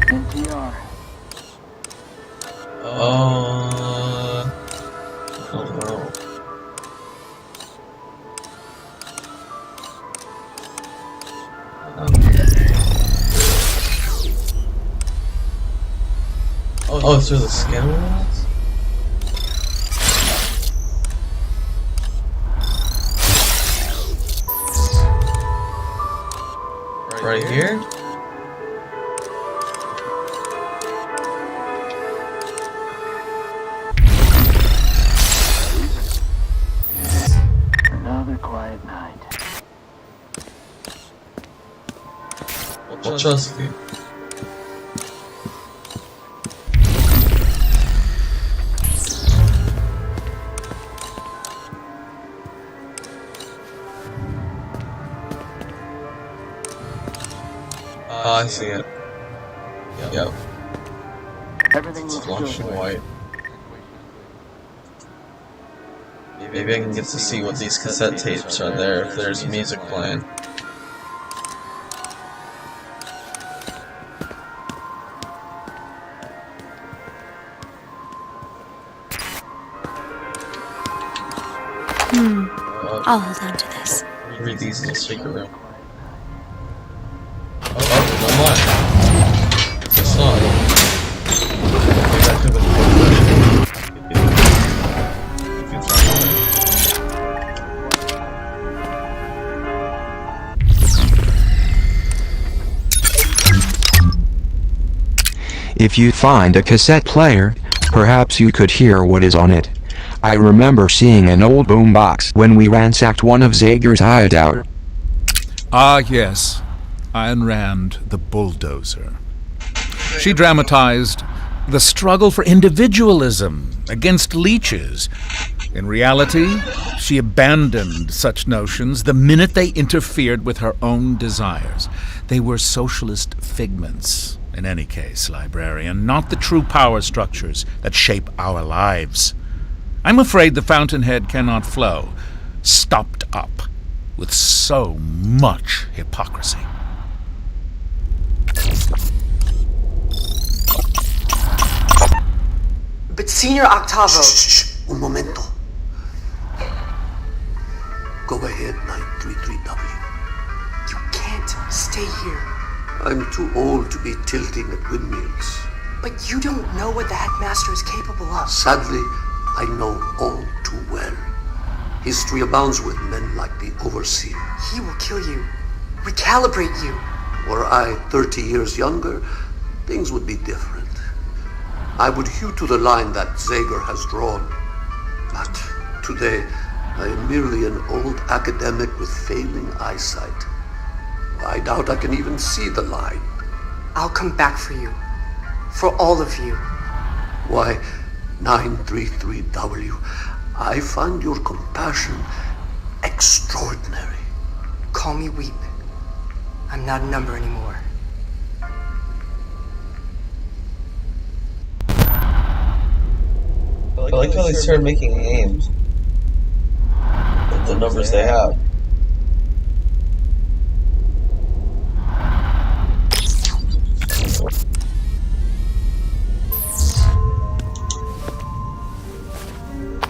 NTR. I don't know. Oh, it's through the skin walls? Right here? Another quiet night. I'll trust you. I see it. Yep. Everything It's looks flashing good. white. Maybe I can get to see what these cassette tapes are there if there's music playing. I'll hold on to this. Read these in the secret room. Oh, online. It's not. Maybe that could have If you find a cassette player, perhaps you could hear what is on it. I remember seeing an old boombox when we ransacked one of Zager's hideout. Ah, yes. Ayn Rand, the bulldozer. She dramatized the struggle for individualism against leeches. In reality, she abandoned such notions the minute they interfered with her own desires. They were socialist figments, in any case, librarian, not the true power structures that shape our lives. I'm afraid the fountainhead cannot flow, stopped up with so much hypocrisy. But Senior Octavo... Shh, un momento. Go ahead, 933W. You can't stay here. I'm too old to be tilting at windmills. But you don't know what the headmaster is capable of. Sadly, I know all too well. History abounds with men like the Overseer. He will kill you. Recalibrate you. Were I 30 years younger, things would be different. I would hew to the line that Zager has drawn. But today, I am merely an old academic with failing eyesight. I doubt I can even see the line. I'll come back for you. For all of you. Why, 933W, I find your compassion extraordinary. Call me Weep. I'm not a number anymore. I like how they started making games with the numbers they have.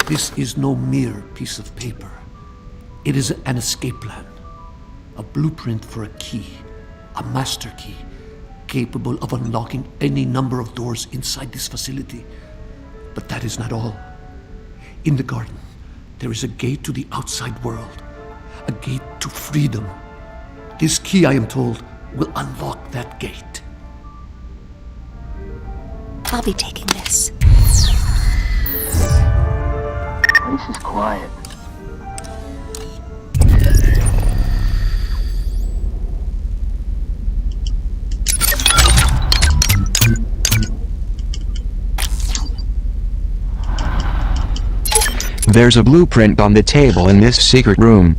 This is no mere piece of paper. It is an escape plan. A blueprint for a key. A master key. Capable of unlocking any number of doors inside this facility. But that is not all. In the garden, there is a gate to the outside world. A gate to freedom. This key, I am told, will unlock that gate. I'll be taking this. Place is quiet. There's a blueprint on the table in this secret room.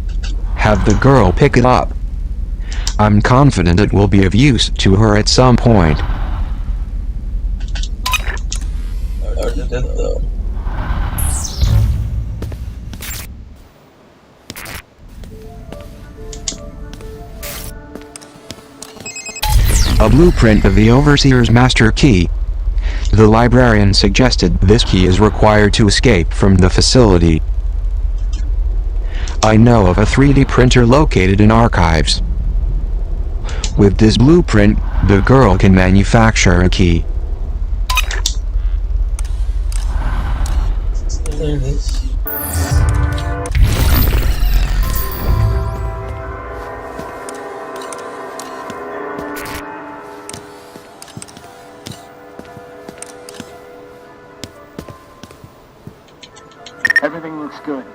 Have the girl pick it up. I'm confident it will be of use to her at some point. A blueprint of the Overseer's master key. The librarian suggested this key is required to escape from the facility. I know of a 3D printer located in archives. With this blueprint, the girl can manufacture a key. There it is. Everything looks good.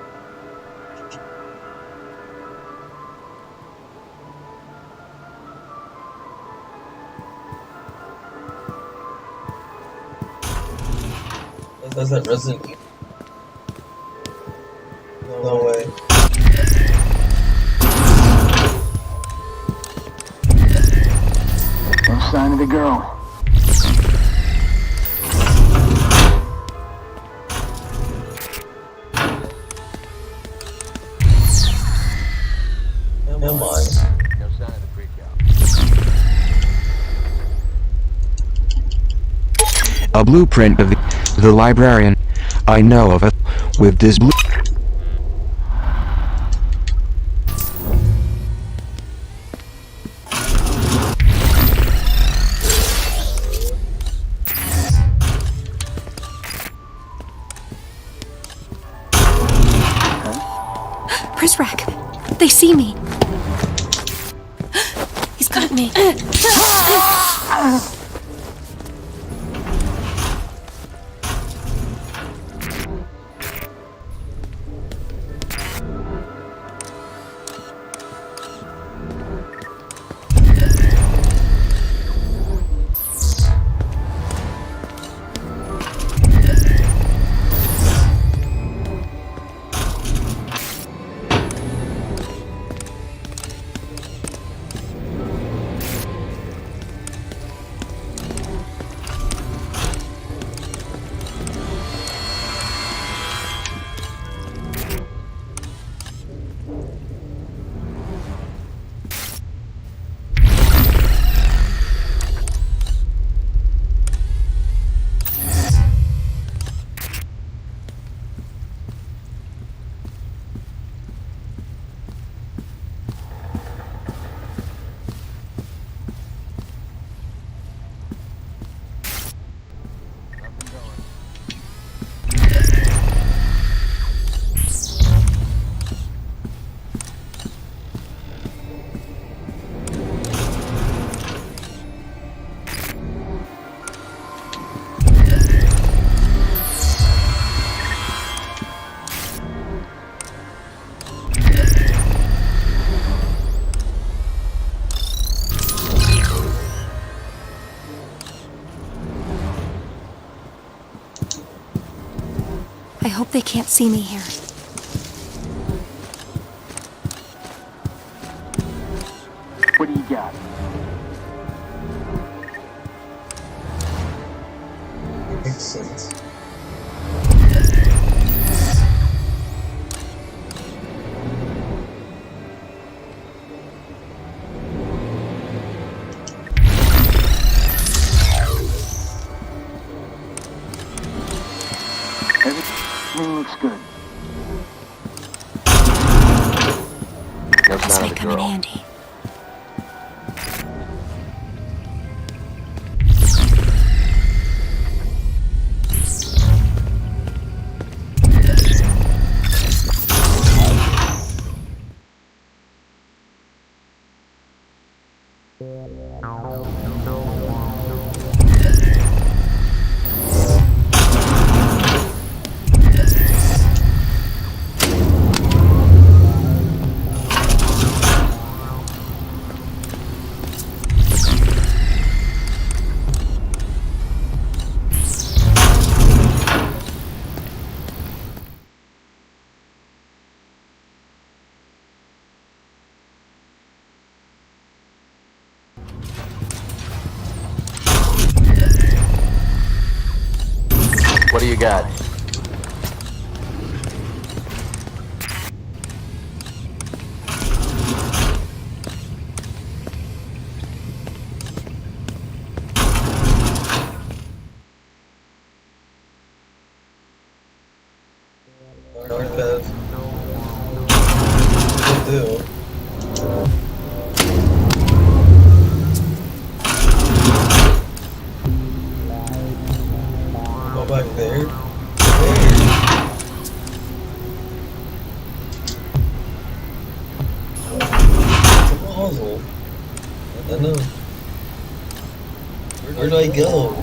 Does that Resident Evil? No way. No sign of the girl. Come on. No sign of the freak-out. A blueprint of the librarian. I know of it. With this blue. Where's Rack? They see me. He's got me. I hope they can't see me here. What do you got? Makes sense. Everything looks good. No This sign may of the come in girl. handy. What do you got? Archive. Will do. Go back there. It's a puzzle. I don't know. Where do I go?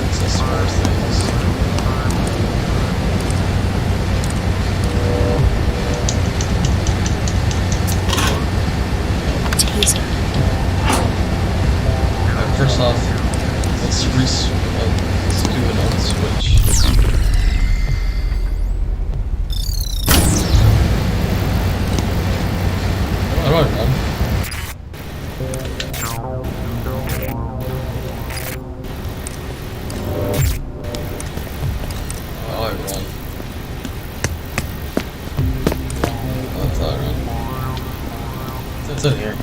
access to more things. Taser. Alright, first off, let's do an on switch. How do I run? How do I run? Oh, that's how I run. It's in here.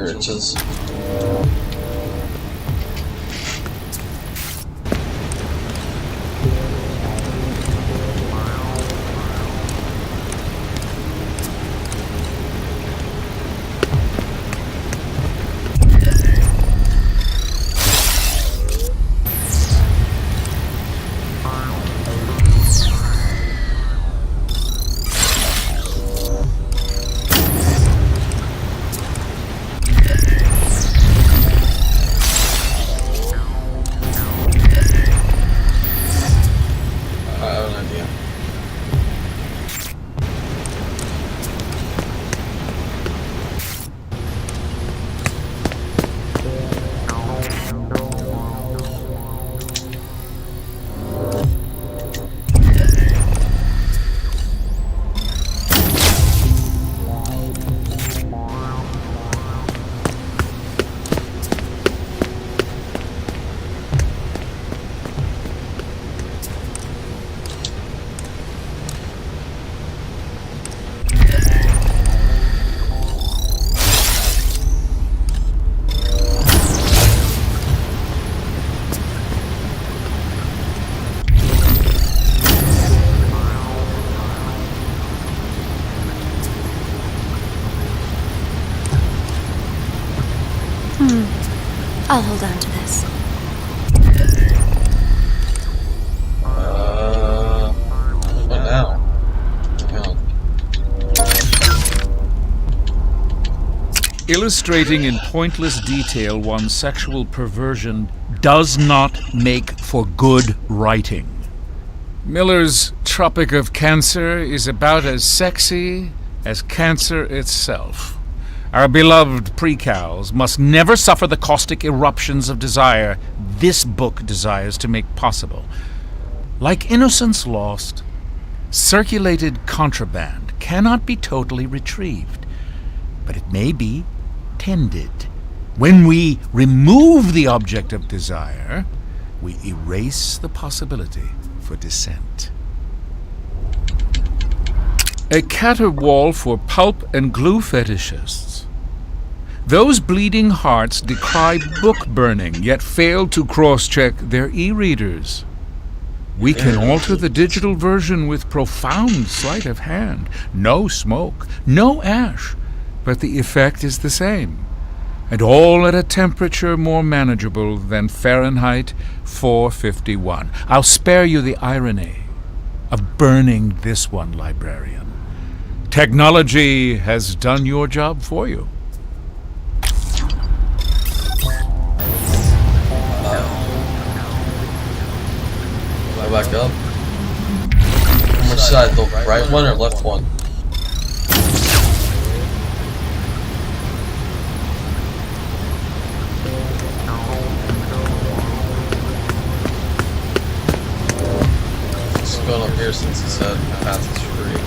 Riches. I'll hold on to this. What now? Illustrating in pointless detail one's sexual perversion does not make for good writing. Miller's Tropic of Cancer is about as sexy as cancer itself. Our beloved precals must never suffer the caustic eruptions of desire this book desires to make possible. Like Innocence Lost, circulated contraband cannot be totally retrieved, but it may be tended. When we remove the object of desire, we erase the possibility for descent. A caterwaul for pulp and glue fetishists. Those bleeding hearts decry book burning, yet fail to cross-check their e-readers. We can alter the digital version with profound sleight of hand. No smoke, no ash, but the effect is the same. And all at a temperature more manageable than Fahrenheit 451. I'll spare you the irony of burning this one, librarian. Technology has done your job for you. Back up. On which side? The right one or left one? Just going up here since it said the path is free.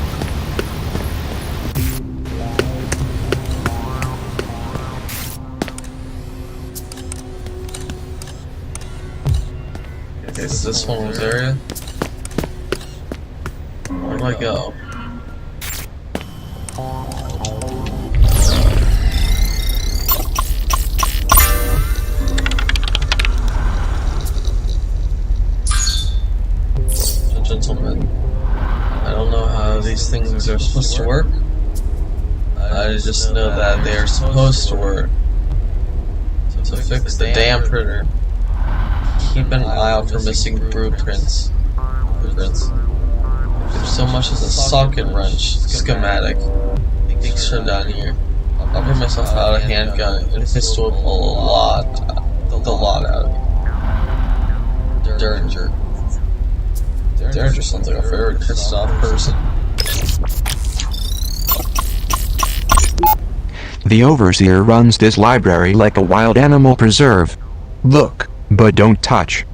Okay, so this one was area. Where do I go? Gentlemen, I don't know how these things are supposed to work. I just know that they are supposed to work. To fix the damn printer. keep an eye out for missing blueprints. If so much as a socket wrench schematic leaks from down here, I'll bring myself out a handgun and pistol and pull the lot out of you. Derringer. Derringer sounds like a very pissed off person. The overseer runs this library like a wild animal preserve. Look, but don't touch.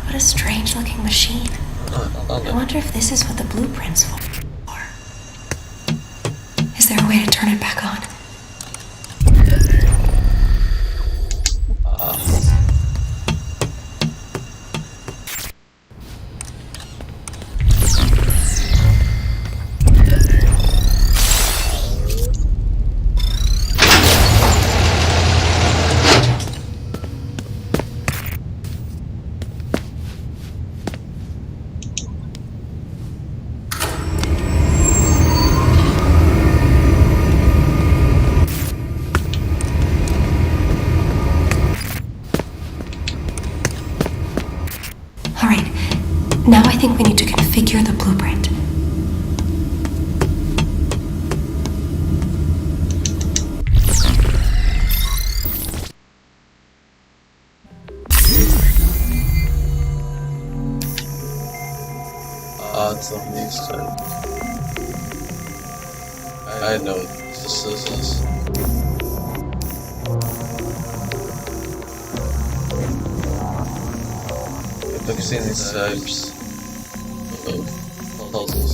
What a strange looking machine. I wonder if this is what the blueprint's for. Is there a way to turn it back on? Now I think we need to configure the blueprint. It's on these side. I know what this is. I've seen these types of puzzles.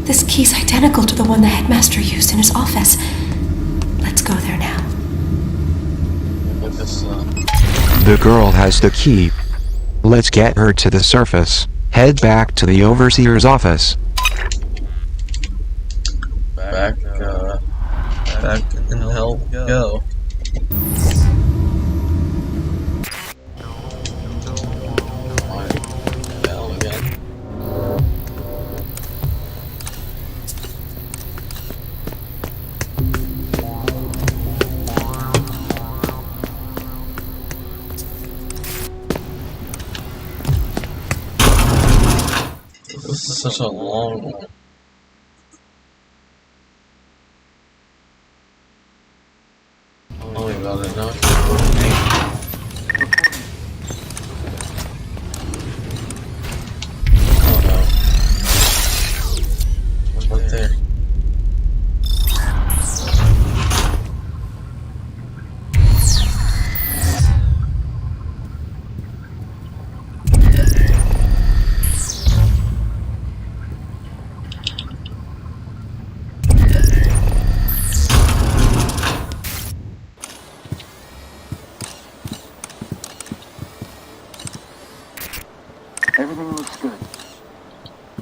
This key's identical to the one the headmaster used in his office. Let's go there now. The girl has the key. Let's get her to the surface. Head back to the overseer's office. Back in hell go. This is such a long one. Only about enough. Oh no. What's there?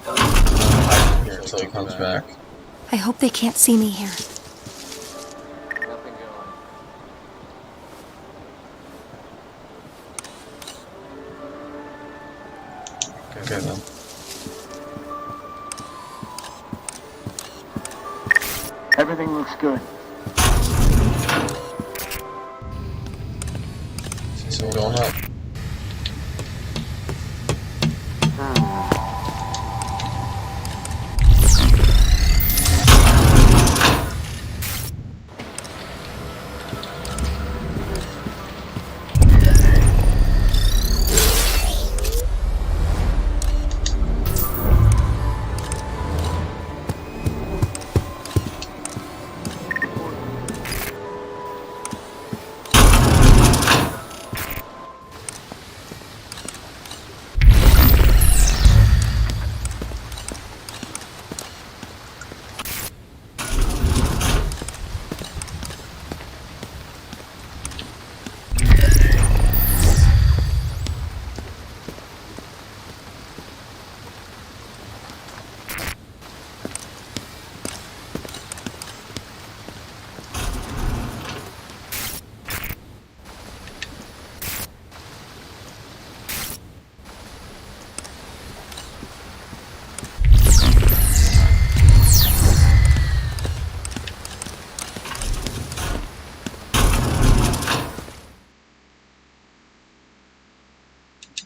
hide here until he comes back. I hope they can't see me here. Okay then. Everything looks good. So we're going up.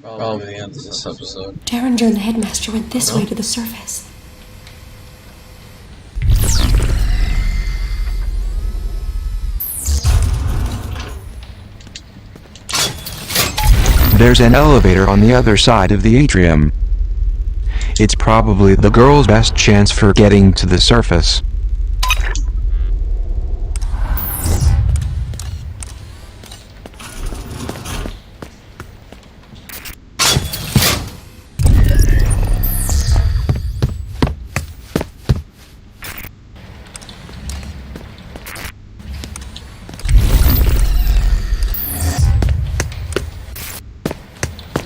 Probably the end of this episode. Derringer and the headmaster went this way to the surface. There's an elevator on the other side of the atrium. It's probably the girl's best chance for getting to the surface.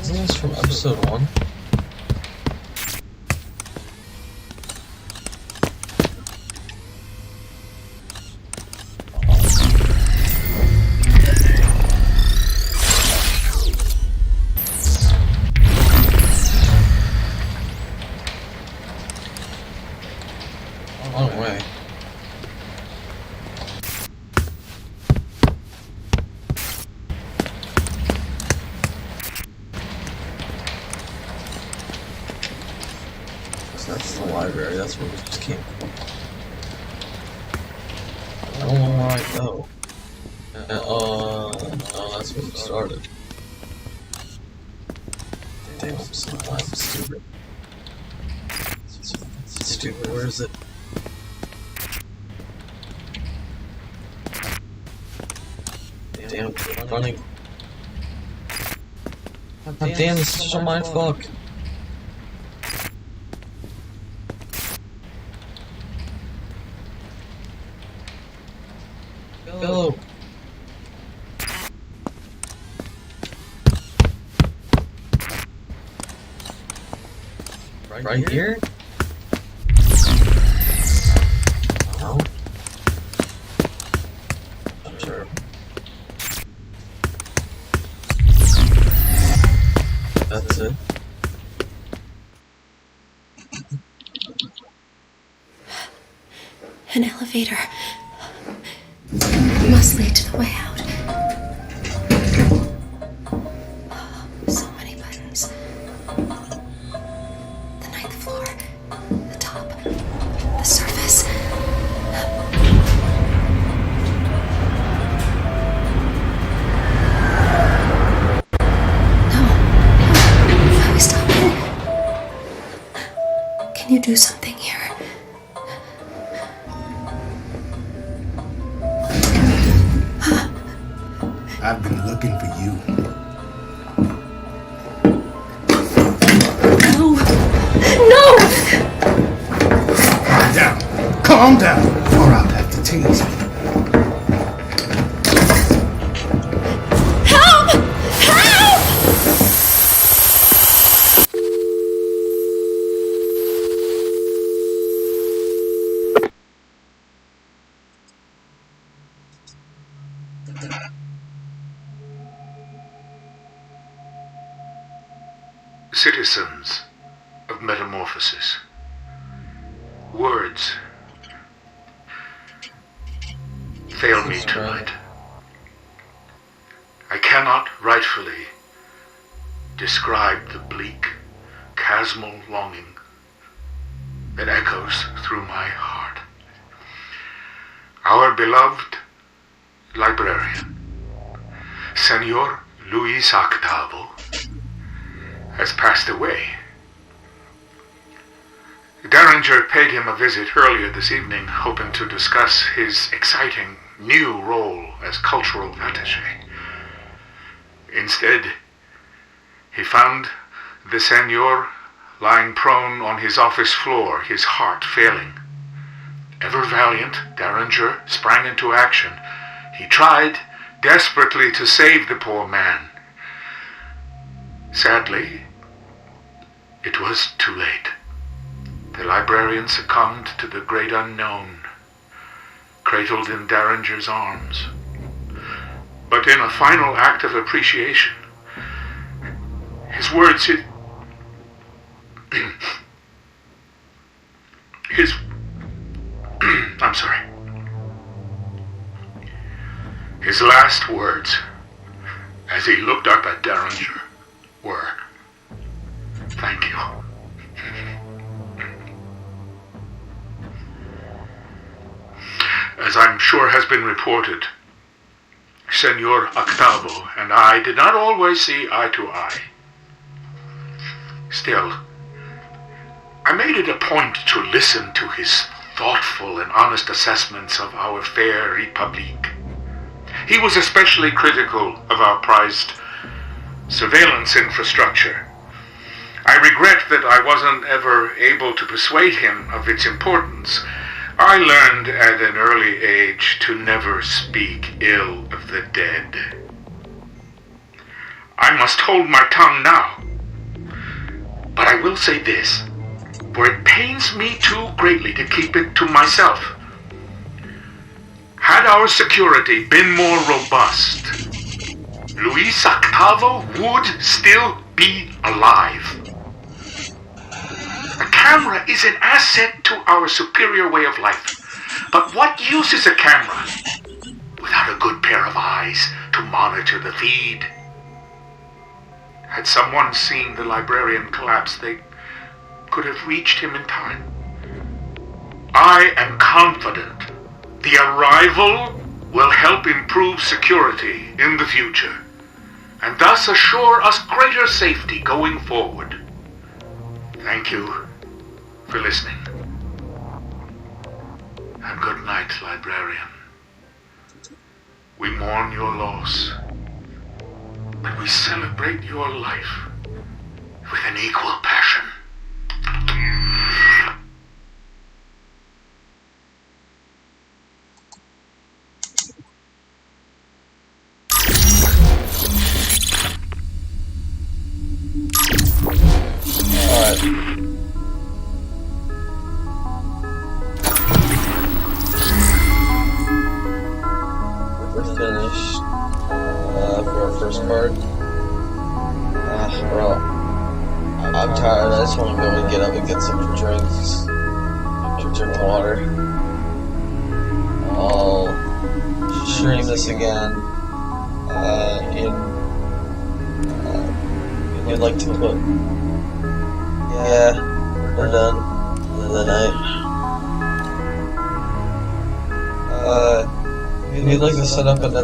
Isn't this from episode 1? Oh, way. So that's the library, that's where we just came from. I don't know where I go. Oh, that's where we started. Damn, I'm so glad I'm stupid. Stupid, where is it? Damn, I'm running. God damn, this is such a mindfuck. Go! Right here? No. Sure. That's it. An elevator. It must lead to the way out. So many buttons. The ninth floor. The top. The surface. No. Are we stopping? Can you do something here? I've been looking for you. No! No! Calm down. Calm down, or I'll have to tase you. Help! Help! citizens of Metamorphosis. Words fail me tonight. I cannot rightfully describe the bleak, chasmal longing that echoes through my heart. Our beloved librarian, Senor Luis Octavo, has passed away. Derringer paid him a visit earlier this evening, hoping to discuss his exciting new role as cultural attaché. Instead, he found the Senor lying prone on his office floor, his heart failing. Ever valiant, Derringer sprang into action. He tried desperately to save the poor man. Sadly, it was too late. The librarian succumbed to the great unknown, cradled in Derringer's arms. But in a final act of appreciation, his words his I'm sorry. His last words, as he looked up at Derringer, were, "Thank you." As I'm sure has been reported, Senor Octavo and I did not always see eye to eye. Still, I made it a point to listen to his thoughtful and honest assessments of our fair Republique. He was especially critical of our prized surveillance infrastructure. I regret that I wasn't ever able to persuade him of its importance. I learned at an early age to never speak ill of the dead. I must hold my tongue now. But I will say this, for it pains me too greatly to keep it to myself. Had our security been more robust, Luis Octavo would still be alive. A camera is an asset to our superior way of life. But what use is a camera without a good pair of eyes to monitor the feed? Had someone seen the librarian collapse, they could have reached him in time. I am confident the arrival will help improve security in the future, and thus assure us greater safety going forward. Thank you for listening. And good night, librarian. We mourn your loss, but we celebrate your life with an equal passion. We're finished for our first part. Bro, I'm tired. I just want to go and get up and get some drinks. Drink water. I'll stream this again. You'd like to put. Yeah, we're done for the night. We'd like to set up another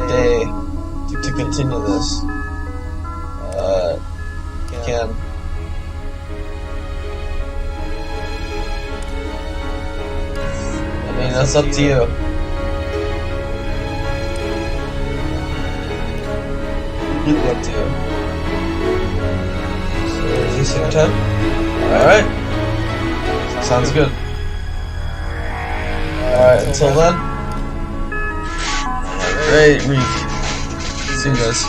day to continue this. You can. I mean, that's up to you. Completely up to you. So, is this your time? Alright. Sounds good. Alright, until then. Great, Reef. See you guys.